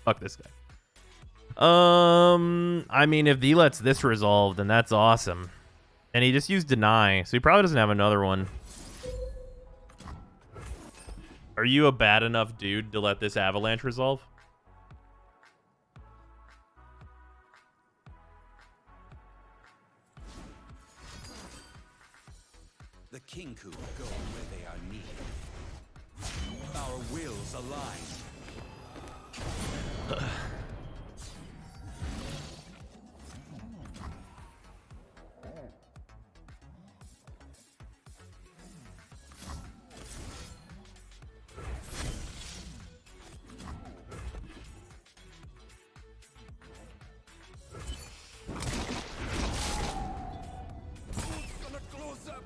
Fuck this guy. I mean, if he lets this resolve, then that's awesome. And he just used deny, so he probably doesn't have another one. Are you a bad enough dude to let this avalanche resolve? The Kinku go where they are needed. Our wills align. Gonna close up.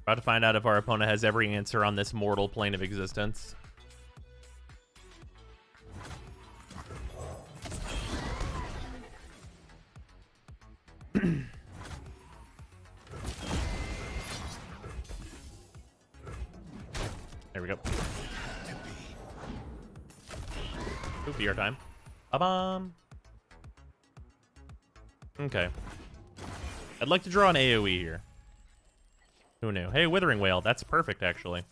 About to find out if our opponent has every answer on this mortal plane of existence. There we go. Ooh, VR time. Ba-bum. Okay. I'd like to draw an AoE here. Who knew? Hey, Withering Wail. That's perfect, actually.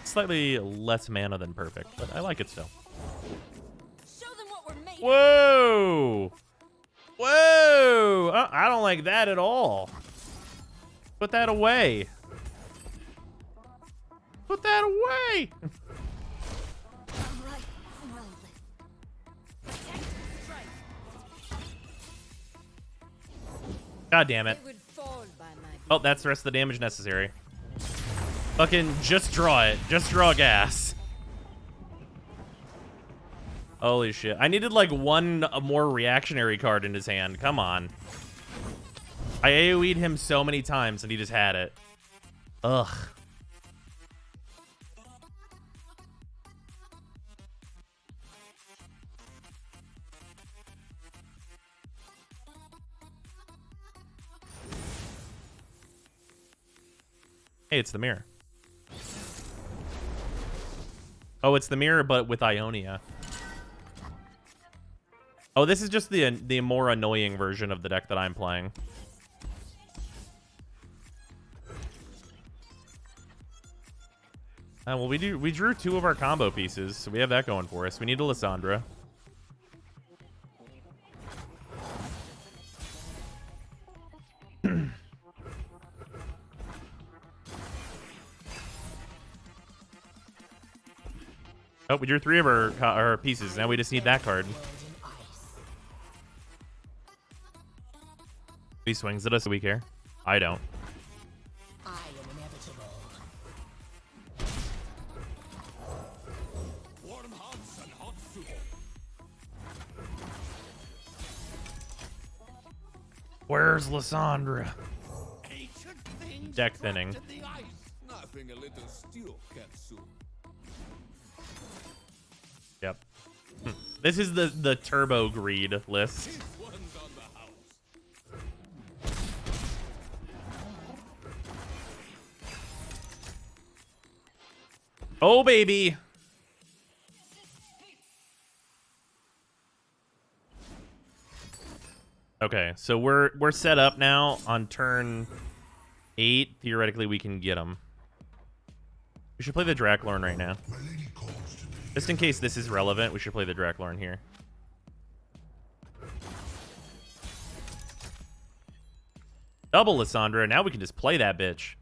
Slightly less mana than perfect, but I like it still. Show them what we're made. Whoa! Whoa! I don't like that at all. Put that away. Put that away! I'm right. Well, God damn it. they would fall by my Oh, that's the rest of the damage necessary. Fucking just draw it. Just draw gas. Holy shit. I needed like one more reactionary card in his hand. Come on. I AoE'd him so many times and he just had it. Ugh. Hey, it's the mirror. Oh, it's the mirror, but with Ionia. Oh, this is just the more annoying version of the deck that I'm playing. Well, we drew 2 of our combo pieces, so we have that going for us. We need a Lissandra. Oh, we drew 3 of our pieces. Now we just need that card. He swings at us, so we care. I don't. I am inevitable. Warm hearts and hot soup. Where's Lissandra? Ancient things Deck thinning. trapped in the ice. Nothing a little steel can't soothe. Yep. This is the turbo greed list. This one's on the house. Oh baby. Okay, so we're set up now on turn 8. Theoretically, we can get them. We should play the Draklorn right now. Just in case this is relevant, we should play the Draklorn here. Double Lissandra. Now we can just play that bitch.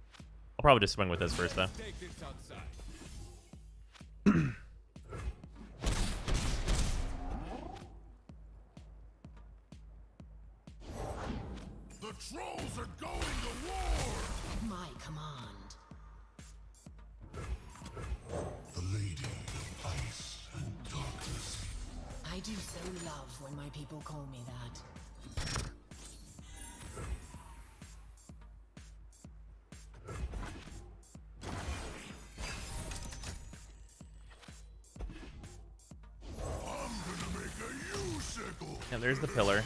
I'll probably just swing with this first, though. Take this outside. The trolls are going to war! At my command. The Lady of Ice and Darkness. I do so love when my people call me that. I'm gonna make a U-sickle! And there's the pillar.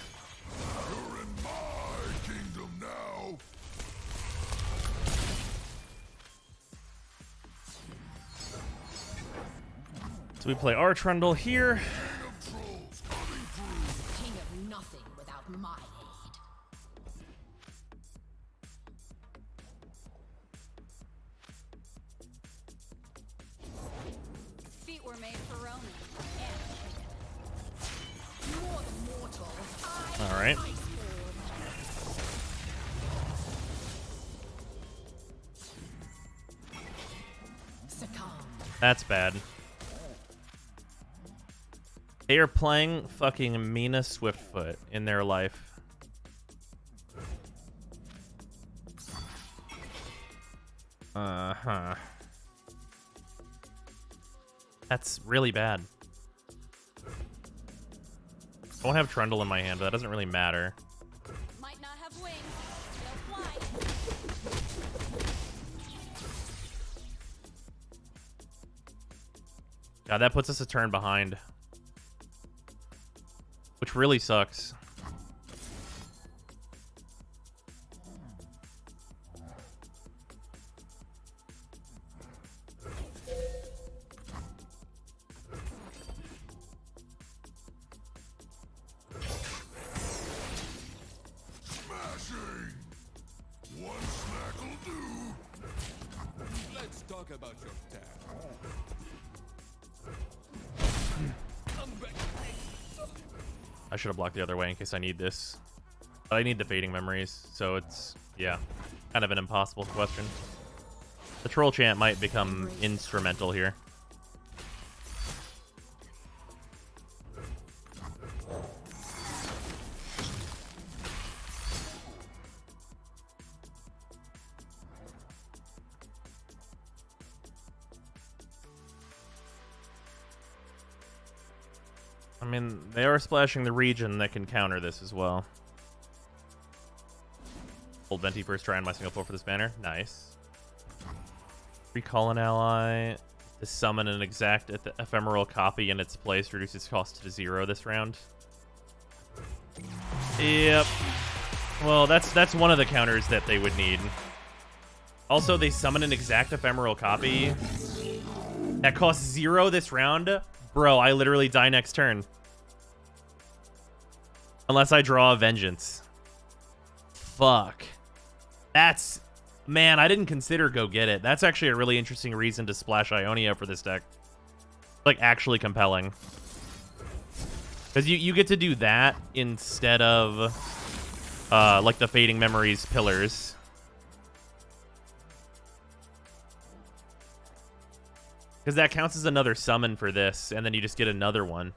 You're in my kingdom now! So we play our Trundle here. King of trolls coming through! King of nothing without my aid. Feet were made for roaming. More than mortal. All right. Succumb. That's bad. They are playing fucking Mina Swiftfoot in their life. Uh-huh. That's really bad. I don't have Trundle in my hand, but that doesn't really matter. Might not have wings. They'll fly. God, that puts us a turn behind. Which really sucks. Smashing! One snack'll do! Let's talk about your dad. Come back. I should have blocked the other way in case I need this. But I need the fading memories, so it's, yeah, kind of an impossible question. The troll chant might become instrumental here. I mean, they are splashing the region that can counter this as well. Old Venti first try on my single 4 for this banner. Nice. Recall an ally. To summon an exact ephemeral copy in its place. Reduces cost to 0 this round. Yep. Well, that's one of the counters that they would need. Also, they summon an exact ephemeral copy. That costs 0 this round? Bro, I literally die next turn. Unless I draw a Vengeance. Fuck. That's... Man, I didn't consider Go Get It. That's actually a really interesting reason to splash Ionia for this deck. Like, actually compelling. Because you get to do that instead of, like, the Fading Memories Pillars. Because that counts as another summon for this, and then you just get another one.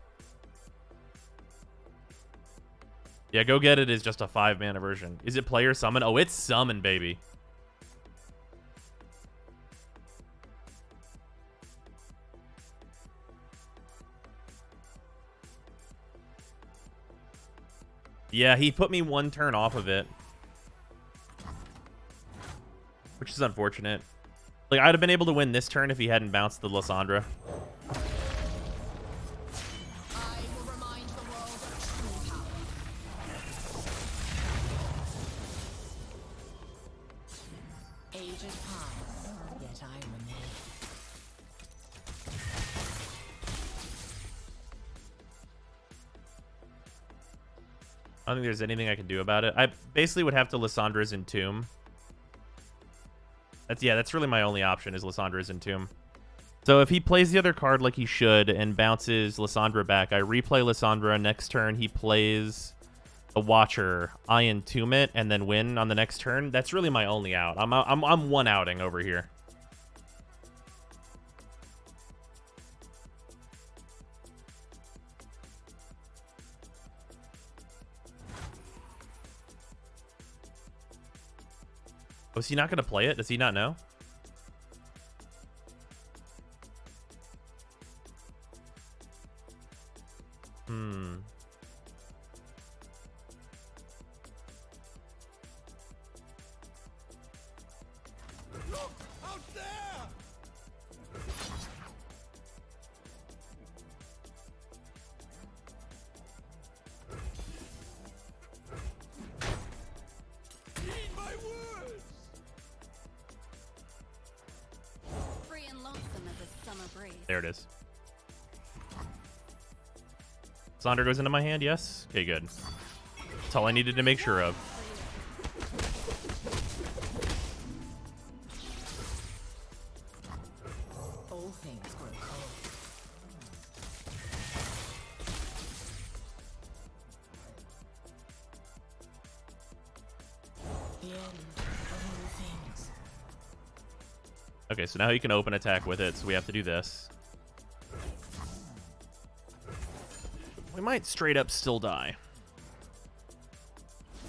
Yeah, Go Get It is just a 5-mana version. Is it player summon? Oh, it's summon, baby. Yeah, he put me 1 turn off of it. Which is unfortunate. Like, I'd have been able to win this turn if he hadn't bounced the Lysandra. I will remind the world of true power. Aged pass, yet I remain. I don't think there's anything I can do about it. I basically would have to Lysandra's Entomb. That's really my only option is Lysandra's Entomb. So if he plays the other card like he should and bounces Lysandra back, I replay Lysandra. Next turn he plays a Watcher. I Entomb it and then win on the next turn. That's really my only out. I'm one outing over here. Was he not going to play it? Does he not know? Look out there! Heed my words! Free and lonesome as a summer breeze. There it is. Lysandra goes into my hand, yes? Okay, good. That's all I needed to make sure of. All things grow cold. The end of all things. Okay, so now you can open attack with it, so we have to do this. We might straight up still die.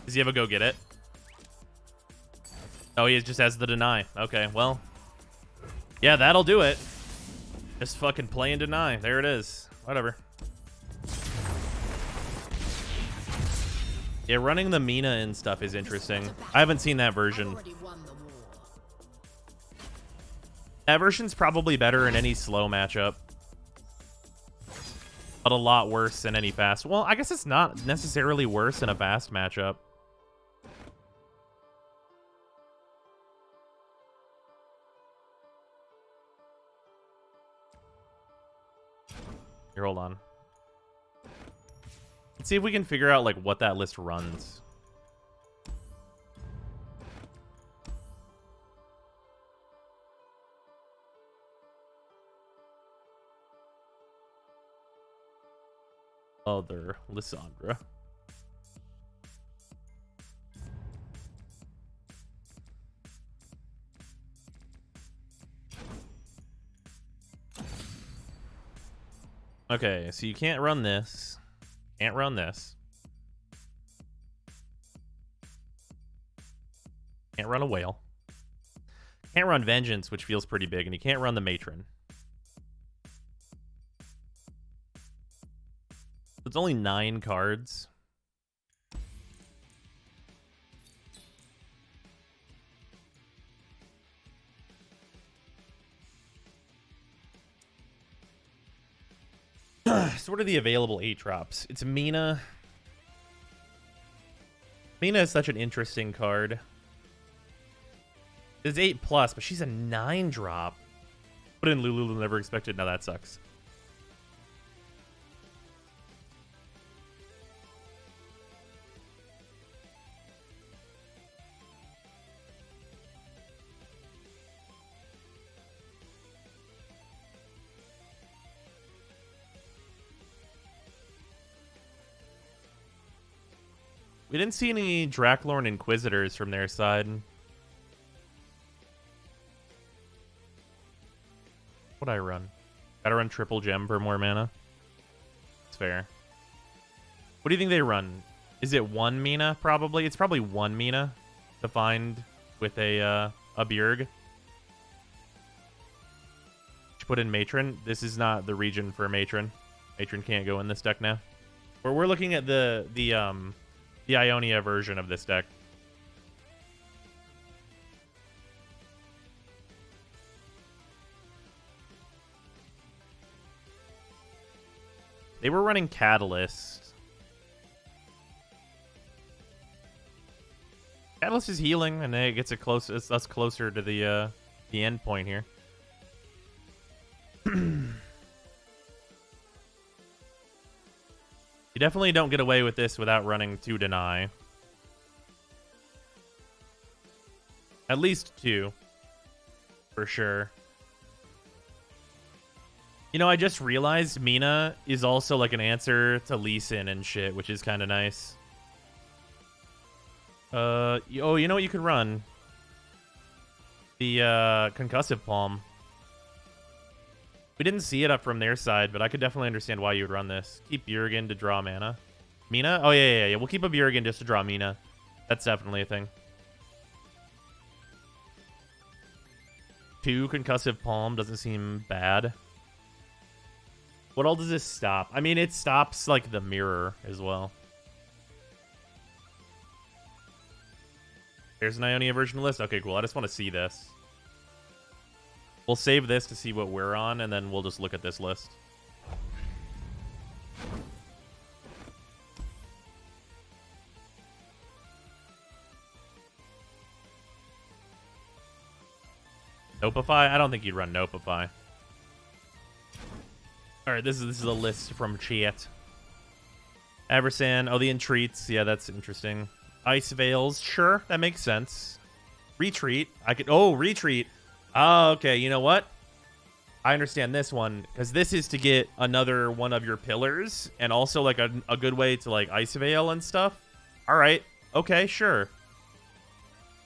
Does he have a Go Get It? Oh, he just has the deny. Okay, well. Yeah, that'll do it. Just fucking play and deny. There it is. Whatever. Yeah, running the Mina and stuff is interesting. I haven't seen that version. Already won the war. That version's probably better in any slow matchup. But a lot worse than any fast. Well, I guess it's not necessarily worse in a fast matchup. Here, hold on. Let's see if we can figure out like what that list runs. Other Lysandra. Okay, so you can't run this. Can't run this. Can't run a whale. Can't run Vengeance, which feels pretty big, and you can't run the Matron. It's only 9 cards. So what are the available 8 drops? It's Mina. Mina is such an interesting card. It's 8+, but she's a 9 drop. Put in Lulu, never expected. Now that sucks. We didn't see any Draklorn Inquisitors from their side. What'd I run? Gotta run triple gem for more mana. It's fair. What do you think they run? Is it 1 Mina, probably? It's probably 1 Mina to find with a Bjerg. Should put in Matron. This is not the region for Matron. Matron can't go in this deck now. We're looking at the Ionia version of this deck. They were running Catalyst. Catalyst is healing, and it gets us closer to the end point here. You definitely don't get away with this without running 2 Deny. At least 2. For sure. You know, I just realized Mina is also like an answer to Liss and shit, which is kind of nice. Oh, you know what you could run? The Concussive Palm. We didn't see it up from their side, but I could definitely understand why you would run this. Keep Bjerg to draw mana. Mina? Oh, yeah. We'll keep a Bjerg just to draw Mina. That's definitely a thing. 2 Concussive Palm doesn't seem bad. What all does this stop? I mean, it stops, like, the mirror as well. There's an Ionia version list? Okay, cool. I just want to see this. We'll save this to see what we're on, and then we'll just look at this list. Nopify? I don't think you'd run Nopify. Alright, this is a list from chat. Eversand. Oh, the Entreats. Yeah, that's interesting. Ice Veils. Sure, that makes sense. Retreat. I could... Oh, Retreat. Oh, okay. You know what? I understand this one, because this is to get another one of your pillars, and also, like, a good way to, like, Ice Veil and stuff. Alright. Okay, sure.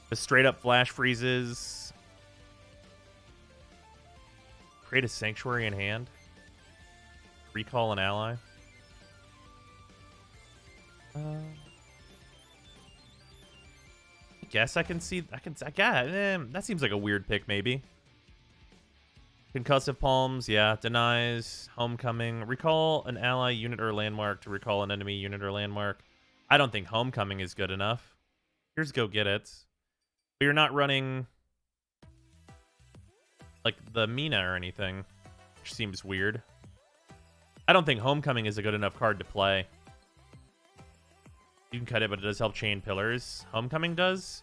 The straight-up flash freezes. Create a Sanctuary in hand. Recall an ally. I guess I can see. I got it. That seems like a weird pick, maybe. Concussive Palms, yeah. Denies. Homecoming. Recall an ally, unit, or landmark to recall an enemy unit or landmark. I don't think Homecoming is good enough. Here's Go Get It. But you're not running like the Mina or anything, which seems weird. I don't think Homecoming is a good enough card to play. You can cut it, but it does help chain pillars. Homecoming does?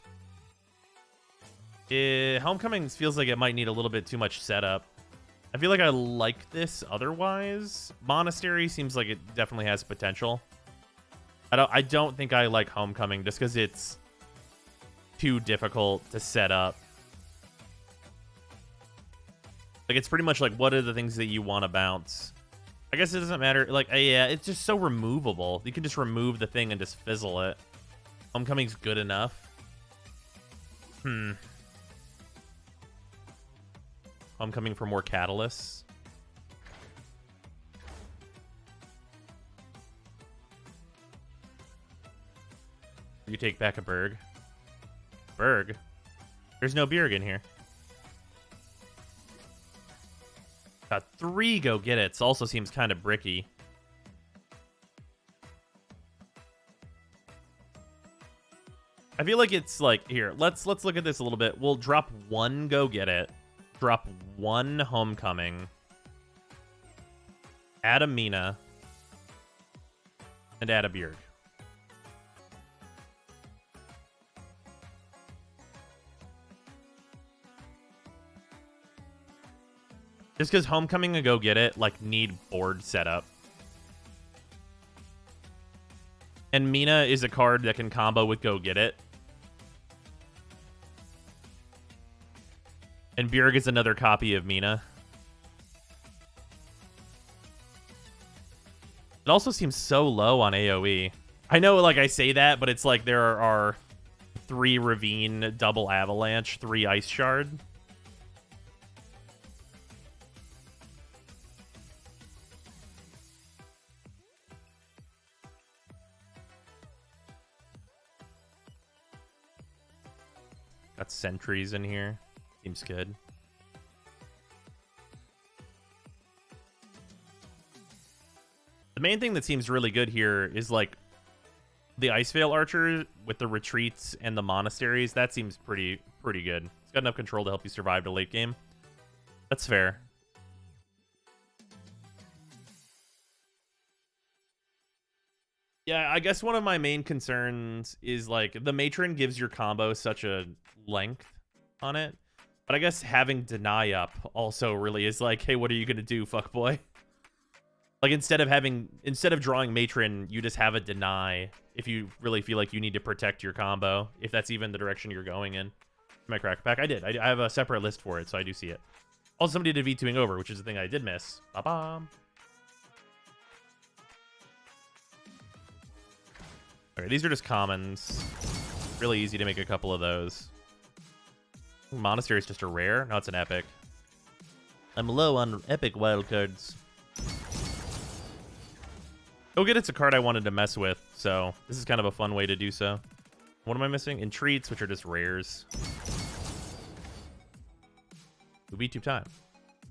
Homecoming feels like it might need a little bit too much setup. I feel like I like this otherwise. Monastery seems like it definitely has potential. I don't think I like Homecoming just because it's too difficult to set up. Like, it's pretty much like, what are the things that you want to bounce? I guess it doesn't matter. Like, yeah, it's just so removable. You can just remove the thing and just fizzle it. Homecoming's good enough. Homecoming for more catalysts. You take back a Berg. Berg? There's no Bjerg in here. Got 3 Go Get It's. Also seems kind of bricky. I feel like it's like, here, let's look at this a little bit. We'll drop 1 Go Get It. Drop 1 Homecoming. Add a Mina. And add a Bjerg. Just because Homecoming and Go Get It, like, need board setup. And Mina is a card that can combo with Go Get It. And Bjerg is another copy of Mina. It also seems so low on AoE. I know, like, I say that, but it's like there are 3 Ravine, double Avalanche, 3 Ice Shard. Got sentries in here. Seems good. The main thing that seems really good here is like the Iceveil Archer with the retreats and the monasteries. That seems pretty good. It's got enough control to help you survive the late game. That's fair. Yeah, I guess one of my main concerns is like the Matron gives your combo such a length on it. But I guess having deny up also really is like, hey, what are you gonna do, fuckboy? Like instead of drawing Matron, you just have a deny if you really feel like you need to protect your combo, if that's even the direction you're going in. My crack pack, I did. I have a separate list for it, so I do see it. Also, somebody did V2ing over, which is the thing I did miss. Ba-bam. Okay, these are just commons. Really easy to make a couple of those. Monastery is just a rare? No, it's an epic. I'm low on epic wildcards. Go Get It's a card I wanted to mess with, so this is kind of a fun way to do so. What am I missing? Entreats, which are just rares. It'll be 2 time.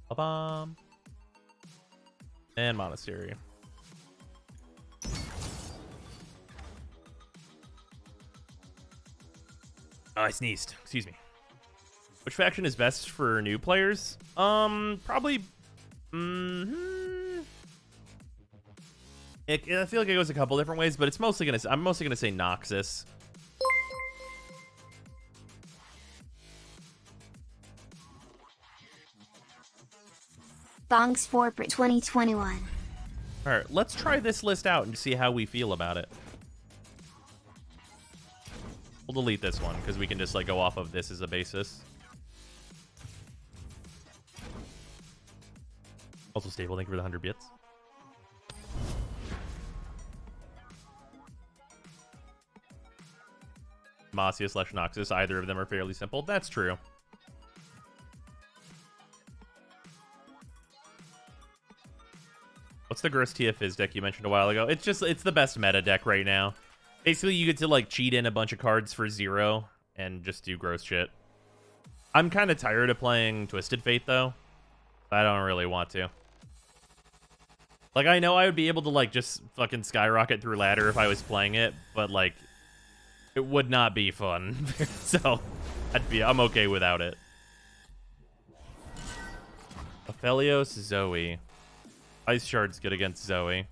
Ba-bam. And Monastery. Oh, I sneezed. Excuse me. Which faction is best for new players? Probably. I feel like it goes a couple different ways, but it's mostly gonna. I'm mostly gonna say Noxus. Bongs 4 for 2021. All right, let's try this list out and see how we feel about it. We'll delete this one because we can just like go off of this as a basis. Also stable, thank you for the 100 bits. Demacia / Noxus, either of them are fairly simple. That's true. What's the Gross Tia Fizz deck you mentioned a while ago? It's the best meta deck right now. Basically, you get to like cheat in a bunch of cards for 0 and just do gross shit. I'm kind of tired of playing Twisted Fate though. I don't really want to. Like, I know I would be able to like just fucking skyrocket through ladder if I was playing it, but like it would not be fun. So I'm okay without it. Aphelios, Zoe. Ice Shard's good against Zoe.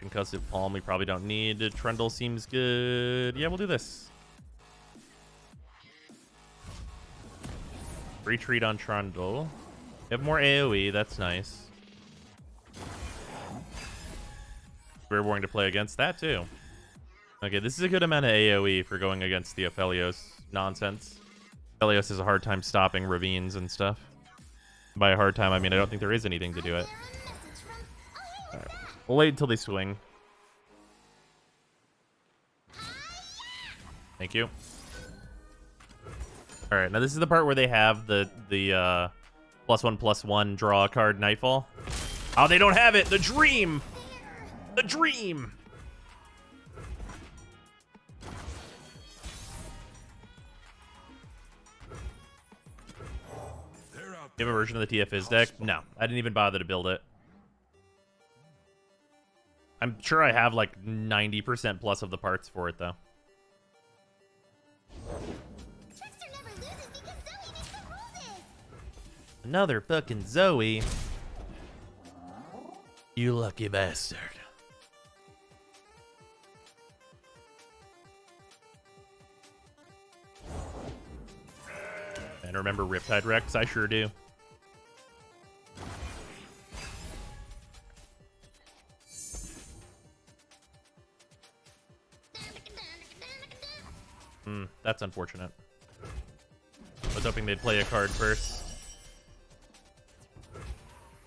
Concussive Palm we probably don't need. Trundle seems good. Yeah, we'll do this. Retreat on Trundle. We have more AoE, that's nice. We're willing to play against that too. Okay, this is a good amount of AoE for going against the Aphelios nonsense. Aphelios has a hard time stopping ravines and stuff. By a hard time, I mean I don't think there is anything to do it. Alright, we'll wait until they swing. Thank you. Alright, now this is the part where they have the +1/+1 draw a card Nightfall. Oh, they don't have it! The dream! The dream! You have a version of the TFIZ deck? No, I didn't even bother to build it. I'm sure I have like 90% plus of the parts for it though. Another fucking Zoe. You lucky bastard. And remember Riptide Rex? I sure do. That's unfortunate. I was hoping they'd play a card first.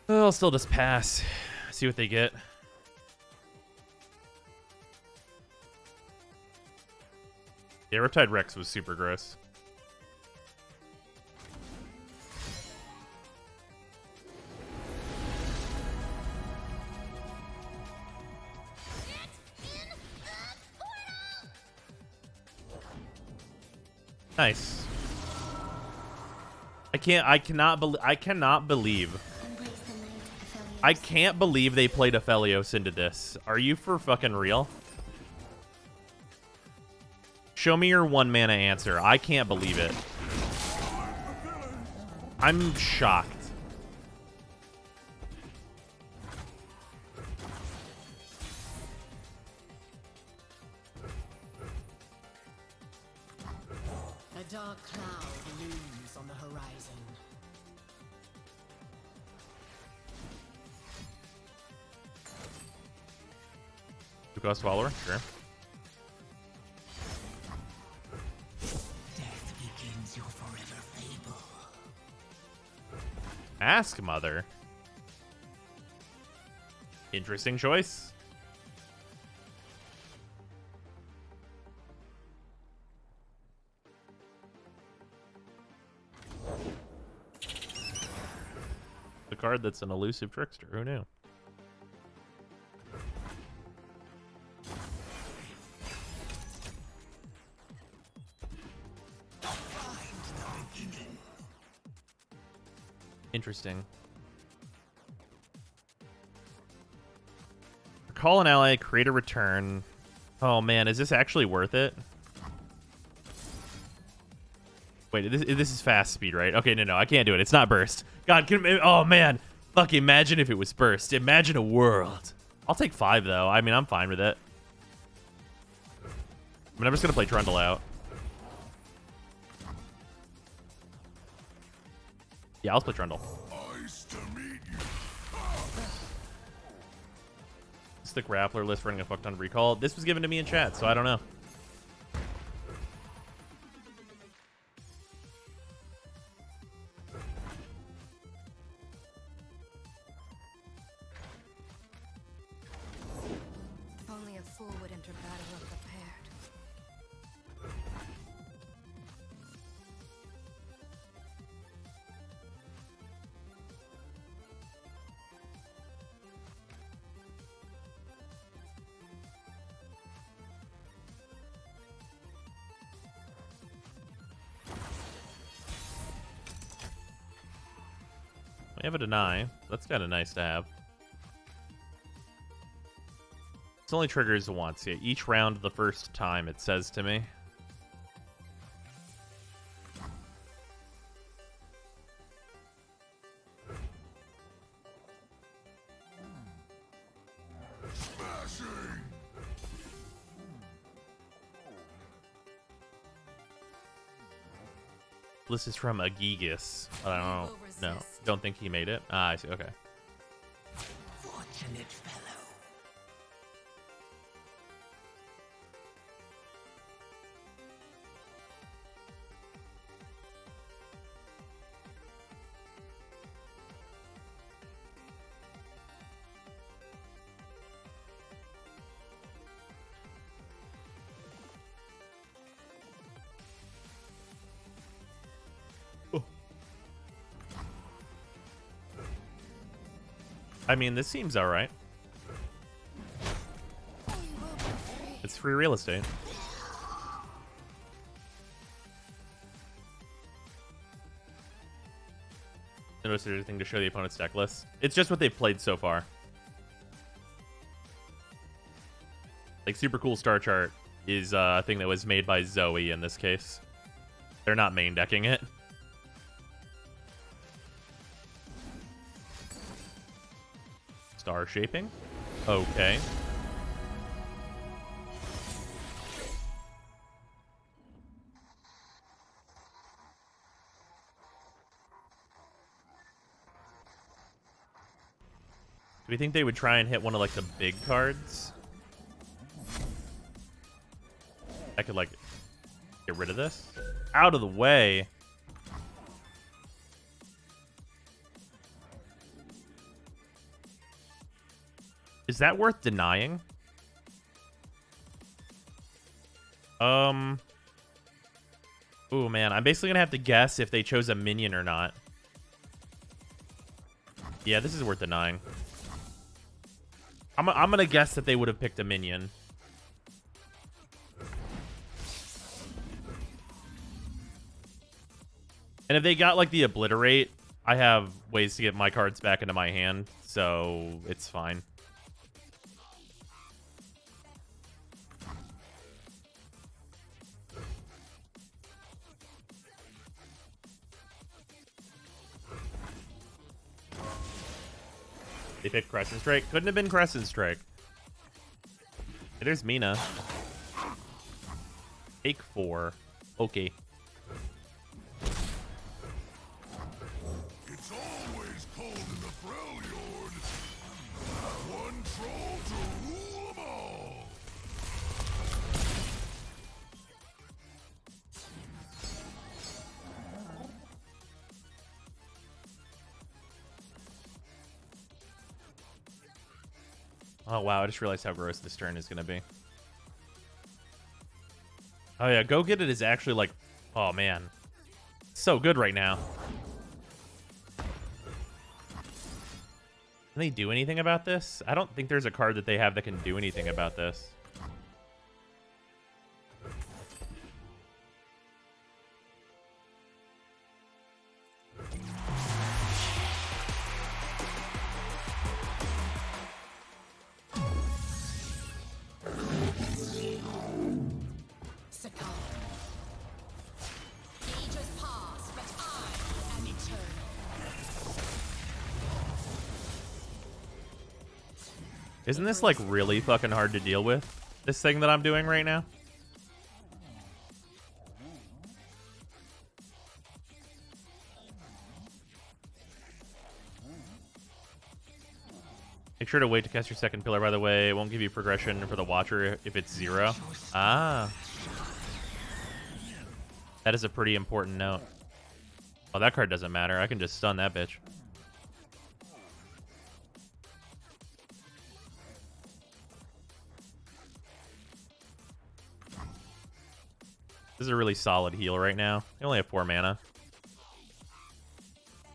I'll still just pass. See what they get. Yeah, Riptide Rex was super gross. Nice. I cannot believe I can't believe they played Aphelios into this. Are you for fucking real? Show me your 1-mana answer. I can't believe it. I'm shocked. A dark cloud looms on the horizon. Two-cost follower, sure. Death begins your forever fable. Ask Mother. Interesting choice. The card that's an elusive trickster. Who knew? Interesting. Call an ally, create a return. Oh man, is this actually worth it? Wait, this is fast speed, right? Okay, no, I can't do it. It's not burst. God, oh man. Fuck, imagine if it was burst. Imagine a world. I'll take 5 though. I mean, I'm fine with it. I mean, I'm just gonna play Trundle out. Yeah, I'll play Trundle. Nice to meet you. It's the grappler list running a fuck ton of recall. This was given to me in chat, so I don't know. Only a fool would enter battle unprepared. We have a deny. That's kind of nice to have. This only triggers once. Yeah, each round the first time, it says to me. Smashing. This is from Agigus. I don't think he made it. Ah, I see. Okay. Fortunate fellow. I mean, this seems all right. It's free real estate. Notice there's anything to show the opponent's deck list. It's just what they've played so far. Like, super cool star chart is a thing that was made by Zoe in this case. They're not main decking it. Star shaping. Okay. Do we think they would try and hit one of like the big cards? I could like Get rid of this. Out of the way. Is that worth denying? Oh man, I'm basically gonna have to guess if they chose a minion or not. Yeah, this is worth denying. I'm gonna guess that they would have picked a minion. And if they got like the obliterate, I have ways to get my cards back into my hand, so it's fine. They picked Crescent Strike. Couldn't have been Crescent Strike. Hey, there's Mina. Take 4. Okay. It's always cold in the Freljord. One troll to rule them all. Oh, wow. I just realized how gross this turn is going to be. Oh, yeah. Go Get It is actually like... Oh, man. So good right now. Can they do anything about this? I don't think there's a card that they have that can do anything about this. Succumb. Ages pass, but I am eternal. Isn't this like really fucking hard to deal with? This thing that I'm doing right now? Make sure to wait to cast your second pillar, by the way. It won't give you progression for the Watcher if it's 0. Ah. That is a pretty important note. Oh, that card doesn't matter. I can just stun that bitch. This is a really solid heal right now. They only have 4 mana.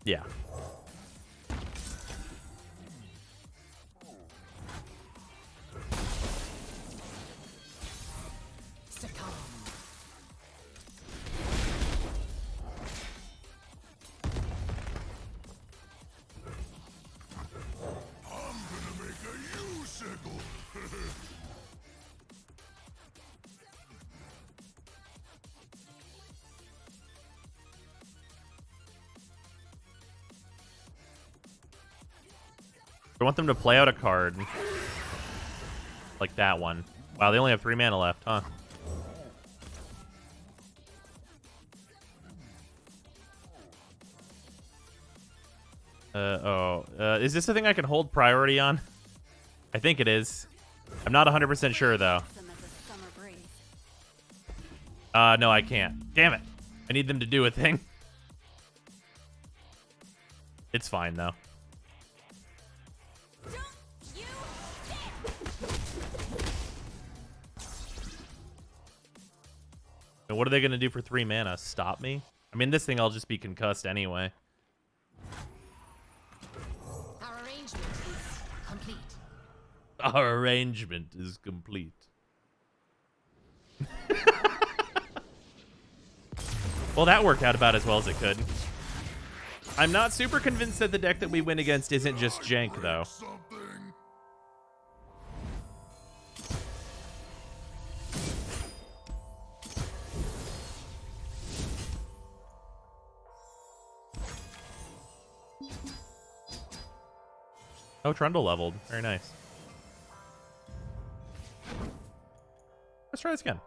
Yeah. Succumb. I'm gonna make a U-sickle. I want them to play out a card. Like that one. Wow, they only have 3 mana left, huh? Is this the thing I can hold priority on? I think it is. I'm not 100% sure, though. No, I can't. Damn it. I need them to do a thing. It's fine, though. And what are they going to do for 3 mana? Stop me? I mean, this thing I'll just be concussed anyway. Our arrangement is complete. Our arrangement is complete. Well, that worked out about as well as it could. I'm not super convinced that the deck that we win against isn't just jank, though. Oh, Trundle leveled. Very nice. Let's try this again.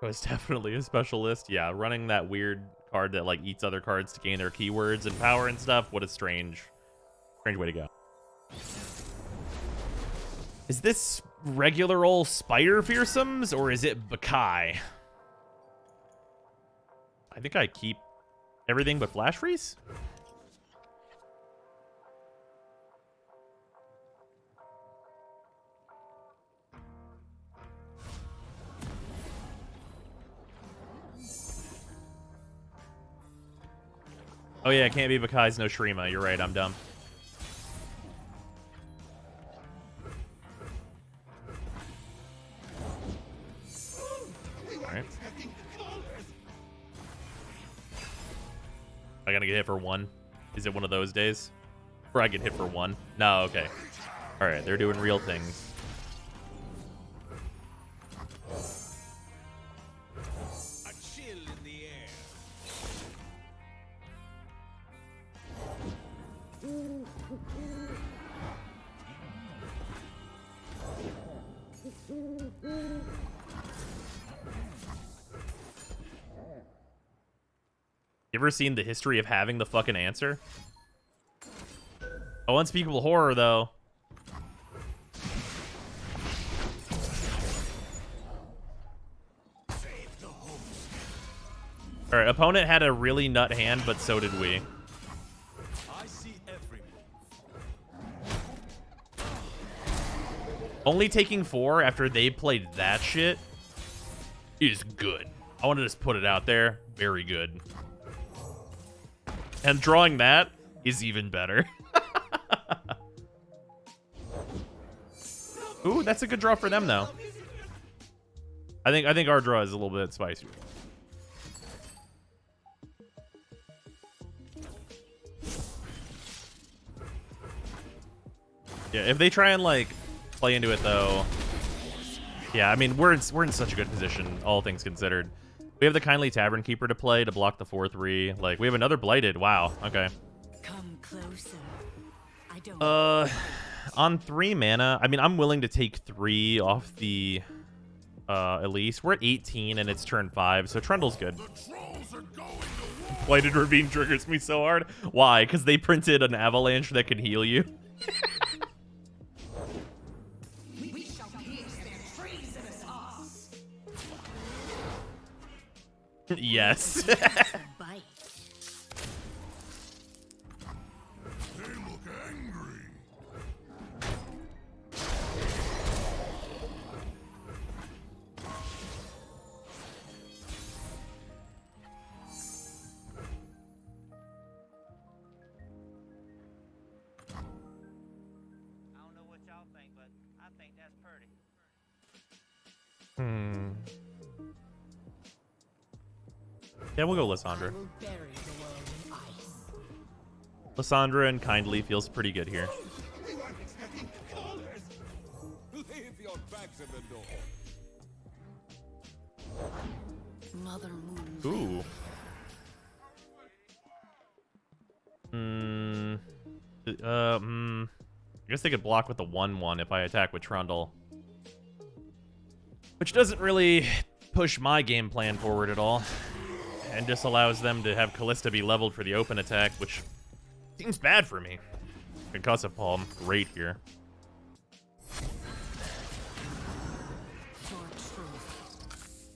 Oh, it's definitely a specialist. Yeah, running that weird card that like eats other cards to gain their keywords and power and stuff. What a strange way to go. Is this regular old Spider Fearsomes, or is it Bakai? I think I keep everything but Flash Freeze. Oh yeah, it can't be Bakai's no Shrima. You're right, I'm dumb. Alright. I gotta get hit for 1. Is it one of those days? Where I get hit for 1? No, okay. Alright, they're doing real things. A chill in the air. You ever seen the history of having the fucking answer? Oh, unspeakable horror, though. Alright, opponent had a really nut hand, but so did we. I see every move. Only taking 4 after they played that shit is good. I want to just put it out there. Very good. And drawing that is even better. Ooh, that's a good draw for them, though. I think our draw is a little bit spicier. Yeah, if they try and like play into it though, yeah, I mean we're in such a good position, all things considered. We have the Kindly Tavern Keeper to play to block the 4/3. Like we have another Blighted. Wow. Okay. Come closer. I don't On 3 mana, I mean I'm willing to take 3 off the Elise. We're at 18 and it's turn 5, so Trundle's good. Blighted Ravine triggers me so hard. Why? Because they printed an avalanche that can heal you. We shall pierce their treasonous hearts. Yes. Bite. They look angry. I don't know what y'all think, but I think that's pretty. Yeah, we'll go Lysandra. I will bury the world in ice. Lysandra and Kindly feels pretty good here. Leave your backs at the door. Mother Moon. Ooh. I guess they could block with the 1/1 if I attack with Trundle. Which doesn't really push my game plan forward at all. And just allows them to have Callista be leveled for the open attack, which seems bad for me. Concussive Palm, great here. For truth.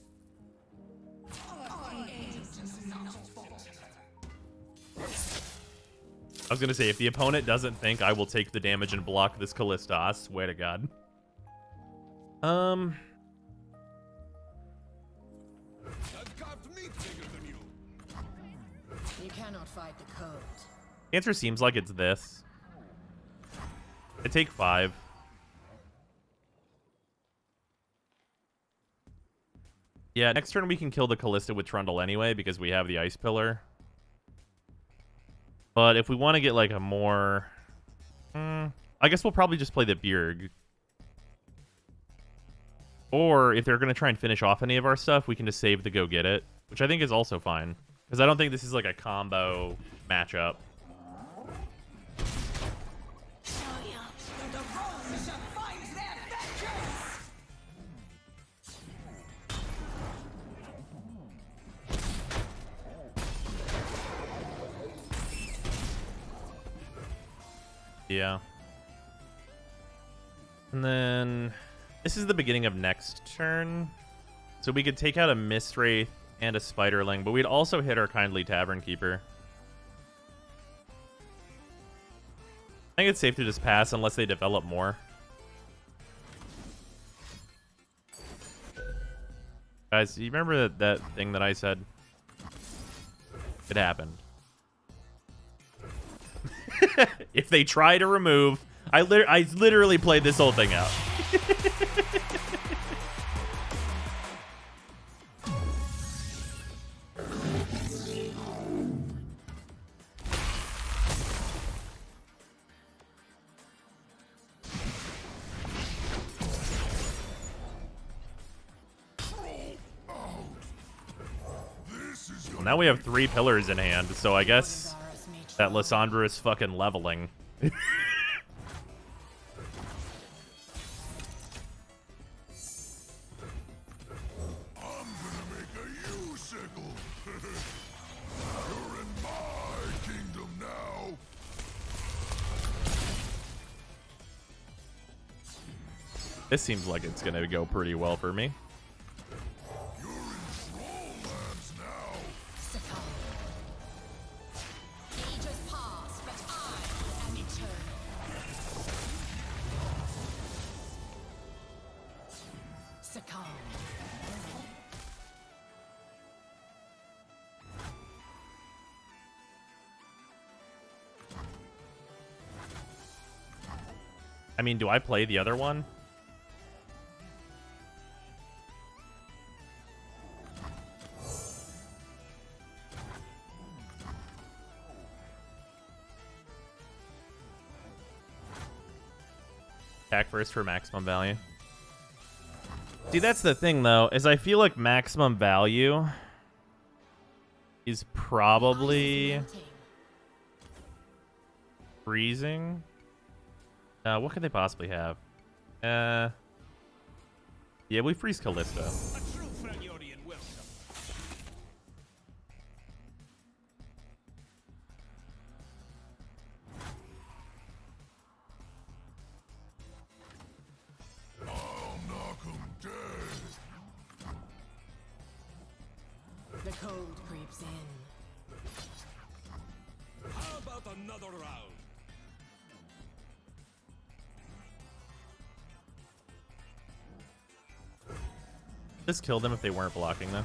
I was gonna say, if the opponent doesn't think I will take the damage and block this Callista, I swear to God. I've carved meat bigger than you. You cannot fight the code. Answer seems like it's this. I take 5. Yeah, next turn we can kill the Callista with Trundle anyway, because we have the Ice Pillar. But if we want to get like a more... I guess we'll probably just play the Bjerg. Or if they're going to try and finish off any of our stuff, we can just save the Go Get It, which I think is also fine. Because I don't think this is like a combo matchup. Yeah. And then this is the beginning of next turn. So we could take out a Mist Wraith and a Spiderling, but we'd also hit our Kindly Tavern Keeper. I think it's safe to just pass unless they develop more. Guys, you remember that thing that I said? It happened. If they try to remove... I literally played this whole thing out. Well, now we have 3 pillars in hand, so I guess that Lysandra is fucking leveling. This seems like it's gonna go pretty well for me. You're in troll lands now. Succumb. Ages pass, but I am eternal. Succumb. I mean, do I play the other one? Attack first for maximum value. See, that's the thing, though, is I feel like maximum value is probably freezing. What could they possibly have? Yeah, we freeze Callisto. A true Freljordian welcome. I'll knock 'em dead. The cold creeps in. How about another round? This killed them if they weren't blocking, though.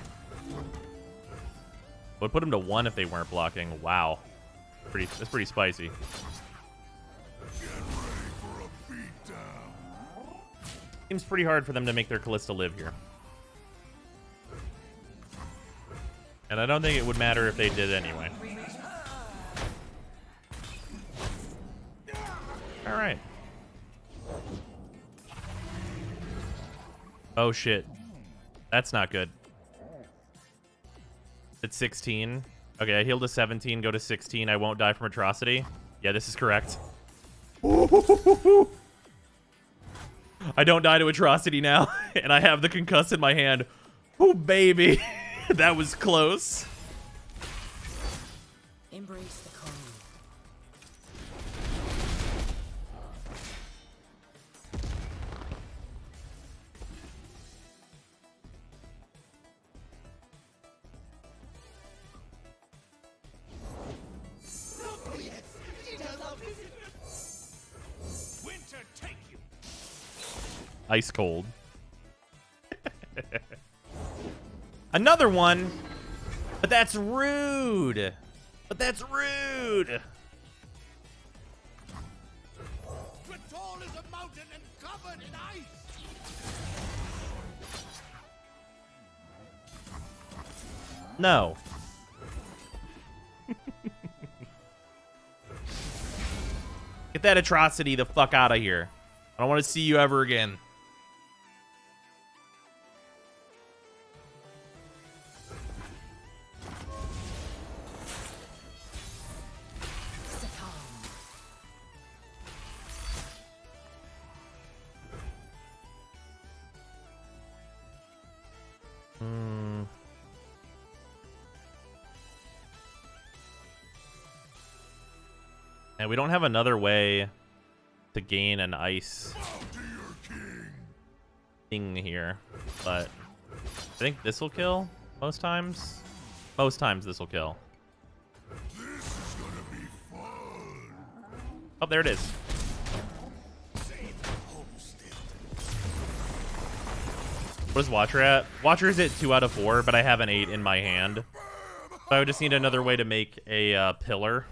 Would put them to 1 if they weren't blocking. Wow. That's pretty spicy. Get ready for a beatdown. Seems pretty hard for them to make their Callista live here. And I don't think it would matter if they did anyway. Alright. Oh, shit. That's not good. It's 16. Okay, I healed to 17, go to 16. I won't die from atrocity. Yeah, this is correct. I don't die to atrocity now, and I have the concuss in my hand. Oh, baby. That was close. Embrace the cold. Winter take you. Ice cold. Another one. But that's rude. But that's rude. Trundle is a mountain and covered in ice. No. Get that atrocity the fuck out of here. I don't want to see you ever again. Succumb. And we don't have another way to gain an ice. Bow to your thing here, but I think this will kill most times. Most times this will kill. This is gonna be fun. Oh, there it is. What is Watcher at? Watcher is at 2 out of 4, but I have an 8 in my hand. So I would just need another way to make a pillar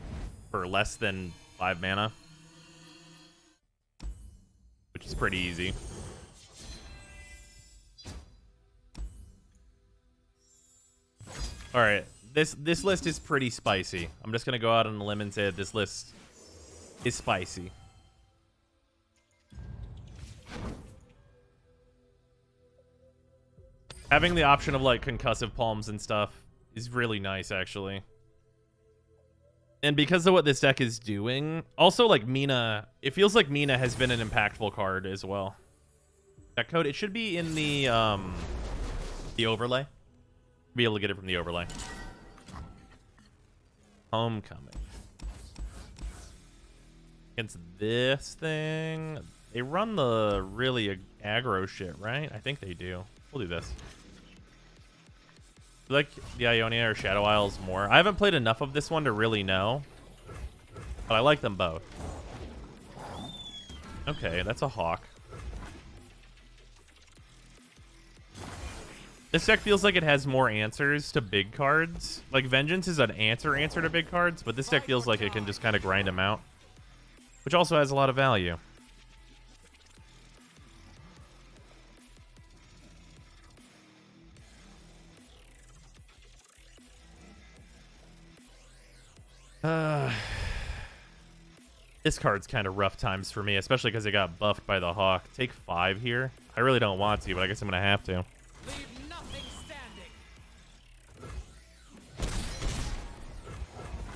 for less than 5 mana. Which is pretty easy. Alright, this list is pretty spicy. I'm just going to go out on a limb and say that this list is spicy. Having the option of, like, concussive palms and stuff is really nice, actually. And because of what this deck is doing, also, like, Mina, it feels like Mina has been an impactful card as well. That code, it should be in the overlay. Be able to get it from the overlay. Homecoming. Against this thing, they run the really aggro shit, right? I think they do. We'll do this. I like the Ionia or Shadow Isles more. I haven't played enough of this one to really know, but I like them both. Okay, that's a Hawk. This deck feels like it has more answers to big cards. Like, Vengeance is an answer to big cards, but this deck feels like it can just kind of grind them out, which also has a lot of value. This card's kind of rough times for me, especially because it got buffed by the Hawk. Take 5 here. I really don't want to, but I guess I'm going to have to. Leave nothing standing.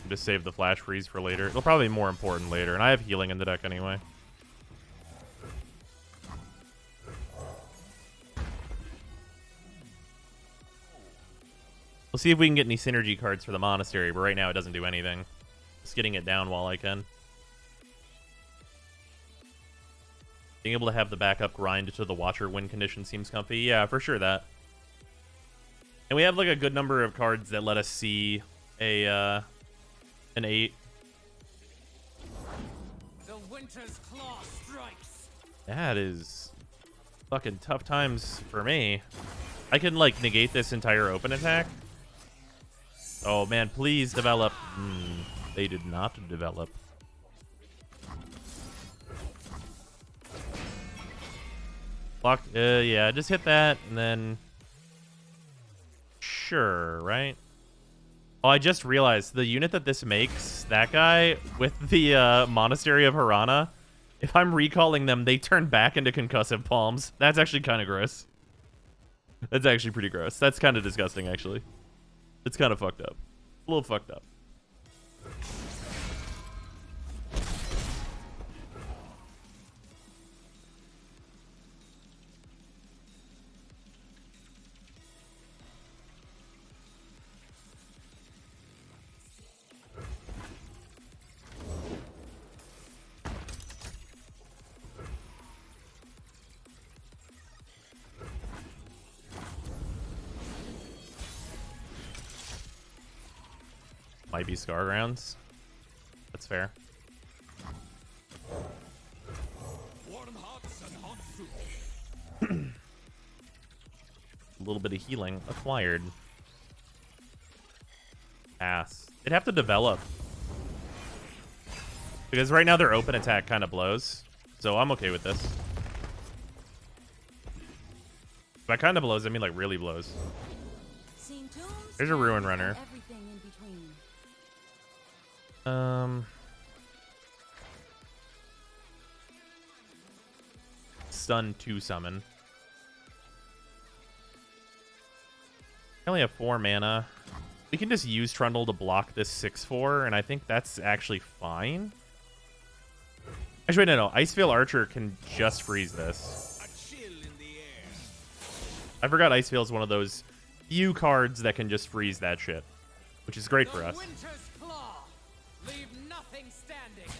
Just save the Flash Freeze for later. It'll probably be more important later, and I have healing in the deck anyway. We'll see if we can get any synergy cards for the Monastery, but right now it doesn't do anything. Just getting it down while I can. Being able to have the backup grind to the Watcher win condition seems comfy. Yeah, for sure that. And we have like a good number of cards that let us see a an 8. The Winter's Claw strikes. That is fucking tough times for me. I can like negate this entire open attack. Oh man, please develop. They did not develop. Blocked. Yeah, just hit that and then. Sure, right? Oh, I just realized the unit that this makes, that guy with the Monastery of Harana, if I'm recalling them, they turn back into concussive palms. That's actually kind of gross. That's actually pretty gross. That's kind of disgusting, actually. It's kind of fucked up. A little fucked up. Might be Scar rounds. That's fair. Warm hearts and hot soup. A little bit of healing acquired. Pass. They'd have to develop. Because right now their open attack kind of blows. So I'm okay with this. By kind of blows, I mean like really blows. There's a Ruin Runner. Stun to summon. I only have 4 mana. We can just use Trundle to block this 6/4, and I think that's actually fine. Actually, no. Iceveil Archer can just freeze this. A chill in the air. I forgot Iceveil is one of those few cards that can just freeze that shit, which is great for us. Winter's Claw. Leave nothing standing.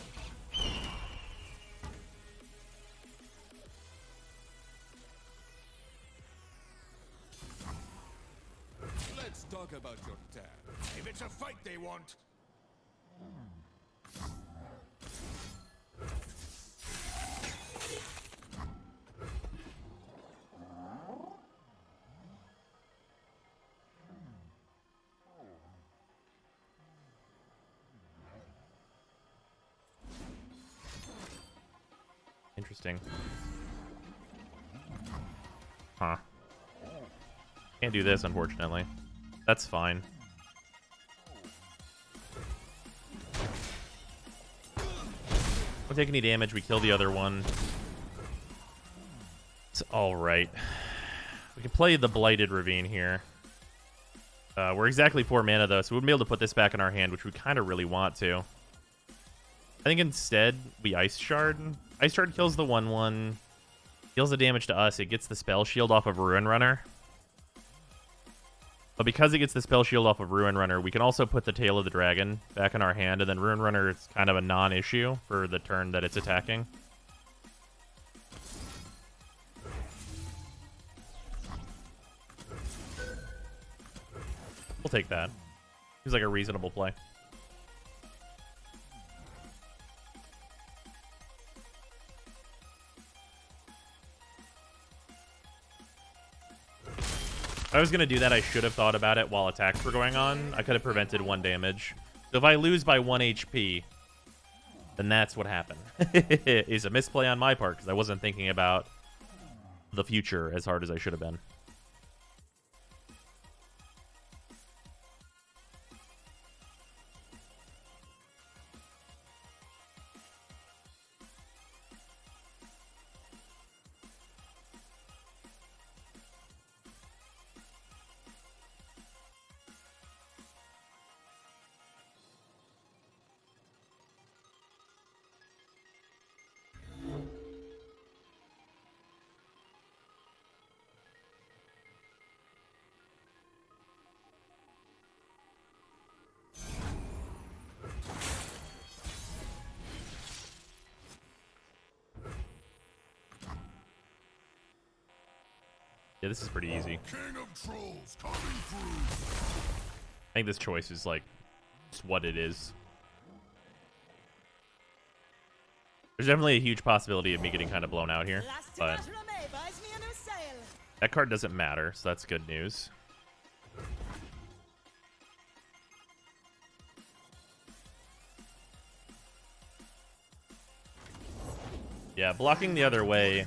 Let's talk about your dad. If it's a fight they want. Interesting. Huh. Can't do this, unfortunately. That's fine. Don't take any damage. We kill the other one. It's alright. We can play the Blighted Ravine here. We're exactly 4 mana, though, so we wouldn't be able to put this back in our hand, which we kind of really want to. I think instead, we Ice Shard. Ice Shard kills the 1/1. Deals the damage to us. It gets the spell shield off of Ruin Runner. But because it gets the spell shield off of Ruin Runner, we can also put the Tail of the Dragon back in our hand, and then Ruin Runner is kind of a non-issue for the turn that it's attacking. We'll take that. Seems like a reasonable play. If I was going to do that, I should have thought about it while attacks were going on. I could have prevented 1 damage. So if I lose by 1 HP, then that's what happened. It's a misplay on my part because I wasn't thinking about the future as hard as I should have been. Yeah, this is pretty easy. King of Trolls coming through. I think this choice is like just what it is. There's definitely a huge possibility of me getting kind of blown out here, but that card doesn't matter, so that's good news. Yeah, blocking the other way.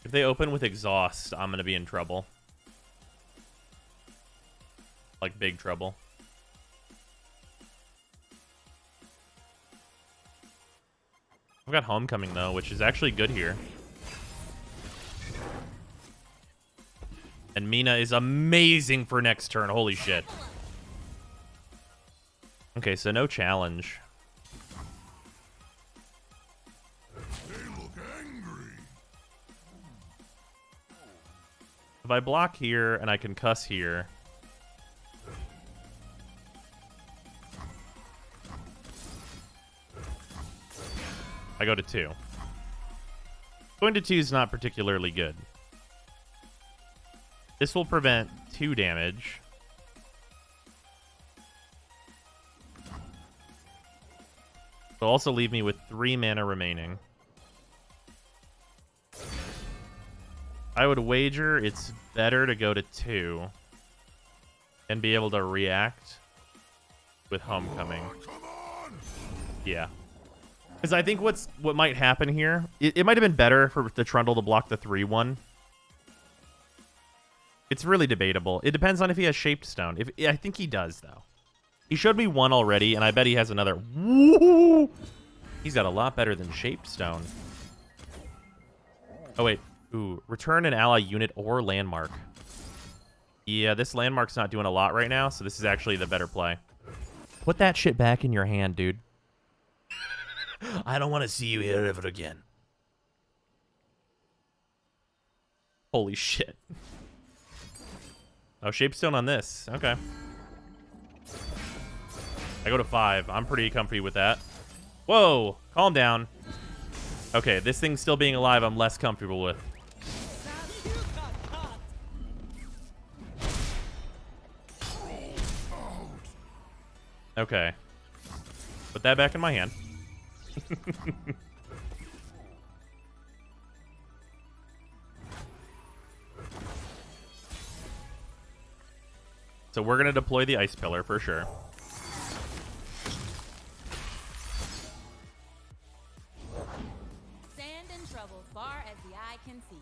If they open with Exhaust, I'm going to be in trouble. Like, big trouble. I've got Homecoming, though, which is actually good here. And Mina is amazing for next turn. Holy shit. Okay, so no challenge. If I block here and I can cuss here, I go to 2. Going to 2 is not particularly good. This will prevent 2 damage. It'll also leave me with 3 mana remaining. I would wager it's better to go to 2 and be able to react with Homecoming. Yeah. Because I think what might happen here, it might have been better for the Trundle to block the 3/1. It's really debatable. It depends on if he has Shaped Stone. I think he does, though. He showed me 1 already, and I bet he has another. Woo! He's got a lot better than Shaped Stone. Oh, wait. Ooh, return an ally unit or landmark. Yeah, this landmark's not doing a lot right now, so this is actually the better play. Put that shit back in your hand, dude. I don't want to see you here ever again. Holy shit. Oh, Shapestone on this. Okay. I go to 5. I'm pretty comfy with that. Whoa! Calm down. Okay, this thing still being alive, I'm less comfortable with. Okay. Put that back in my hand. So we're going to deploy the ice pillar for sure. Sand and trouble far as the eye can see.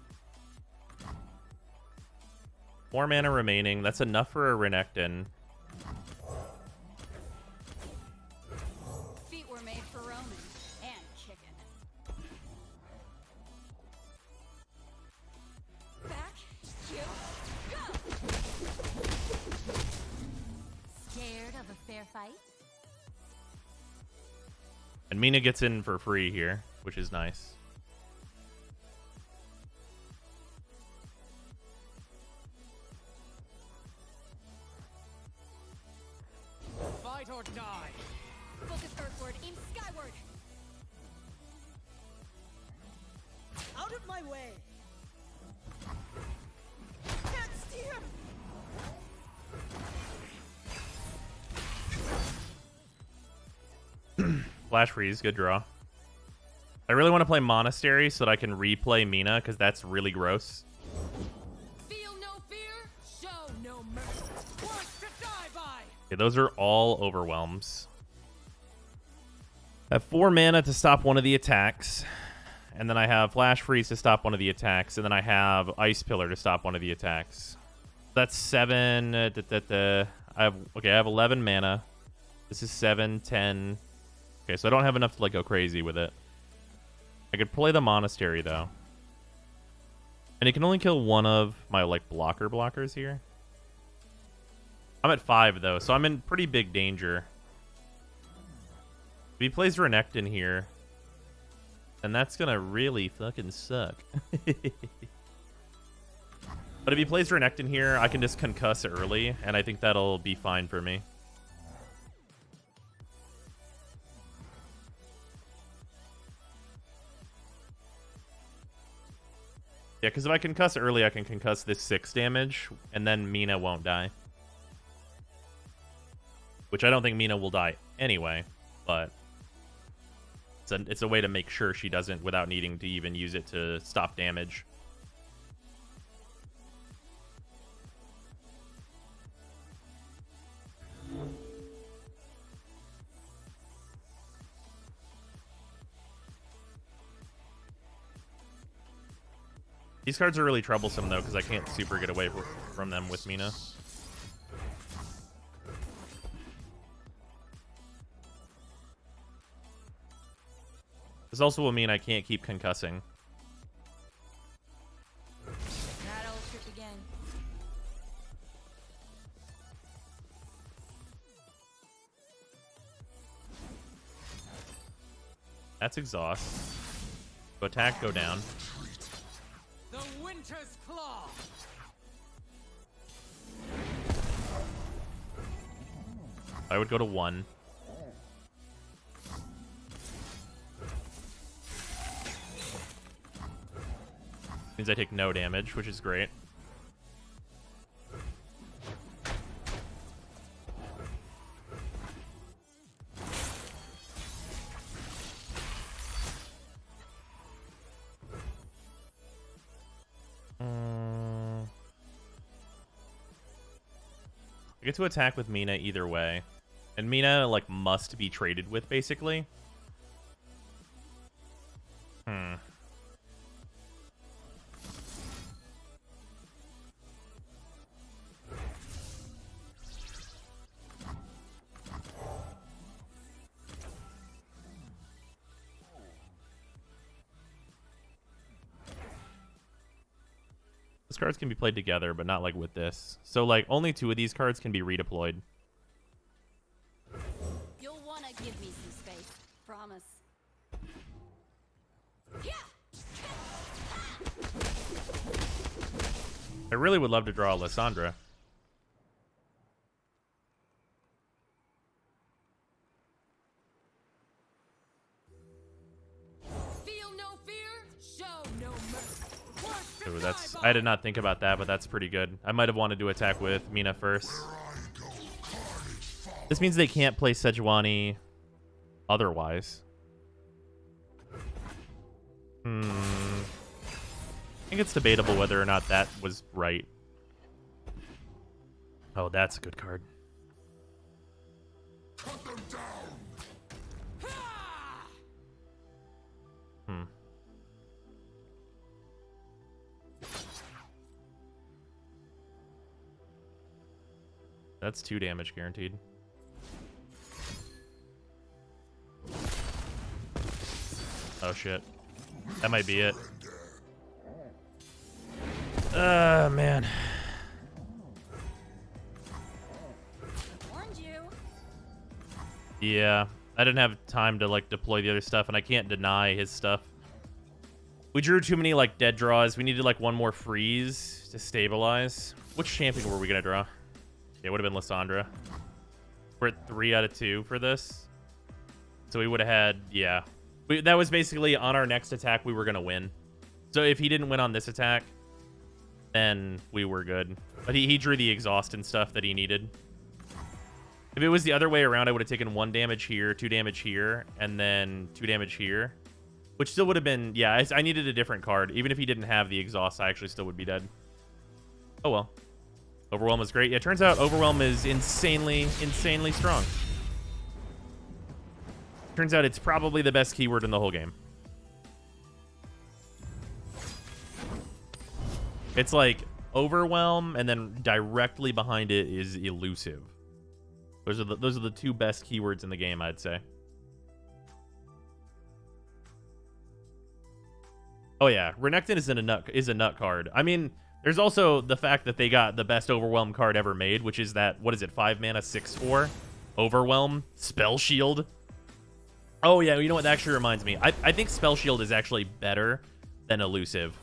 4 mana remaining. That's enough for a Renekton. Feet were made for roaming and kicking. Back, you, go! Scared of a fair fight? And Mina gets in for free here, which is nice. Fight or die. Focus earthward, aim skyward. Out of my way! Can't steer! Flash freeze, good draw. I really want to play Monastery so that I can replay Mina, because that's really gross. Feel no fear, show no mercy. Worth to die by. Okay, those are all overwhelms. I have 4 mana to stop one of the attacks. And then I have Flash Freeze to stop one of the attacks. And then I have Ice Pillar to stop one of the attacks. That's 7. I have 11 mana. This is 7, 10. Okay, so I don't have enough to like go crazy with it. I could play the Monastery though. And it can only kill one of my like blockers here. I'm at 5 though, so I'm in pretty big danger. If he plays Renekton here, then that's gonna really fucking suck. But if he plays Renekton here, I can just concuss early, and I think that'll be fine for me. Yeah, because if I concuss early, I can concuss this 6 damage, and then Mina won't die. Which I don't think Mina will die anyway, but it's a way to make sure she doesn't without needing to even use it to stop damage. These cards are really troublesome, though, because I can't super get away from them with Mina. This also will mean I can't keep concussing. That old trick again. That's exhaust. Go attack, go down. The Winter's Claw. I would go to 1. Means I take no damage, which is great. I get to attack with Mina either way. And Mina, like, must be traded with, basically. Those cards can be played together, but not like with this. So like only 2 of these cards can be redeployed. You'll want to give me some space. Promise. Yeah. I really would love to draw Lissandra. Feel no fear, show no mercy. Ooh, that's I did not think about that, but that's pretty good. I might have wanted to attack with Mina first. Where I go, carnage follows. This means they can't play Sejuani otherwise. I think it's debatable whether or not that was right. Oh, that's a good card. Cut them down. That's 2 damage guaranteed. Oh shit. That might be it. Man. Warned you. Yeah, I didn't have time to like deploy the other stuff, and I can't deny his stuff. We drew too many like dead draws. We needed like one more freeze to stabilize. Which champion were we gonna draw? Yeah, it would have been Lissandra. We're at 3 out of 2 for this. So we would have had, yeah. That was basically on our next attack, we were going to win. So if he didn't win on this attack, then we were good. But he drew the exhaust and stuff that he needed. If it was the other way around, I would have taken 1 damage here, 2 damage here, and then 2 damage here. Which still would have been, yeah, I needed a different card. Even if he didn't have the exhaust, I actually still would be dead. Oh well. Overwhelm is great. Yeah, it turns out Overwhelm is insanely strong. Turns out it's probably the best keyword in the whole game. It's like Overwhelm, and then directly behind it is Elusive. Those are the 2 best keywords in the game, I'd say. Oh yeah, Renekton is a nut card. I mean, there's also the fact that they got the best Overwhelm card ever made, which is that, what is it, 5 mana, 6/4? Overwhelm, Spell Shield. Oh yeah, you know what, that actually reminds me. I think Spell Shield is actually better than Elusive.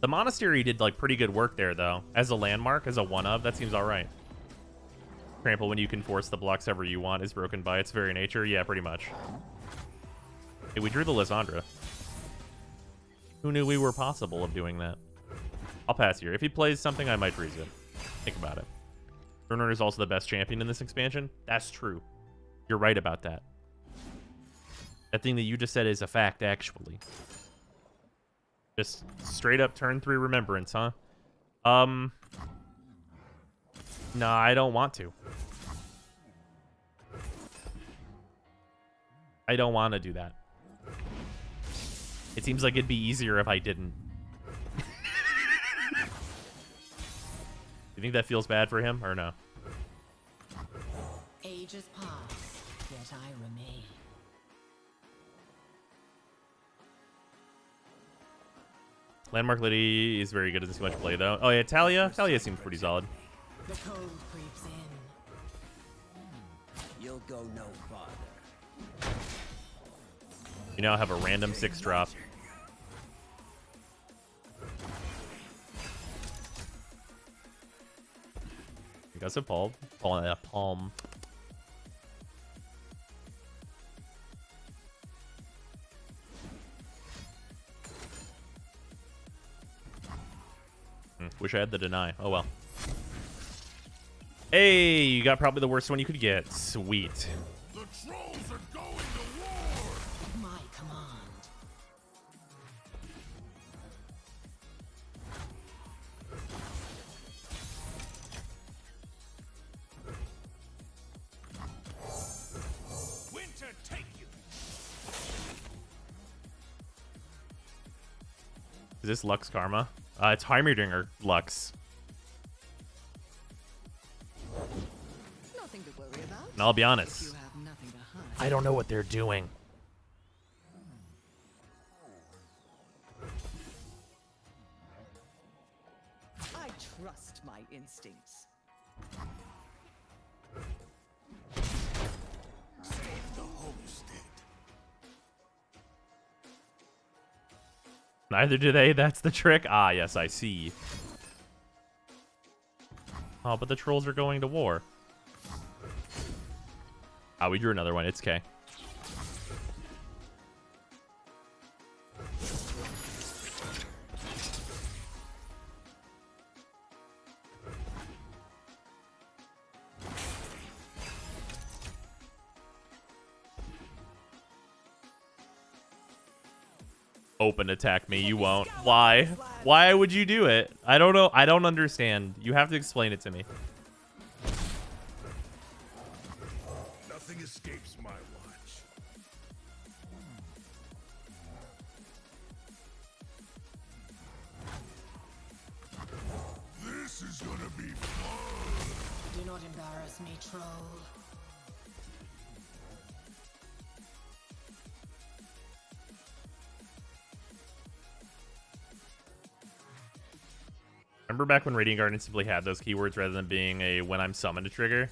The Monastery did like pretty good work there though. As a landmark, as a one-of, that seems alright. Trample when you can force the blocks ever you want is broken by its very nature. Yeah, pretty much. Hey, we drew the Lissandra. Who knew we were possible of doing that? I'll pass here. If he plays something, I might freeze it. Think about it. Runner is also the best champion in this expansion. That's true. You're right about that. That thing that you just said is a fact, actually. Just straight up turn 3 remembrance, huh? No, I don't want to. I don't want to do that. It seems like it'd be easier if I didn't. You think that feels bad for him, or no? Ages pass, yet I remain. Landmark Liddy is very good. Doesn't see much play, though. Oh, yeah, Talia? Talia seems pretty solid. The cold creeps in. You'll go no farther. You now have a random 6-drop. You got some palm. Palm. Wish I had the deny. Oh well. Hey, you got probably the worst one you could get. Sweet. The trolls are going to war. My command. Winter take you. Is this Lux Karma? It's Heimerdinger Lux. Nothing to worry about. And I'll be honest, You have nothing to hide. I don't know what they're doing. I trust my instincts. Save the homestead. Neither do they. That's the trick. Ah, yes, I see. Oh, but the trolls are going to war. Ah, we drew another one. It's K. Open attack me. You won't. Why? Why would you do it? I don't know. I don't understand. You have to explain it to me. Nothing escapes my watch. This is gonna be fun. Do not embarrass me, troll. Remember back when Radiant Guardian simply had those keywords rather than being a when I'm summoned trigger?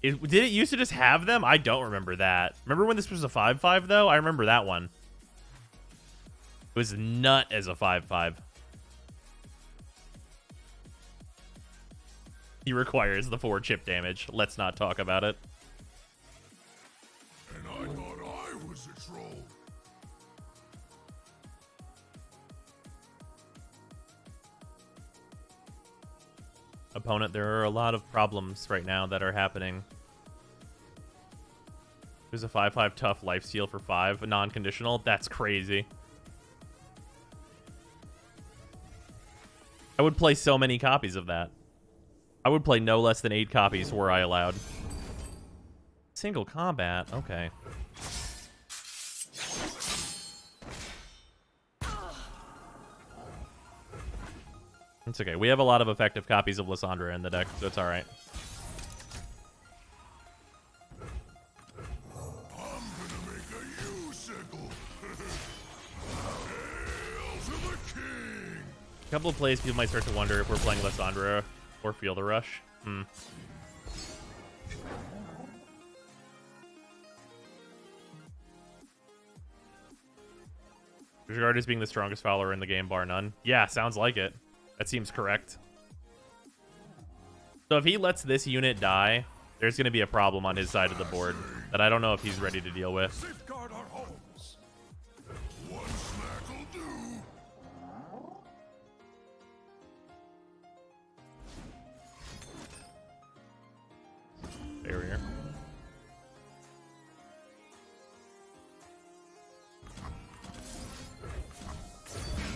Did it used to just have them? I don't remember that. Remember when this was a 5/5 though? I remember that one. It was nut as a 5/5. He requires the 4 chip damage. Let's not talk about it. And I thought I was a troll. Opponent, there are a lot of problems right now that are happening. There's a 5/5 tough lifesteal for 5, non-conditional. That's crazy. I would play so many copies of that. I would play no less than 8 copies were I allowed. Single combat, okay. It's okay. We have a lot of effective copies of Lissandra in the deck, so it's alright. I'm gonna make a U-sickle. Hail to the king. A couple of plays, people might start to wonder if we're playing Lissandra or Feel the Rush. Regard as being the strongest follower in the game, bar none. Yeah, sounds like it. That seems correct. So if he lets this unit die, there's going to be a problem on his side of the board that I don't know if he's ready to deal with. Safeguard our homes. One snack'll do. Barrier.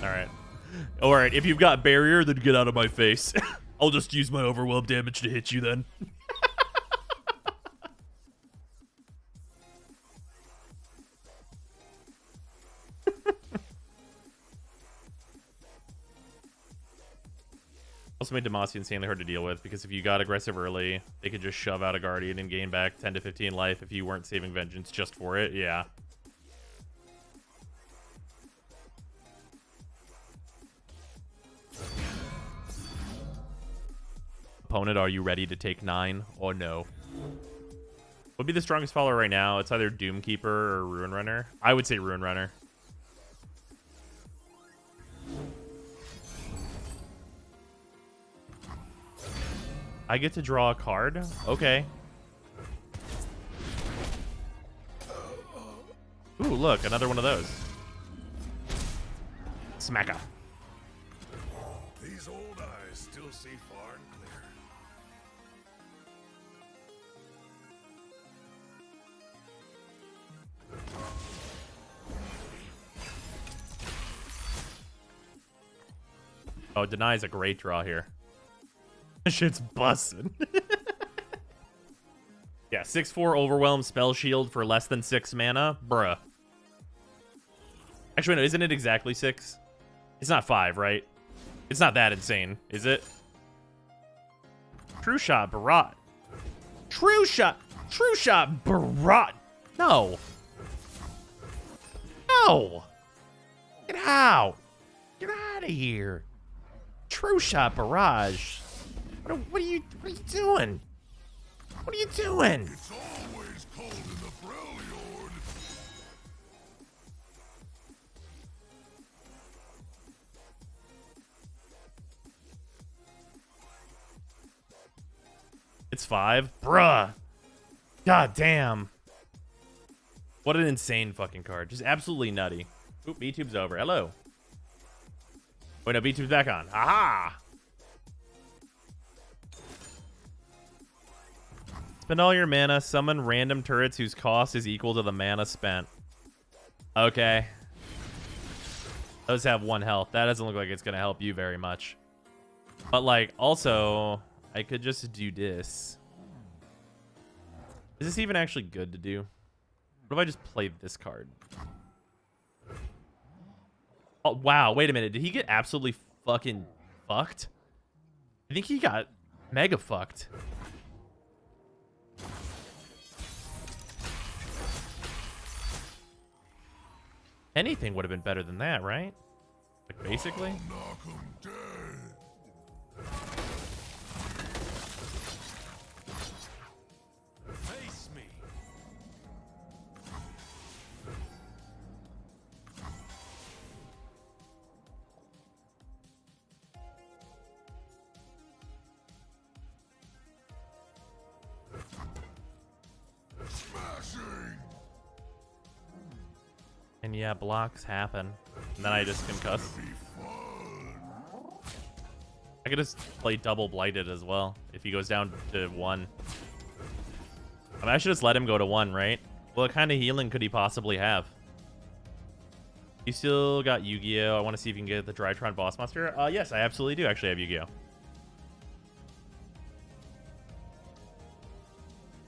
Alright. Alright, if you've got barrier, then get out of my face. I'll just use my overwhelm damage to hit you then. Also made Demacia insanely hard to deal with, because if you got aggressive early, they could just shove out a Guardian and gain back 10 to 15 life if you weren't saving Vengeance just for it. Yeah. Opponent, are you ready to take 9 or no? Would be the strongest follower right now. It's either Doomkeeper or Ruin Runner. I would say Ruin Runner. I get to draw a card? Okay. Ooh, look, another one of those. Smacker. These old eyes still see far and clear. Oh, Deny is a great draw here. This shit's bussin'. Yeah, 6/4 Overwhelm Spell Shield for less than 6 mana? Bruh. Actually, no, isn't it exactly 6? It's not 5, right? It's not that insane, is it? True Shot Barat. True Shot Barat. No. No. Get out. Get out of here. True Shot Barrage. What are you doing? What are you doing? It's always cold in the Freljord. It's 5? Bruh. God damn. What an insane fucking card. Just absolutely nutty. Oop, B-Tube's over. Hello. Wait, no, B-Tube's back on. Aha! Spend all your mana, summon random turrets whose cost is equal to the mana spent. Okay. Those have 1 health. That doesn't look like it's gonna help you very much. But like, also, I could just do this. Is this even actually good to do? What if I just play this card? Oh, wow. Wait a minute. Did he get absolutely fucking fucked? I think he got mega fucked. Anything would have been better than that, right? Like, basically. Knock 'em dead. Face me. Smashing. And yeah, blocks happen. And then I just concuss. Be fun. I could just play double blighted as well if he goes down to 1. I mean, I should just let him go to 1, right? What kind of healing could he possibly have? You still got Yu-Gi-Oh! I want to see if you can get the Drytron boss monster. Yes, I absolutely do actually have Yu-Gi-Oh!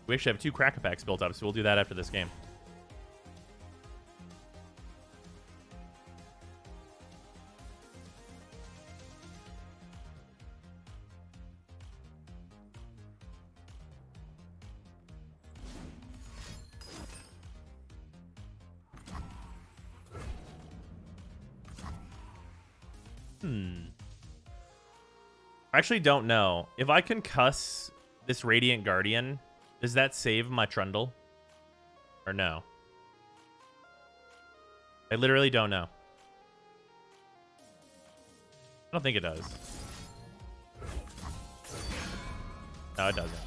We actually have 2 Cracker Packs built up, so we'll do that after this game. I actually don't know. If I concuss this Radiant Guardian, does that save my Trundle? Or no? I literally don't know. I don't think it does. No, it doesn't.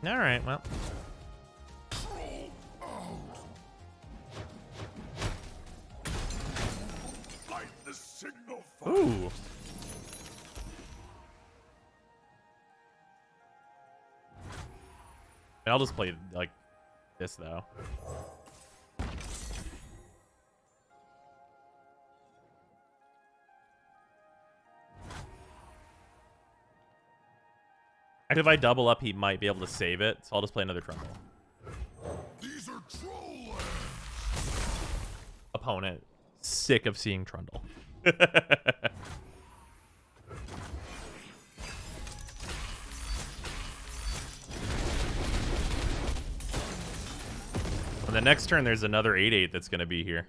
Alright, well. Ooh. I'll just play like this though. If I double up, he might be able to save it, so I'll just play another Trundle. These are troll lands. Opponent, sick of seeing Trundle. On the next turn, there's another 8/8 that's going to be here.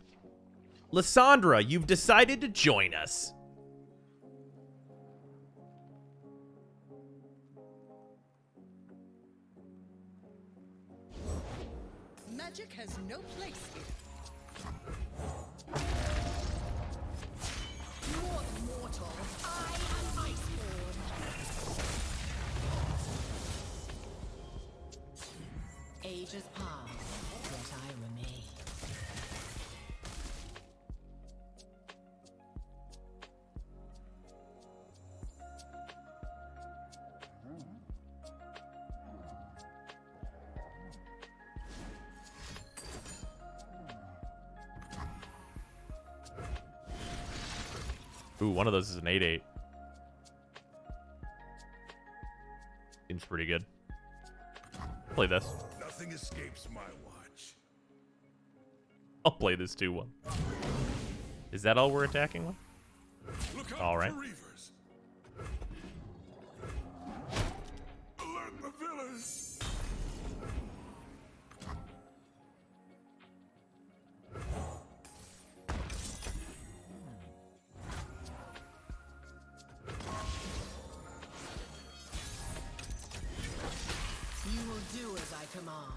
Lysandra, you've decided to join us. Magic has no place here. More than mortal. I am Iceborn. Ages pass, yet I remain. Ooh, one of those is an 8/8. Seems pretty good. Play this. Nothing escapes my watch. I'll play this 2/1. Is that all we're attacking with? Look out All right. for reavers. Alert the village. You will do as I command.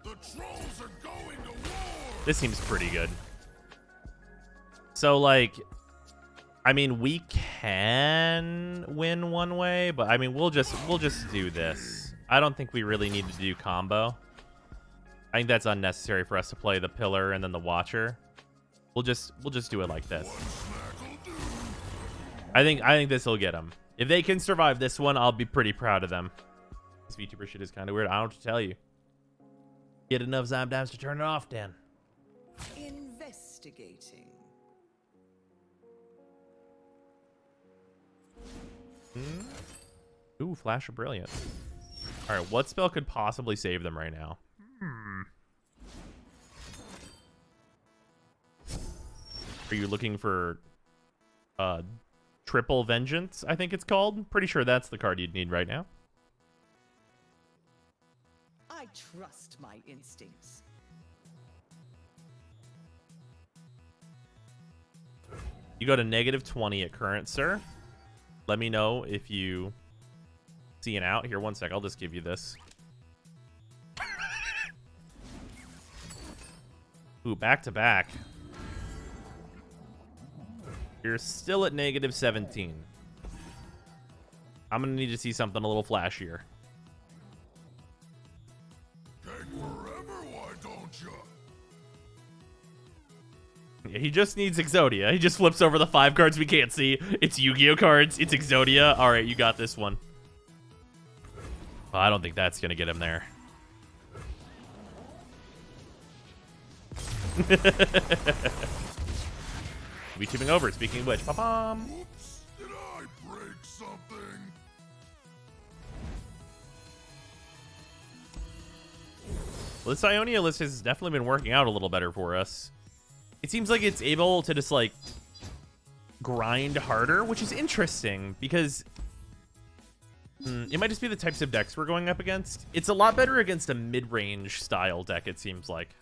The trolls are going to war. This seems pretty good. So, like, I mean, we can win one way, but I mean, we'll just do this. I don't think we really need to do combo. I think that's unnecessary for us to play the pillar and then the watcher. We'll just do it like this. I think this will get him. If they can survive this one, I'll be pretty proud of them. This VTuber shit is kind of weird. I don't know what to tell you. Get enough Zomdams to turn it off, Dan. Investigating. Ooh, Flash of Brilliance. All right, what spell could possibly save them right now? Are you looking for Triple Vengeance, I think it's called? Pretty sure that's the card you'd need right now. I trust my instincts. You go to -20 at current, sir. Let me know if you see an out. Here, one sec. I'll just give you this. Ooh, back to back. You're still at -17. I'm going to need to see something a little flashier. Take forever, why don't you? Yeah, he just needs Exodia. He just flips over the 5 cards we can't see. It's Yu-Gi-Oh cards. It's Exodia. All right, you got this one. Well, I don't think that's going to get him there. VTubing over. Speaking of which, pa-pam. Whoops, did I break something? Well, this Ionia list has definitely been working out a little better for us. It seems like it's able to just, like, grind harder, which is interesting because it might just be the types of decks we're going up against. It's a lot better against a mid-range style deck, it seems like.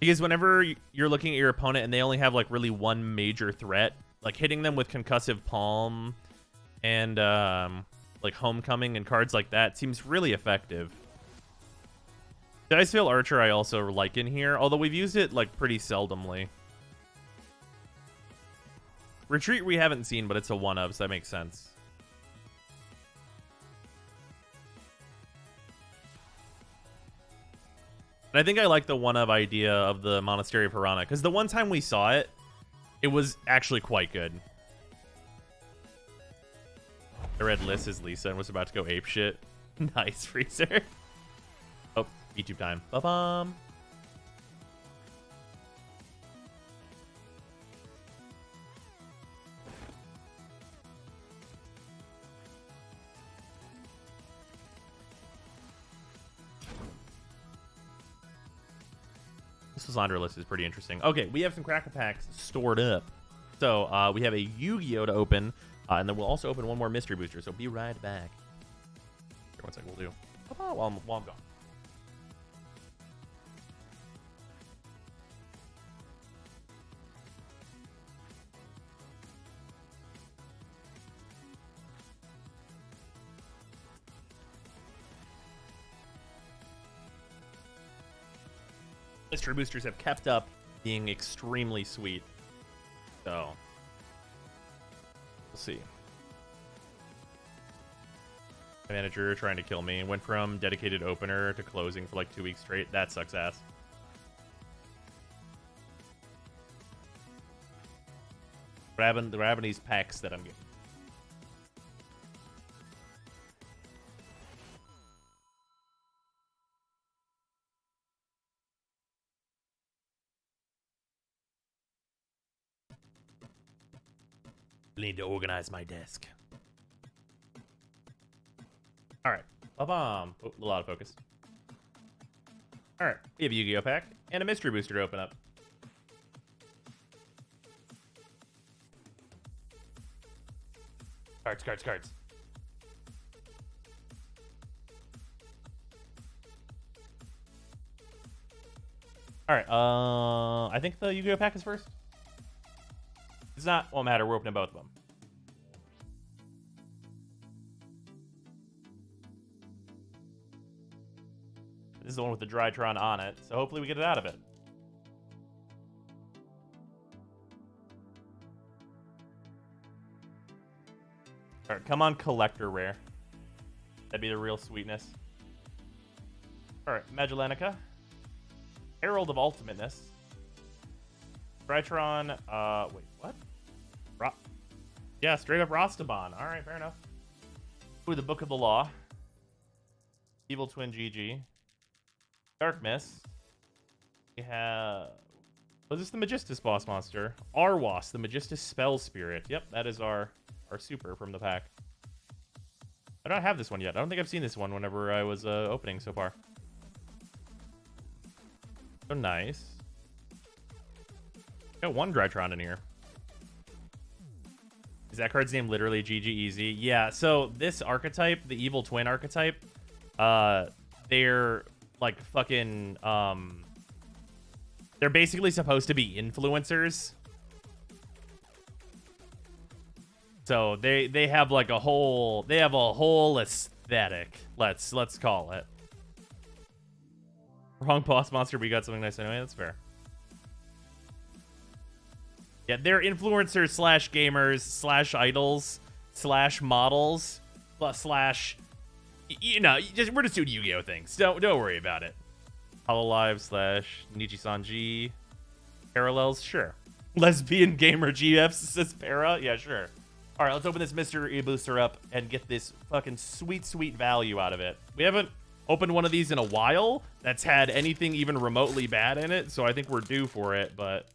Because whenever you're looking at your opponent and they only have, like, really one major threat, like hitting them with Concussive Palm and, like, Homecoming and cards like that seems really effective. The Icefield Archer I also like in here, although we've used it, like, pretty seldomly. Retreat we haven't seen, but it's a one-of, so that makes sense. And I think I like the one-of idea of the Monastery of Piranha, because the one time we saw it, it was actually quite good. I read Liss as Lisa and was about to go apeshit. Nice, Freezer. Oh, YouTube time. Ba-bum. This Lysandra list is pretty interesting. Okay, we have some Cracker Packs stored up. So we have a Yu-Gi-Oh to open, and then we'll also open one more Mystery Booster, so be right back. Here, one sec, we'll do. While I'm gone. Mystery Boosters have kept up being extremely sweet. So, we'll see. My manager trying to kill me. Went from dedicated opener to closing for like 2 weeks straight. That sucks ass. Grabbing these packs that I'm getting. Need to organize my desk. All right. Ba-bum. Oh, a little out of focus. All right. We have a Yu-Gi-Oh pack and a Mystery Booster to open up. Cards. All right. I think the Yu-Gi-Oh pack is first. It's not, won't matter. We're opening both of them. This is the one with the Drytron on it, so hopefully we get it out of it. All right, come on, Collector Rare. That'd be the real sweetness. All right, Magellanica. Herald of Ultimateness. Drytron, wait, what? Yeah, straight up Rastaban. All right, fair enough. Ooh, the Book of the Law. Evil Twin GG. Dark Miss. We have... Was this the Magistus boss monster? Arwas, the Magistus Spell Spirit. Yep, that is our super from the pack. I don't have this one yet. I don't think I've seen this one whenever I was opening so far. So nice. Got one Drytron in here. Is that card's name literally GG Easy? Yeah, so this archetype, the Evil Twin archetype, they're like fucking, they're basically supposed to be influencers. So they have like a whole aesthetic. Let's call it. Wrong boss monster, we got something nice anyway. That's fair. Yeah, they're influencers slash gamers slash idols slash models slash, you know, we're just doing Yu-Gi-Oh things. Don't worry about it. Hololive slash Nichi-Sanji. Parallels, sure. Lesbian gamer GF says para, yeah, sure. All right, let's open this mystery booster up and get this fucking sweet value out of it. We haven't opened one of these in a while that's had anything even remotely bad in it, so I think we're due for it, but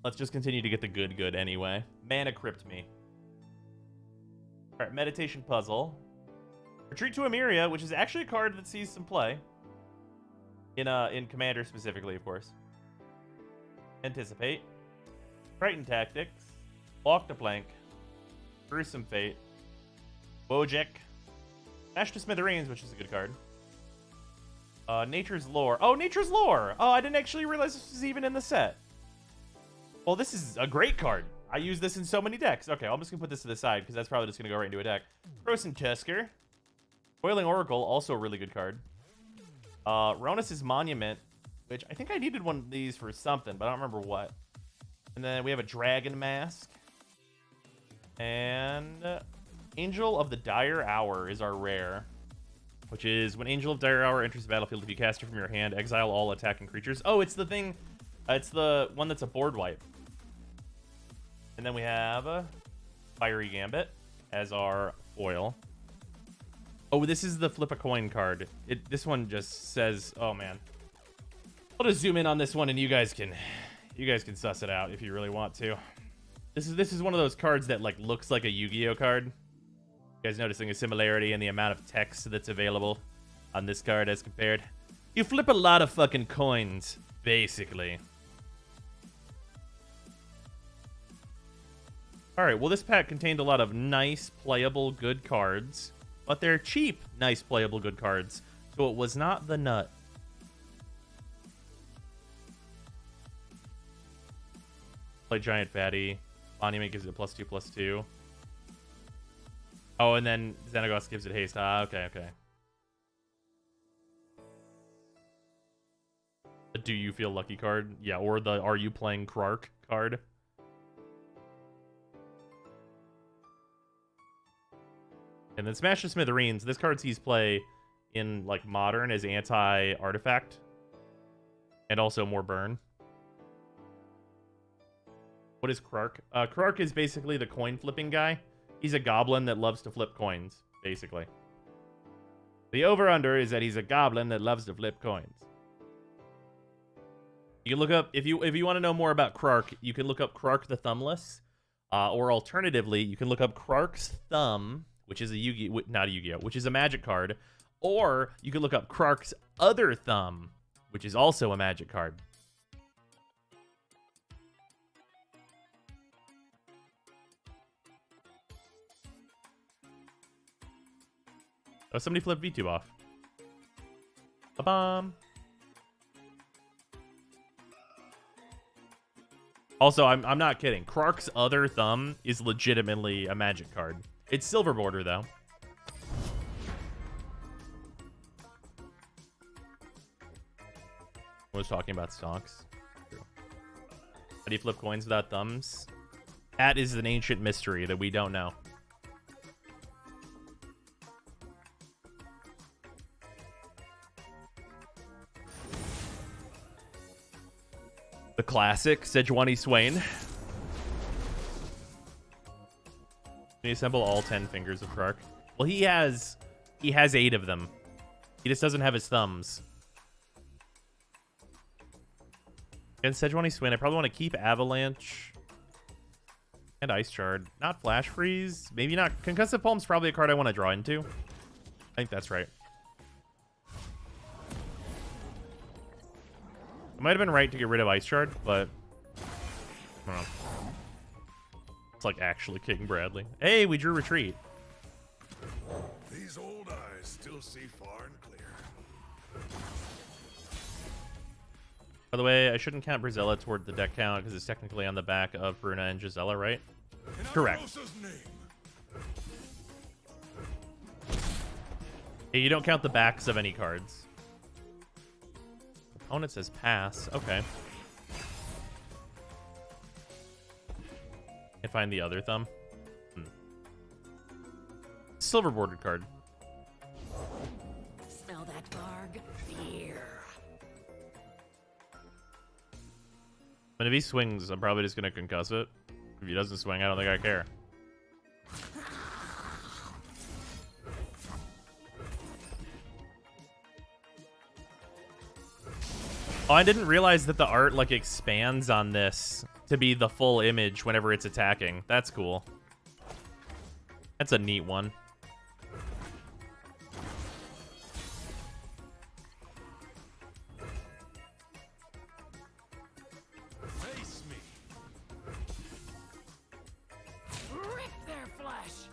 let's just continue to get the good anyway. Mana Crypt me. All right, Meditation Puzzle. Retreat to Emeria, which is actually a card that sees some play. In Commander specifically, of course. Anticipate. Triton Tactics. Walk the Plank. Gruesome Fate. Wojek. Smash to Smithereens, which is a good card. Nature's Lore. Oh, Nature's Lore! Oh, I didn't actually realize this was even in the set. Well, this is a great card. I use this in so many decks. Okay, I'm just going to put this to the side, because that's probably just going to go right into a deck. Frozen Tusker. Boiling Oracle, also a really good card. Ronus' Monument, which I think I needed one of these for something, but I don't remember what. And then we have a Dragon Mask. And Angel of the Dire Hour is our rare, which is when Angel of Dire Hour enters the battlefield, if you cast it from your hand, exile all attacking creatures. Oh, it's the thing. It's the one that's a board wipe. And then we have a Fiery Gambit as our foil. Oh, this is the Flip a Coin card. This one just says, oh man. I'll just zoom in on this one and you guys can suss it out if you really want to. This is one of those cards that like looks like a Yu-Gi-Oh card. You guys noticing a similarity in the amount of text that's available on this card as compared? You flip a lot of fucking coins, basically. Alright, well this pack contained a lot of nice, playable, good cards. But they're cheap, nice, playable, good cards. So it was not the nut. Play Giant Fatty. Monument gives it +2/+2. Oh, and then Xenagos gives it haste. Ah, okay. The Do You Feel Lucky card? Yeah, or the Are You Playing Krark card. And then Smash to Smithereens. This card sees play in like Modern as anti-artifact. And also more burn. What is Krark? Krark is basically the coin flipping guy. He's a goblin that loves to flip coins, basically. The over-under is that he's a goblin that loves to flip coins. You can look up, if you want to know more about Krark, you can look up Krark the Thumbless. Or alternatively, you can look up Krark's Thumb, which is a not a Yu-Gi-Oh, which is a magic card. Or you can look up Krark's Other Thumb, which is also a magic card. Oh, somebody flipped VTube off. Ba-bum. Also, I'm not kidding. Krark's Other Thumb is legitimately a magic card. It's silver border, though. I was talking about stonks. How do you flip coins without thumbs? That is an ancient mystery that we don't know. The classic Sejuani Swain. Can you assemble all 10 fingers of Krark? Well, he has 8 of them. He just doesn't have his thumbs. Against Sejuani Swin, I probably want to keep Avalanche and Ice Shard. Not Flash Freeze. Maybe not. Concussive Palm's probably a card I want to draw into. I think that's right. I might have been right to get rid of Ice Shard, but I don't know. It's like actually King Bradley. Hey, we drew Retreat. These old eyes still see far and clear. By the way, I shouldn't count Brazella toward the deck count because it's technically on the back of Bruna and Gisela, right? Correct. Hey, you don't count the backs of any cards. Opponent says pass. Okay. Can't find the other thumb. Silver bordered card. Smell that, Garg? Fear. But if he swings, I'm probably just going to concuss it. If he doesn't swing, I don't think I care. Oh, I didn't realize that the art, like, expands on this to be the full image whenever it's attacking. That's cool. That's a neat one. Face me. Rip their flesh.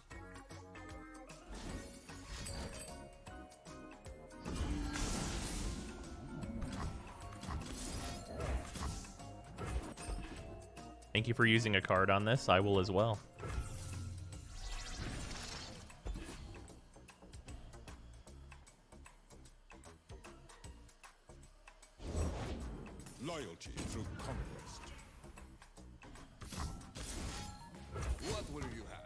Thank you for using a card on this. I will as well. Loyalty through conquest. What will you have?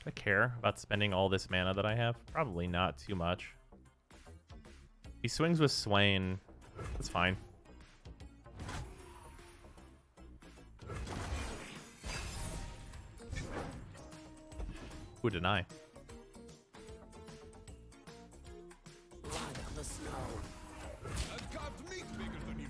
Do I care about spending all this mana that I have? Probably not too much. He swings with Swain. That's fine. Who deny? Blood on the snow. I've carved meat bigger than you.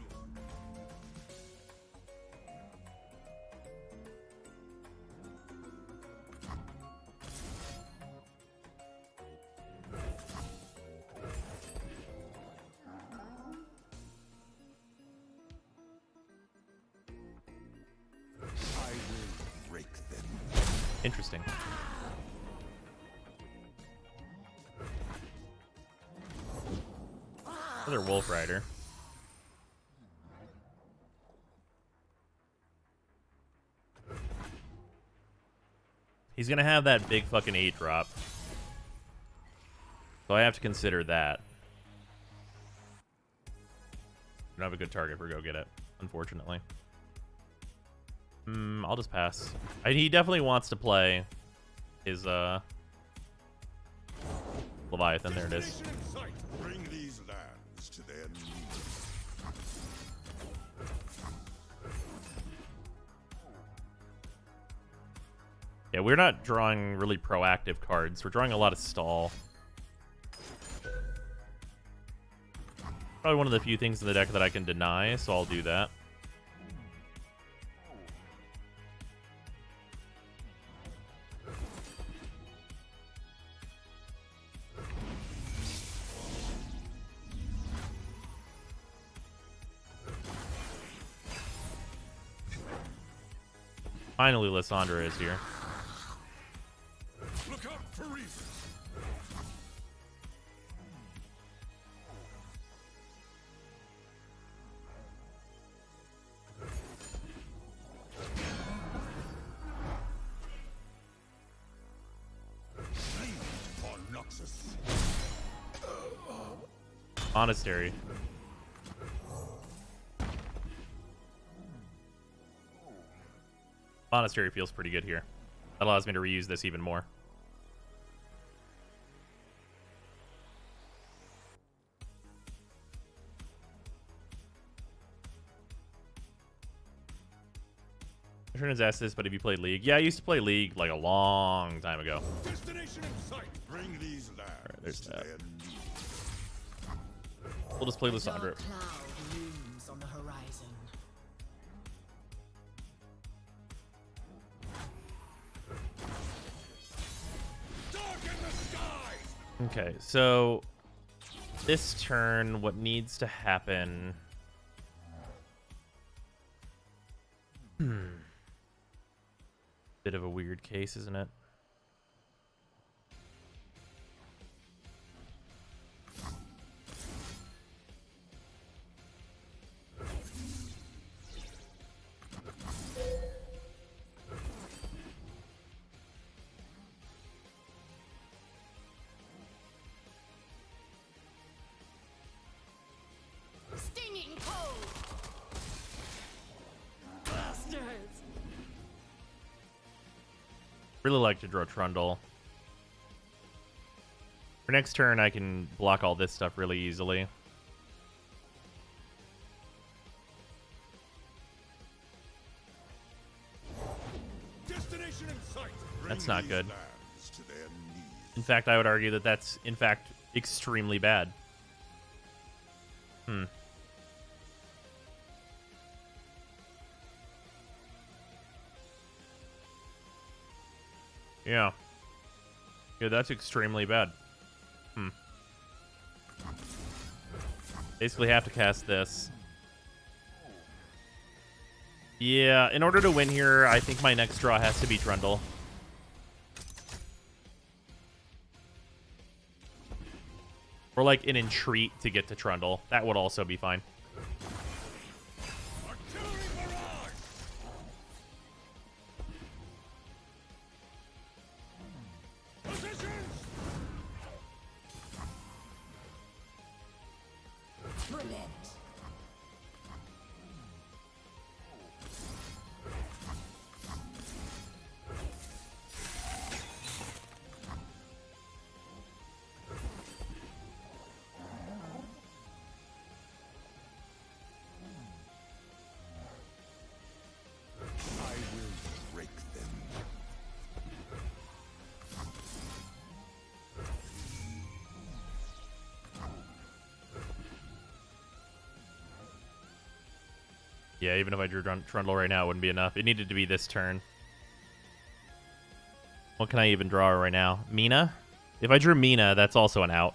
I will break them. Interesting. Another Wolf Rider. He's gonna have that big fucking 8 drop. So I have to consider that. I don't have a good target for go get it, unfortunately. I'll just pass. He definitely wants to play his Leviathan. There it is. Bring these lands to their knees. Yeah, we're not drawing really proactive cards. We're drawing a lot of stall. Probably one of the few things in the deck that I can deny, so I'll do that. Finally, Lissandra is here. Look out for reasons. Monastery. Monastery feels pretty good here. That allows me to reuse this even more. Trundle's asked this, but have you played League? Yeah, I used to play League like a long time ago. Destination in sight. Bring these lands. Alright, there's to that. their knees. We'll just play Dark Lissandra. cloud looms on the horizon. Darken the skies. Okay, so this turn, what needs to happen? Bit of a weird case, isn't it? Stinging cold. Bastards. Really like to draw Trundle. For next turn, I can block all this stuff really easily. Destination in sight. That's not good. Lands to their knees. In fact, I would argue that that's, in fact, extremely bad. Yeah. Yeah, that's extremely bad. Basically have to cast this. Yeah, in order to win here, I think my next draw has to be Trundle. Or like an entreat to get to Trundle. That would also be fine. Artillery barrage. Positions. Brilliant. I will break them. Yeah, even if I drew Trundle right now, it wouldn't be enough. It needed to be this turn. What can I even draw right now? Mina? If I drew Mina, that's also an out.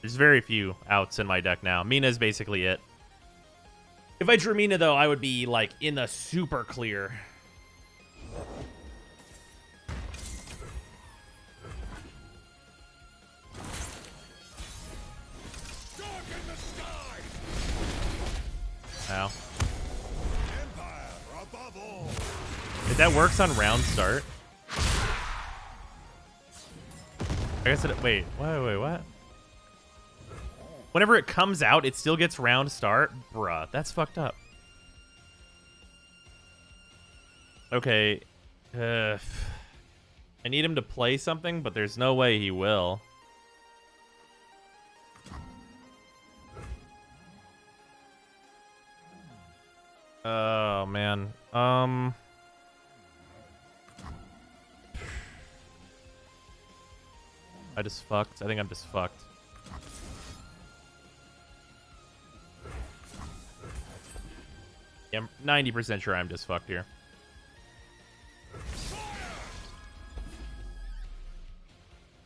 There's very few outs in my deck now. Mina is basically it. If I drew Mina, though, I would be, like, in the super clear. Darken the skies. Ow. Empire above all. If that works on round start. I guess it. Wait, what? Whenever it comes out, it still gets round start? Bruh, that's fucked up. Okay. I need him to play something, but there's no way he will. Oh, man. I just fucked. I think I'm just fucked. Yeah, I'm 90% sure I'm just fucked here.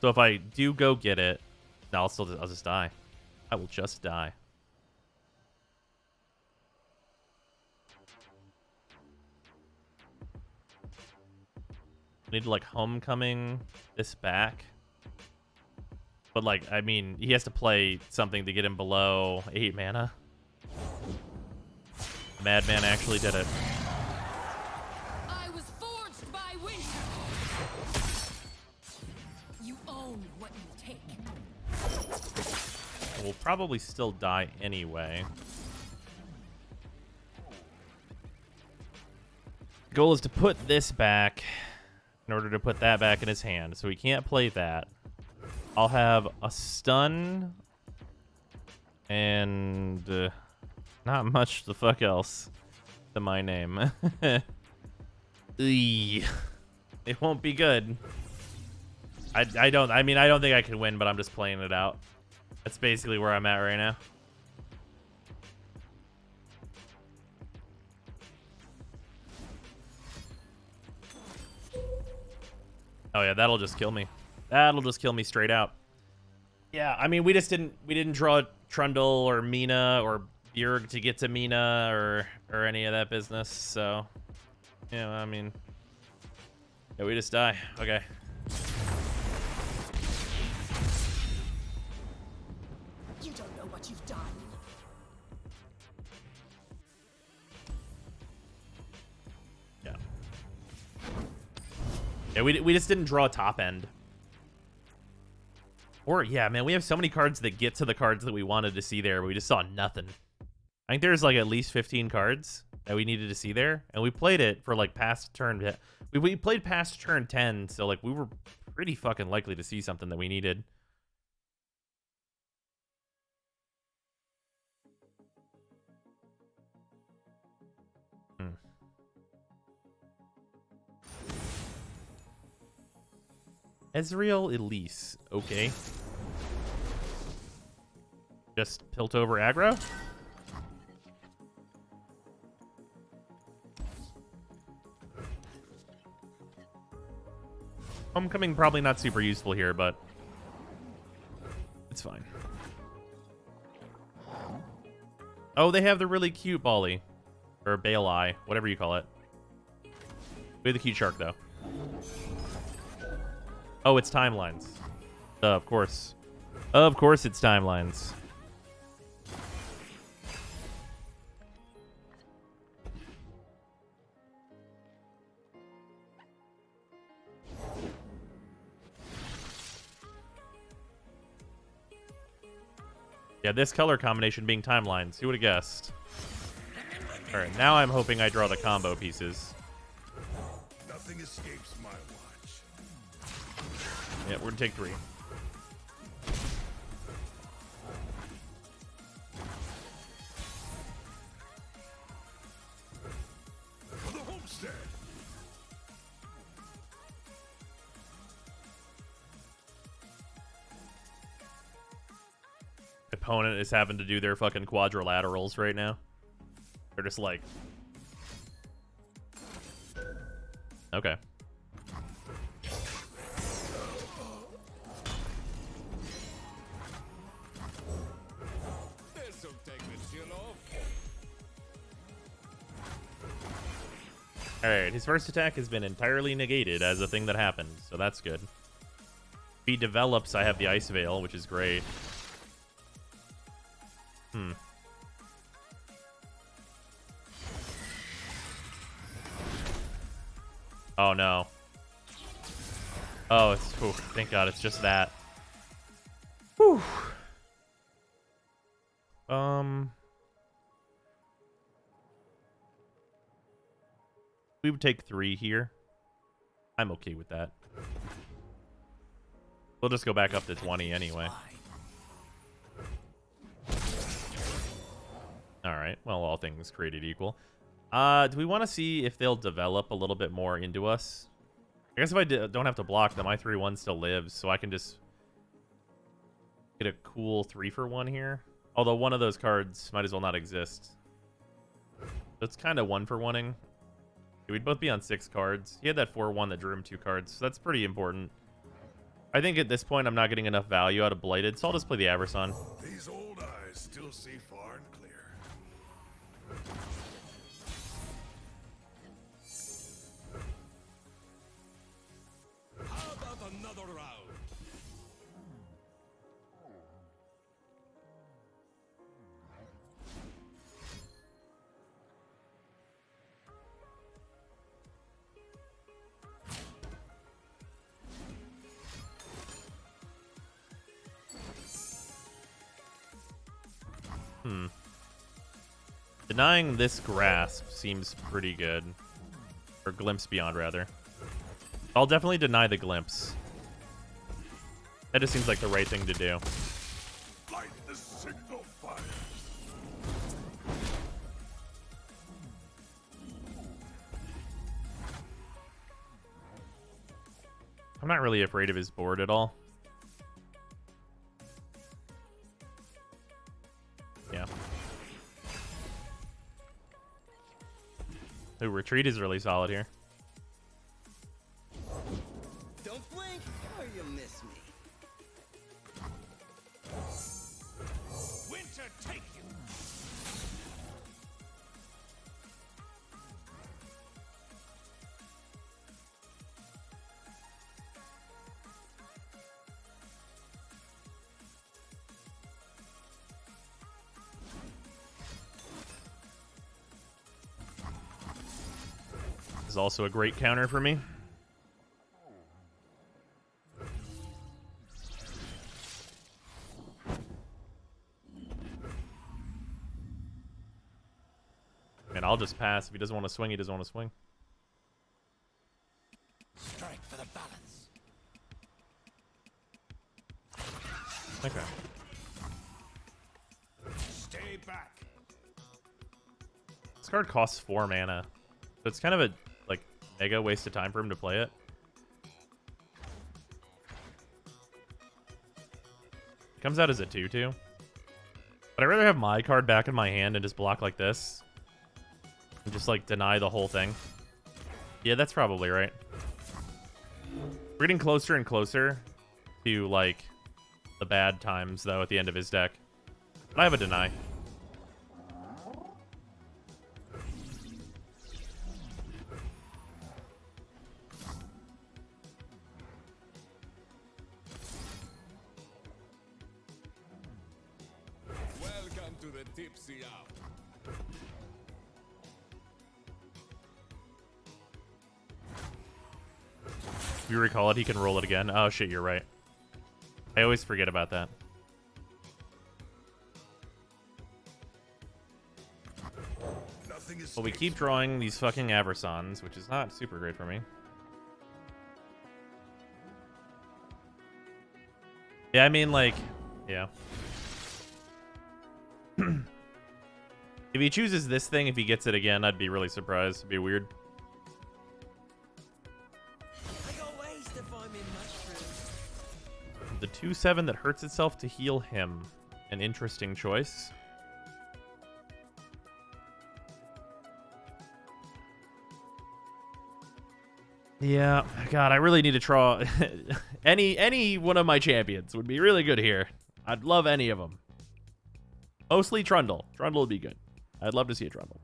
So if I do go get it, no, I'll just die. I will just die. I need to like homecoming this back. But like, I mean, he has to play something to get him below 8 mana. Madman actually did it. I was forged by winter. You own what you take. We'll probably still die anyway. Goal is to put this back in order to put that back in his hand. So he can't play that. I'll have a stun and not much the fuck else. to my name. Eey. It won't be good. I don't think I can win, but I'm just playing it out. That's basically where I'm at right now. Oh yeah, that'll just kill me. That'll just kill me straight out. Yeah, I mean, we didn't draw Trundle or Mina or Bjerg to get to Mina or any of that business. So, yeah, I mean, yeah, we just die. Okay. You don't know what you've done. Yeah. Yeah, we just didn't draw top end. Or, yeah, man, we have so many cards that get to the cards that we wanted to see there, but we just saw nothing. I think there's like at least 15 cards that we needed to see there, and we played it for like past turn. We played past turn 10, so like we were pretty fucking likely to see something that we needed. Ezreal Liss, okay. Just tilt over aggro? Homecoming probably not super useful here, but it's fine. Oh, they have the really cute Bali. Or Baelai, whatever you call it. We have the cute shark, though. Oh, it's timelines. Of course. Of course it's timelines. Yeah, this color combination being timelines. Who would have guessed? Alright, now I'm hoping I draw the combo pieces. Nothing escapes my watch. Yeah, we're gonna take 3. For the homestead. Opponent is having to do their fucking quadrilaterals right now. They're just like... Okay. This'll take the chill off. Alright, his first attack has been entirely negated as a thing that happened, so that's good. If he develops, I have the Ice Veil, which is great. Oh no. Oh, it's thank God it's just that. Whew. We would take 3 here. I'm okay with that. We'll just go back up to 20 anyway. Alright, well, all things created equal. Do we want to see if they'll develop a little bit more into us? I guess if I don't have to block them, my 3/1 still lives, so I can just get a cool 3-for-1 here. Although one of those cards might as well not exist. So it's kind of 1-for-1ing. We'd both be on 6 cards. He had that 4/1 that drew him 2 cards, so that's pretty important. I think at this point I'm not getting enough value out of Blighted, so I'll just play the Averson. These old eyes still see far and clear. How about another round? Denying this grasp seems pretty good. Or glimpse beyond, rather. I'll definitely deny the glimpse. That just seems like the right thing to do. Light the signal fire. I'm not really afraid of his board at all. Yeah. Ooh, retreat is really solid here. Don't blink or you'll miss me. Winter take you. Is also a great counter for me. And I'll just pass. If he doesn't want to swing, he doesn't want to swing. Strike for the balance. Okay. Stay back. This card costs 4 mana. So it's kind of a like mega waste of time for him to play it. It comes out as a 2/2. But I'd rather have my card back in my hand and just block like this. And just like deny the whole thing. Yeah, that's probably right. We're getting closer and closer to like the bad times though at the end of his deck. But I have a deny. Welcome to the tipsy hour. If you recall it, he can roll it again. Oh shit, you're right. I always forget about that. Well, we keep drawing these fucking Aversons, which is not super great for me. Yeah, I mean, like, yeah. If he chooses this thing, if he gets it again, I'd be really surprised. It'd be weird. I go waste if I'm in mushroom. The 2/7 that hurts itself to heal him. An interesting choice. Yeah, God, I really need to draw any one of my champions would be really good here. I'd love any of them. Mostly Trundle. Trundle would be good. I'd love to see a Trundle.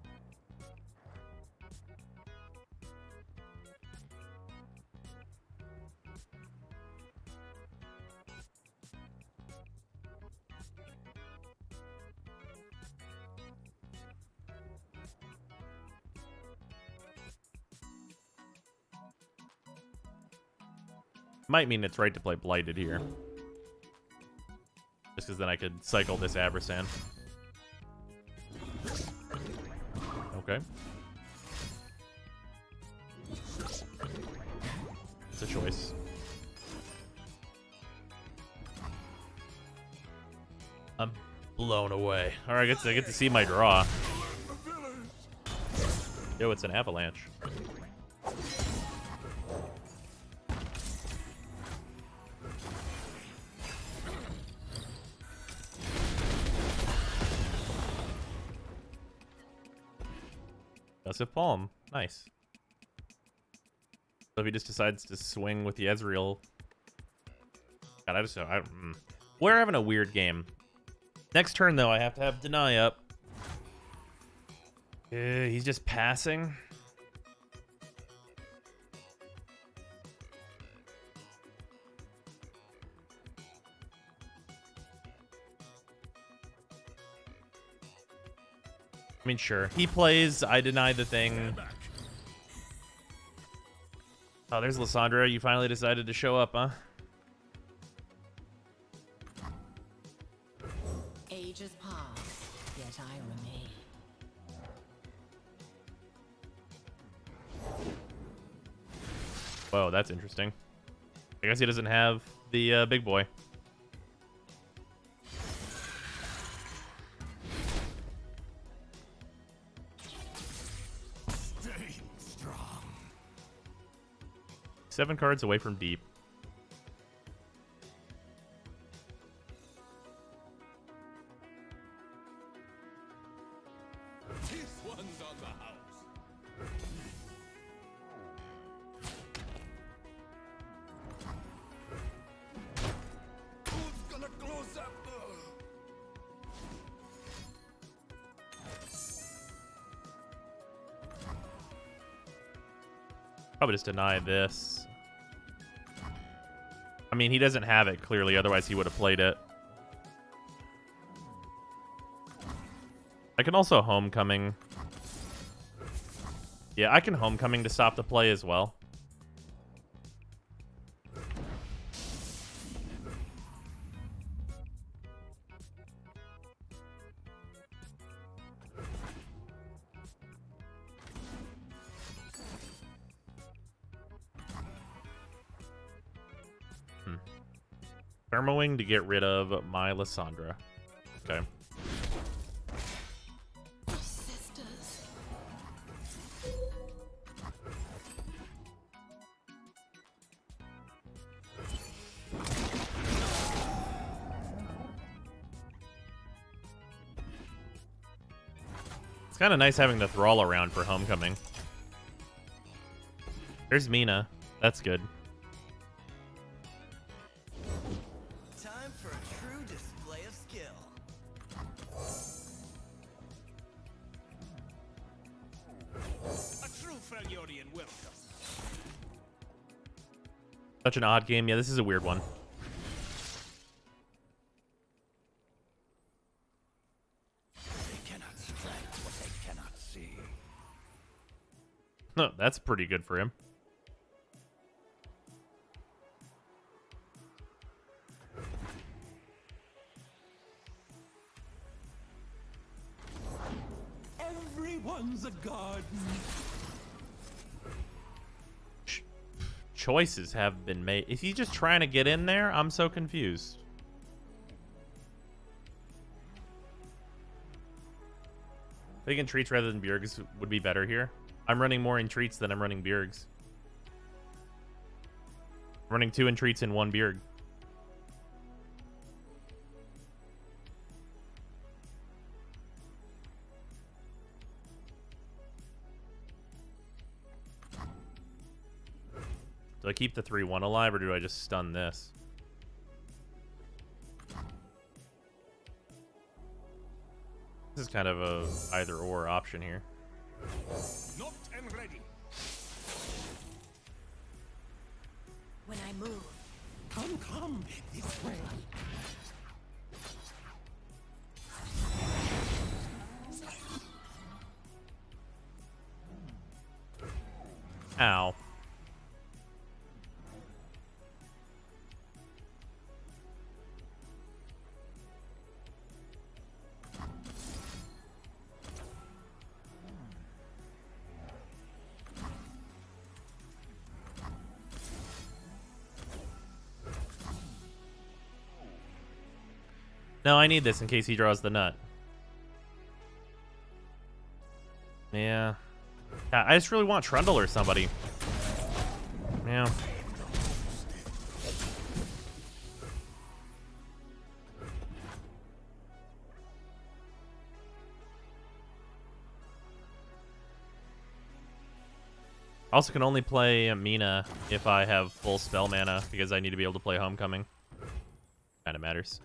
Might mean it's right to play Blighted here. Just because then I could cycle this Abersan. Okay. It's a choice. I'm blown away. Alright, I get to see my draw. Yo, it's an avalanche. Aggressive Palm. Nice. So if he just decides to swing with the Ezreal. God, I just don't. We're having a weird game. Next turn, though, I have to have Deny up. He's just passing. I mean, sure. He plays, I deny the thing. Oh, there's Lissandra. You finally decided to show up, huh? Ages pass, yet I remain. Whoa, that's interesting. I guess he doesn't have the big boy. Stay strong. 7 cards away from deep. Probably just deny this. I mean, he doesn't have it clearly, otherwise he would have played it. I can also homecoming. Yeah, I can homecoming to stop the play as well. Thermowing to get rid of my Lissandra. Okay. Sisters. It's kind of nice having the Thrall around for homecoming. There's Mina. That's good. Time for a true display of skill. A true Freljordian welcome. Such an odd game. Yeah, this is a weird one. They cannot strike what they cannot see. No, that's pretty good for him. Everyone's a garden. Choices have been made. Is he just trying to get in there? I'm so confused. Taking treats rather than Bjergs would be better here. I'm running more entreats than I'm running Bjergs. I'm running 2 entreats and 1 Bjerg. Do I keep the 3-1 alive, or do I just stun this? This is kind of a either-or option here. Not and ready. When I move, Come, this way. Ow. No, I need this in case he draws the nut. Yeah. I just really want Trundle or somebody. Yeah. Also can only play Mina if I have full spell mana because I need to be able to play Homecoming. Kind of matters.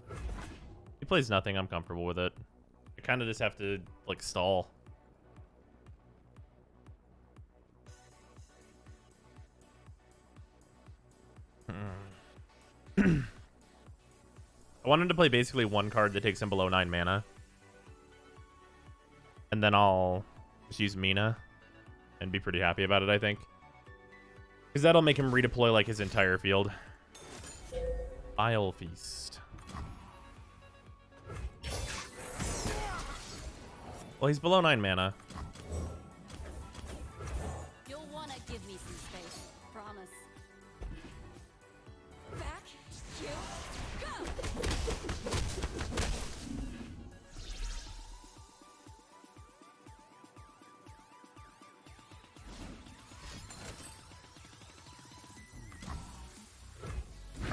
He plays nothing, I'm comfortable with it. I kind of just have to, like, stall. I wanted to play basically one card that takes him below 9 mana. And then I'll just use Mina and be pretty happy about it, I think. Because that'll make him redeploy, like, his entire field. Isle Feast. Well, he's below 9 mana. You'll want to give me some space. Promise. Back, you, go!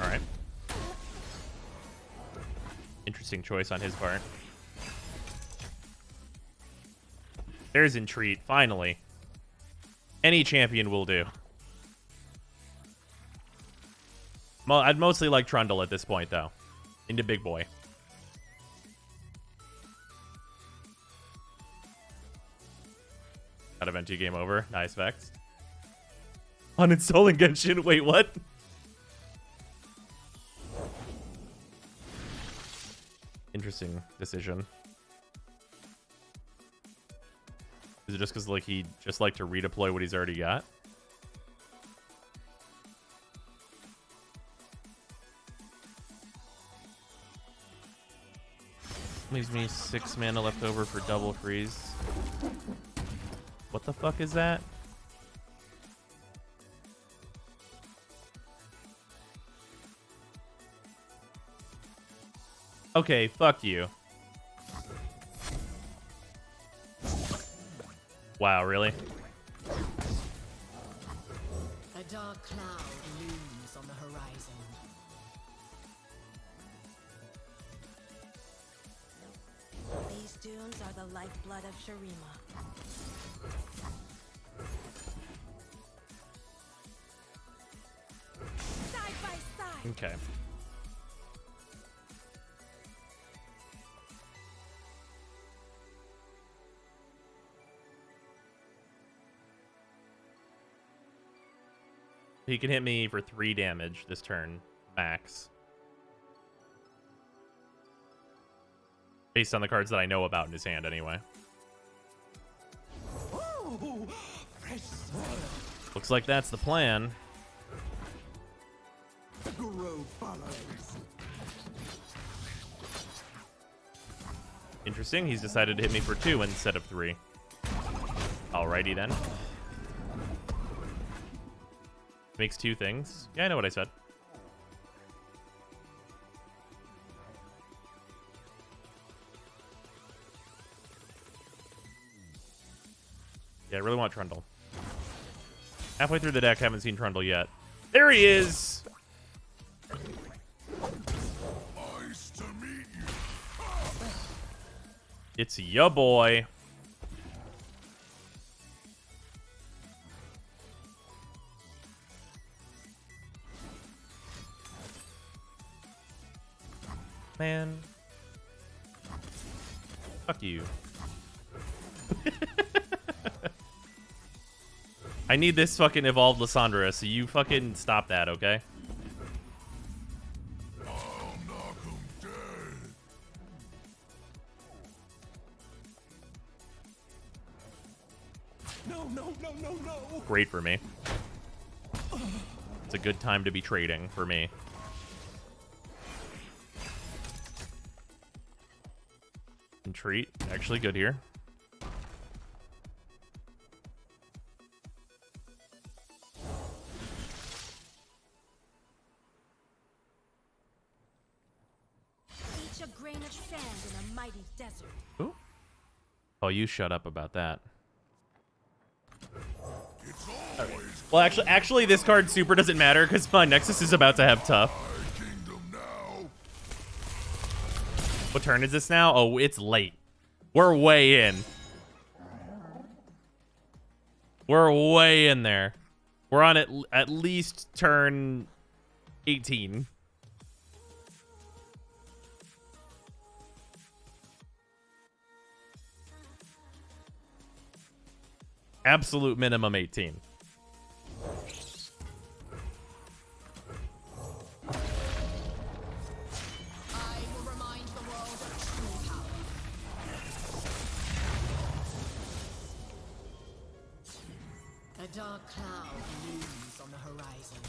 All right. Interesting choice on his part. There's Entreat, finally. Any champion will do. I'd mostly like Trundle at this point, though. Into Big Boy. Out of NT game over. Nice Vex. Uninstalling Genshin. Wait, what? Interesting decision. Is it just because like he just like to redeploy what he's already got? Leaves me 6 mana left over for double freeze. What the fuck is that? Okay, fuck you. Wow, really? A dark cloud looms on the horizon. These dunes are the lifeblood of Shurima. Side by side. Okay. He can hit me for 3 damage this turn, max. Based on the cards that I know about in his hand, anyway. Ooh, fresh soil. Looks like that's the plan. The grove follows. Interesting, he's decided to hit me for 2 instead of 3. Alrighty then. Makes 2 things. Yeah, I know what I said. Yeah, I really want Trundle. Halfway through the deck, haven't seen Trundle yet. There he is! Nice to meet you. It's ya boy. Man. Fuck you. I need this fucking evolved Lissandra, so you fucking stop that, okay? I'll knock 'em dead. No, no, no, no, no. Great for me. It's a good time to be trading for me. Entreat, actually good here. Each a grain of sand in a mighty desert. Ooh. Oh, you shut up about that. It's always Well, actually, this card super doesn't matter because my Nexus is about to have tough. my kingdom now. What turn is this now? Oh, it's late. We're way in. We're way in there. We're on at least turn 18. Absolute minimum 18. I will remind the world of true power. A dark cloud looms on the horizon.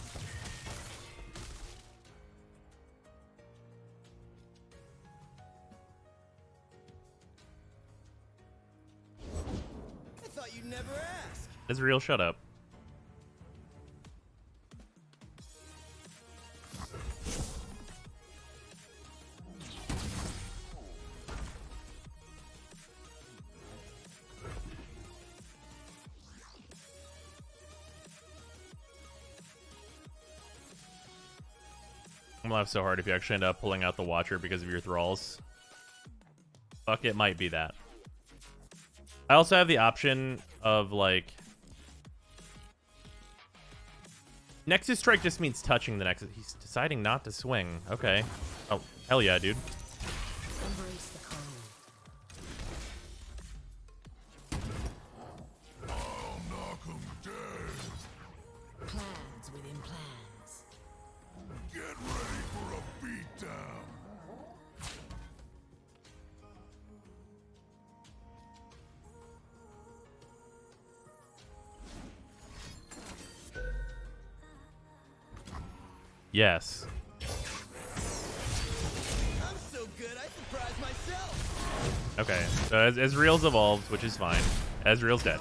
I thought you'd never ask. Israel, shut up. I'm gonna laugh so hard if you actually end up pulling out the Watcher because of your thralls. Fuck, it might be that. I also have the option of, like... Nexus Strike just means touching the Nexus. He's deciding not to swing. Okay. Oh, hell yeah, dude. Embrace the cold. I'll knock 'em dead. Cloud Yes. I'm so good, I surprised myself. Okay. So Ezreal's evolved, which is fine. Ezreal's dead.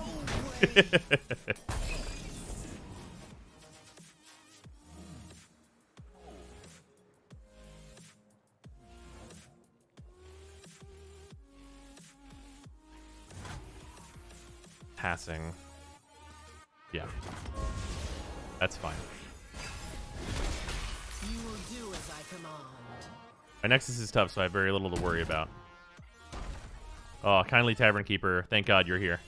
Passing. Yeah. That's fine. You will do as I command. My Nexus is tough, so I have very little to worry about. Oh, kindly Tavern Keeper. Thank God you're here.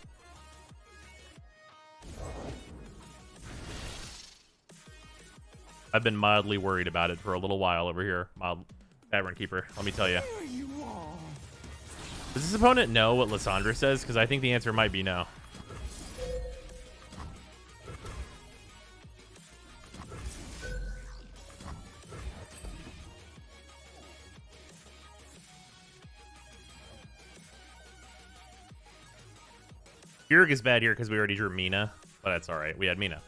I've been mildly worried about it for a little while over here. Mild Tavern Keeper, let me tell you. Does this opponent know what Lissandra says? Because I think the answer might be no. Yurg is bad here because we already drew Mina, but that's all right. We had Mina.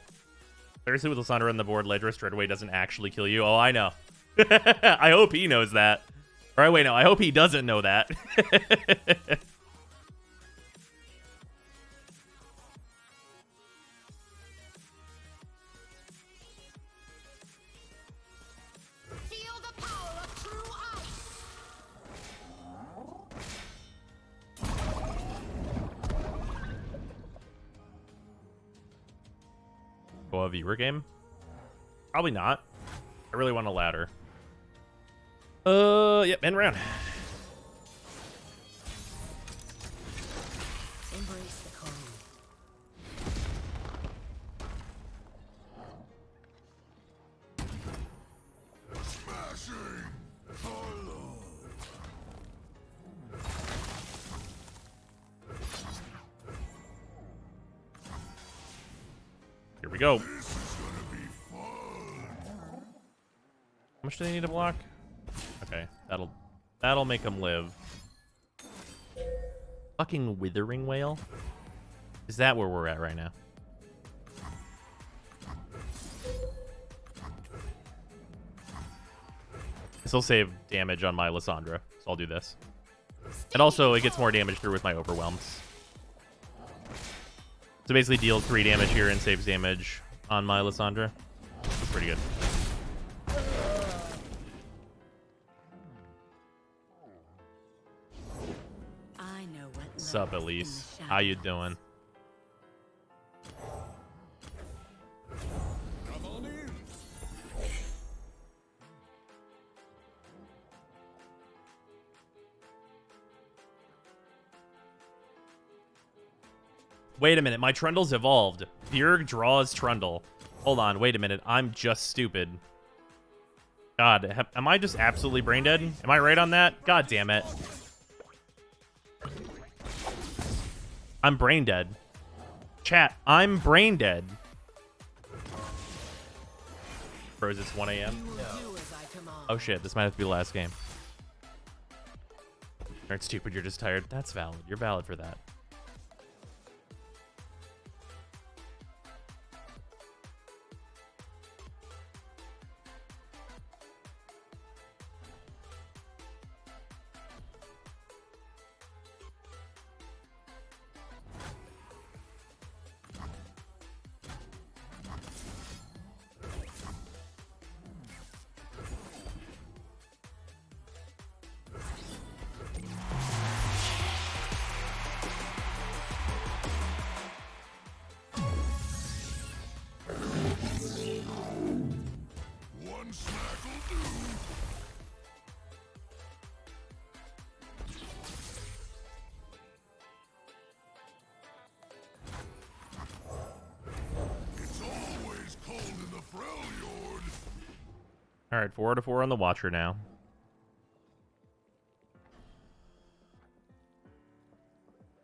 Seriously, with Lissandra on the board, Ledra straight away doesn't actually kill you. Oh, I know. I hope he knows that. Or wait, no, I hope he doesn't know that. Feel the power of true ice. Go a viewer game? Probably not. I really want a ladder. Yep, end round. Embrace the cold. Smashing! Hello! Here we go. This is gonna be fun! How much do they need to block? Okay, that'll make him live. Fucking Withering Whale? Is that where we're at right now? This will save damage on my Lissandra, so I'll do this. And also, it gets more damage through with my Overwhelms. So basically deals 3 damage here and saves damage on my Lissandra. That's pretty good. I know what What's up, lurks in Elise? the How you shadows. doing? Come on in. Wait a minute, my Trundle's evolved. Bjerg draws Trundle. Hold on, wait a minute. I'm just stupid. God, am I just absolutely brain dead? Am I right on that? God damn it. I'm brain dead. Chat, I'm brain dead. Bros, it's 1 a.m. You will do as I command. Oh shit, this might have to be the last game. You're not stupid, you're just tired. That's valid. You're valid for that. One snack'll do! It's always cold in the Freljord! Alright, 4-4 on the Watcher now.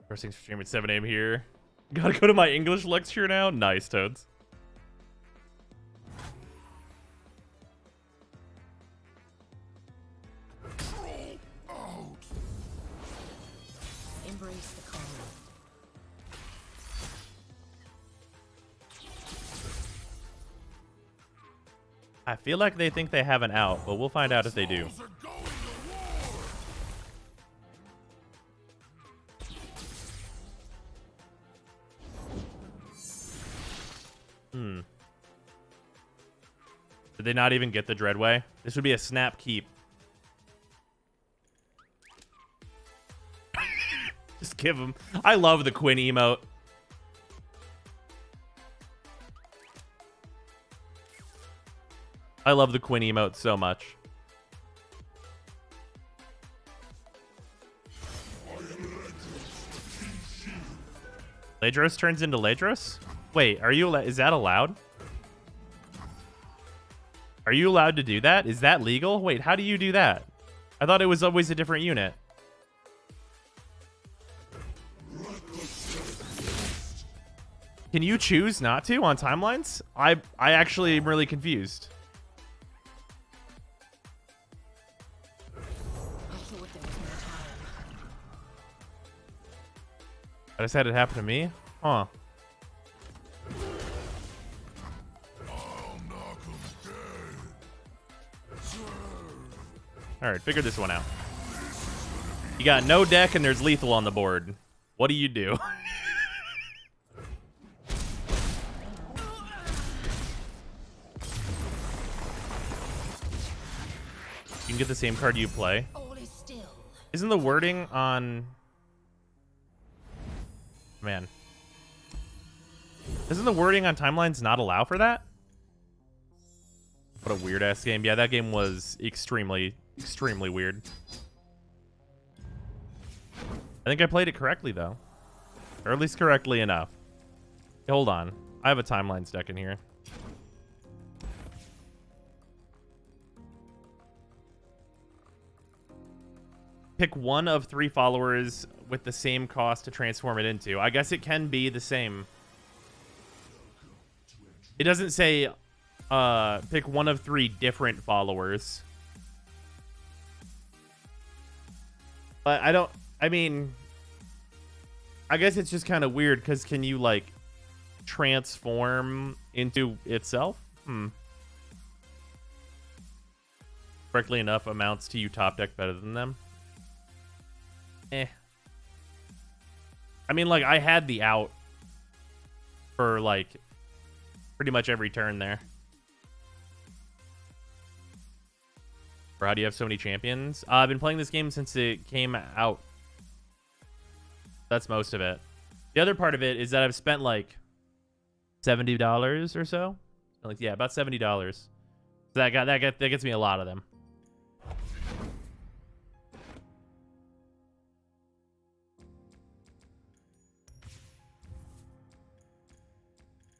First things for stream at 7 a.m. here. Gotta go to my English lecture now? Nice, Toads. Troll out! Embrace the cold. I feel like they think they have an out, but we'll find out if they do. Trolls are going to war. Did they not even get the Dreadway? This would be a snap keep. Just give them. I love the Quinn emote. I love the Quinn emote so much. Ladros turns into Ladros? Wait, are you? Is that allowed? Are you allowed to do that? Is that legal? Wait, how do you do that? I thought it was always a different unit. Can you choose not to on timelines? I actually am really confused. I thought there was more time. I just had it happen to me? Huh. I'll knock 'em dead. Alright, figure this one out. You got no deck and there's lethal on the board. What do you do? You can get the same card you play. All is still. Isn't the wording on... Man. Isn't the wording on timelines not allow for that? What a weird-ass game. Yeah, that game was extremely, extremely weird. I think I played it correctly, though. Or at least correctly enough. Hey, hold on. I have a timelines deck in here. Pick one of 3 followers with the same cost to transform it into. I guess it can be the same. It doesn't say pick one of 3 different followers. But I mean, I guess it's just kind of weird because can you like transform into itself? Correctly enough amounts to you top deck better than them. I mean, like, I had the out for, like, pretty much every turn there. Or how do you have so many champions? I've been playing this game since it came out. That's most of it. The other part of it is that I've spent, like, $70 or so. Like, yeah, about $70. So that gets me a lot of them.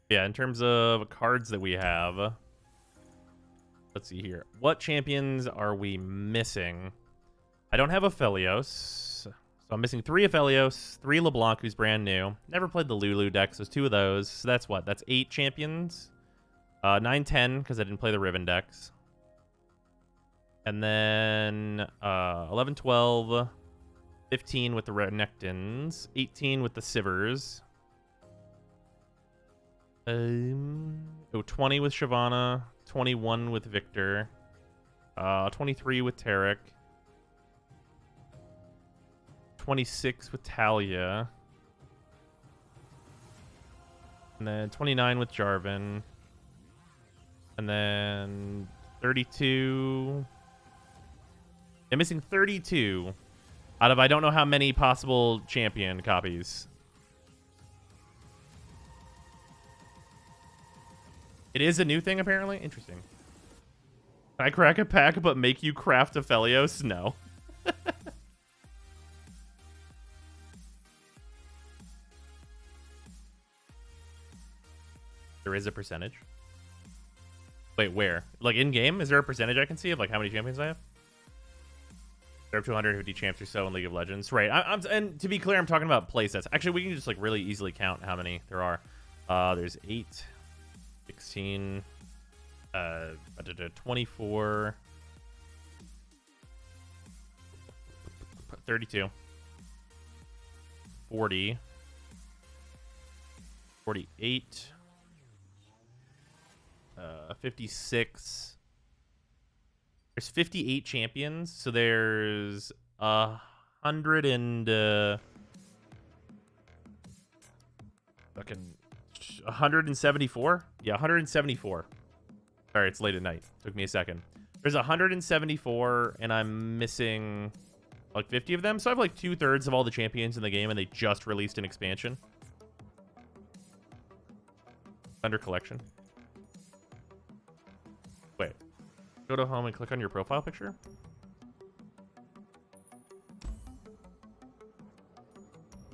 Yeah, in terms of cards that we have, let's see here. What champions are we missing? I don't have Aphelios, so I'm missing 3 Aphelios, 3 LeBlanc, who's brand new. Never played the Lulu deck, so there's 2 of those. So that's what? That's 8 champions. 9, 10, because I didn't play the Riven decks. And then 11, 12, 15 with the Renekton's, 18 with the Sivers. 20 with Shyvana, 21 with Victor, 23 with Tarek, 26 with Talia, and then 29 with Jarvan, and then 32. I'm missing 32 out of I don't know how many possible champion copies. It is a new thing, apparently. Interesting. Can I crack a pack but make you craft Aphelios? No. There is a percentage. Wait, where? Like in-game? Is there a percentage I can see of like how many champions I have? There are 250 champs or so in League of Legends. Right. And to be clear, I'm talking about playsets. Actually, we can just like really easily count how many there are. There's 8... 16, 24, 32, 40, 48, 56. There's 58 champions, so there's 100 and fucking 174. Yeah, 174. Sorry, it's late at night. Took me a second. There's 174, and I'm missing like 50 of them. So I have like 2/3 of all the champions in the game, and they just released an expansion. Under collection. Wait. Go to home and click on your profile picture.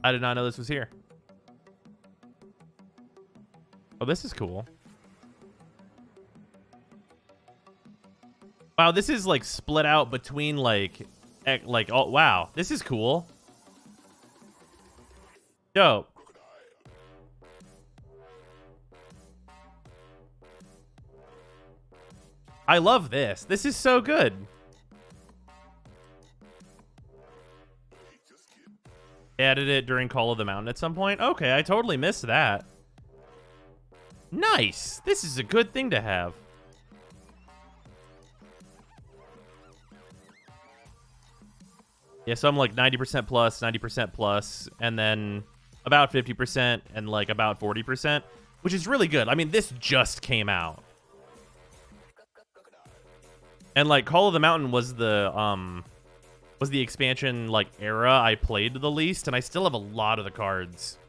I did not know this was here. Oh, this is cool. Wow, this is like split out between like oh wow, this is cool. Dope. I love this. This is so good. Added it during Call of the Mountain at some point. Okay, I totally missed that. Nice. This is a good thing to have. Yeah, so I'm like 90% plus, 90% plus, and then about 50% and like about 40%, which is really good. I mean, this just came out. And like Call of the Mountain was the expansion like era I played the least, and I still have a lot of the cards.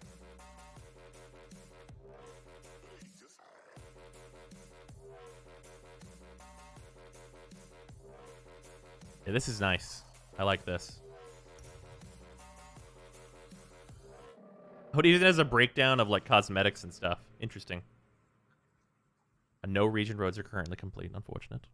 Yeah, this is nice. I like this. Oh, it even has a breakdown of like cosmetics and stuff. Interesting. No region roads are currently complete. Unfortunate.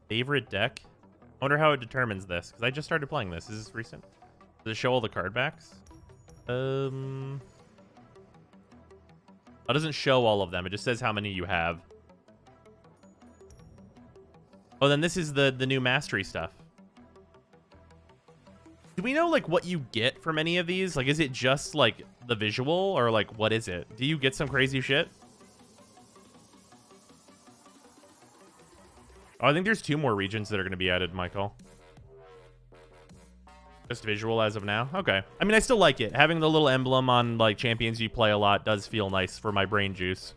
Favorite deck? I wonder how it determines this, because I just started playing this. Is this recent? Does it show all the card backs? It doesn't show all of them. It just says how many you have. Oh, then this is the new mastery stuff. Do we know like what you get from any of these? Like, is it just like the visual, or like what is it? Do you get some crazy shit? Oh, I think there's 2 more regions that are going to be added, Michael. Just visual as of now? Okay. I mean, I still like it. Having the little emblem on, like, champions you play a lot does feel nice for my brain juice.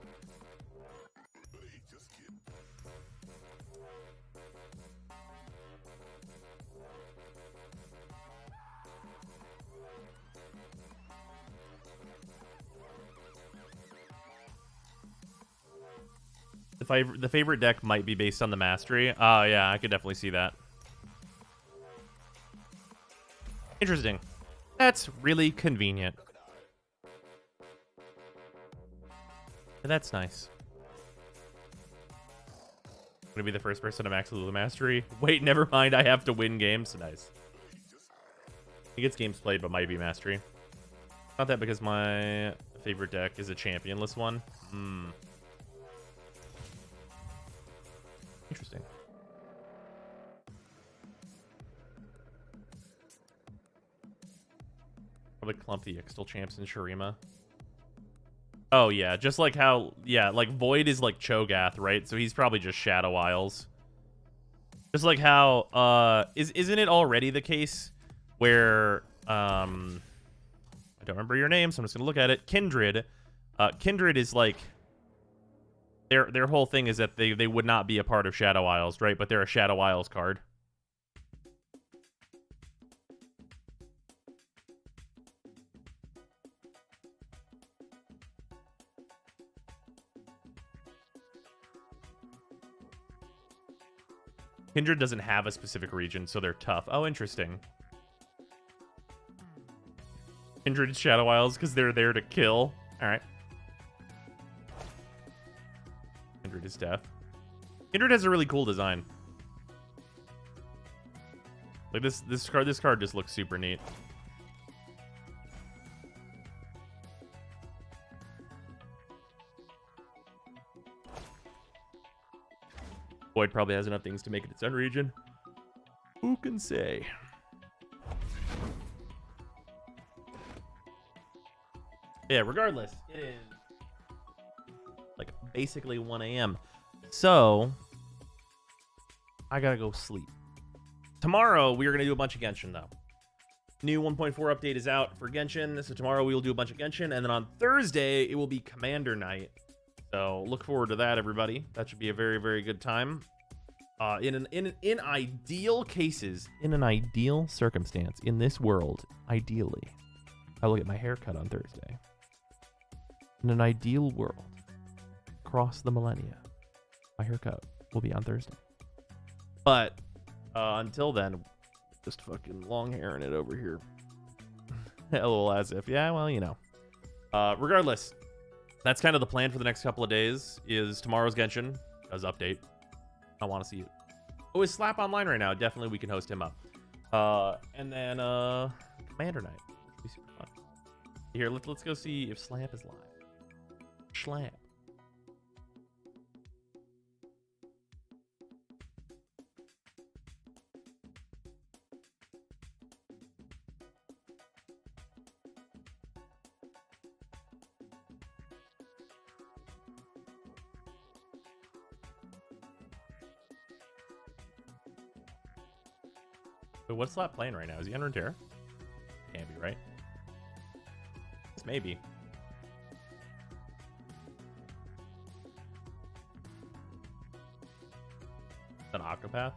The favorite deck might be based on the mastery. Oh, yeah, I could definitely see that. Interesting. That's really convenient. That's nice. I'm gonna be the first person to max Lulu Mastery. Wait, never mind. I have to win games. Nice. He gets games played, but might be Mastery. Not that because my favorite deck is a championless one. Interesting. Probably clump the Ixtal champs in Shurima. Oh, yeah. Just like how... Yeah, like Void is like Cho'Gath, right? So he's probably just Shadow Isles. Just like how... Isn't it already the case where... I don't remember your name, so I'm just going to look at it. Kindred. Kindred is like... Their whole thing is that they would not be a part of Shadow Isles, right? But they're a Shadow Isles card. Kindred doesn't have a specific region, so they're tough. Oh, interesting. Kindred Shadow Isles because they're there to kill. All right. Kindred is death. Kindred has a really cool design. Like this card just looks super neat. Void probably has enough things to make it its own region. Who can say? Yeah, regardless, it is like basically 1 a.m. So I gotta go sleep. Tomorrow we are gonna do a bunch of Genshin though. New 1.4 update is out for Genshin, so tomorrow we will do a bunch of Genshin, and then on Thursday it will be Commander Night. So look forward to that, everybody. That should be a very, very good time. In ideal cases, in an ideal circumstance, in this world, ideally, I will get my hair cut on Thursday. In an ideal world, across the millennia, my haircut will be on Thursday. But until then, just fucking long hairing it over here. LOL as if. Yeah, well, you know. Regardless, that's kind of the plan for the next couple of days, is tomorrow's Genshin does update. I want to see it. Oh, is Slap online right now? Definitely we can host him up. And then Commander Night. Which would be super fun. Here, let's go see if Slap is live. Slap. So what's Slap playing right now? Is he on Runeterra? Can't be, right? Maybe. An Octopath?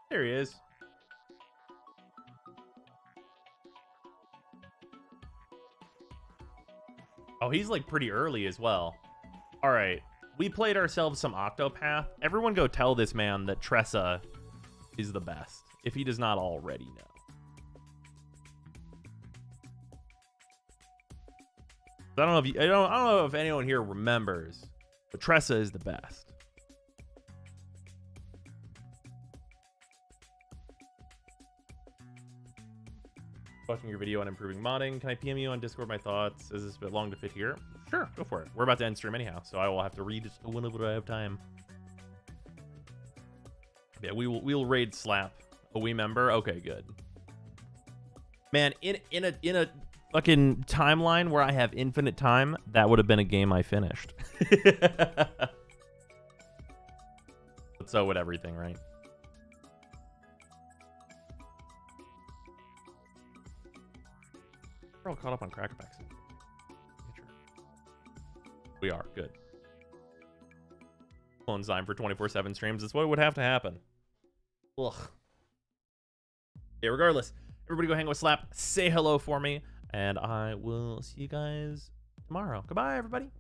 There he is. Oh, he's like pretty early as well. All right. We played ourselves some Octopath. Everyone go tell this man that Tressa is the best, if he does not already know. I don't know if I don't know if anyone here remembers, but Tressa is the best. Watching your video on improving modding. Can I PM you on Discord my thoughts? Is this a bit long to fit here? Sure, go for it. We're about to end stream anyhow, so I will have to read it whenever I have time. Yeah, we'll raid Slap. A Wii member? Okay, good. Man, in a fucking timeline where I have infinite time, that would have been a game I finished. But so would everything, right? We're all caught up on Cracker Packs. We are good. Clone Zyme for 24/7 streams. That's what would have to happen. Ugh. Yeah, regardless, everybody go hang with Slap. Say hello for me, and I will see you guys tomorrow. Goodbye, everybody.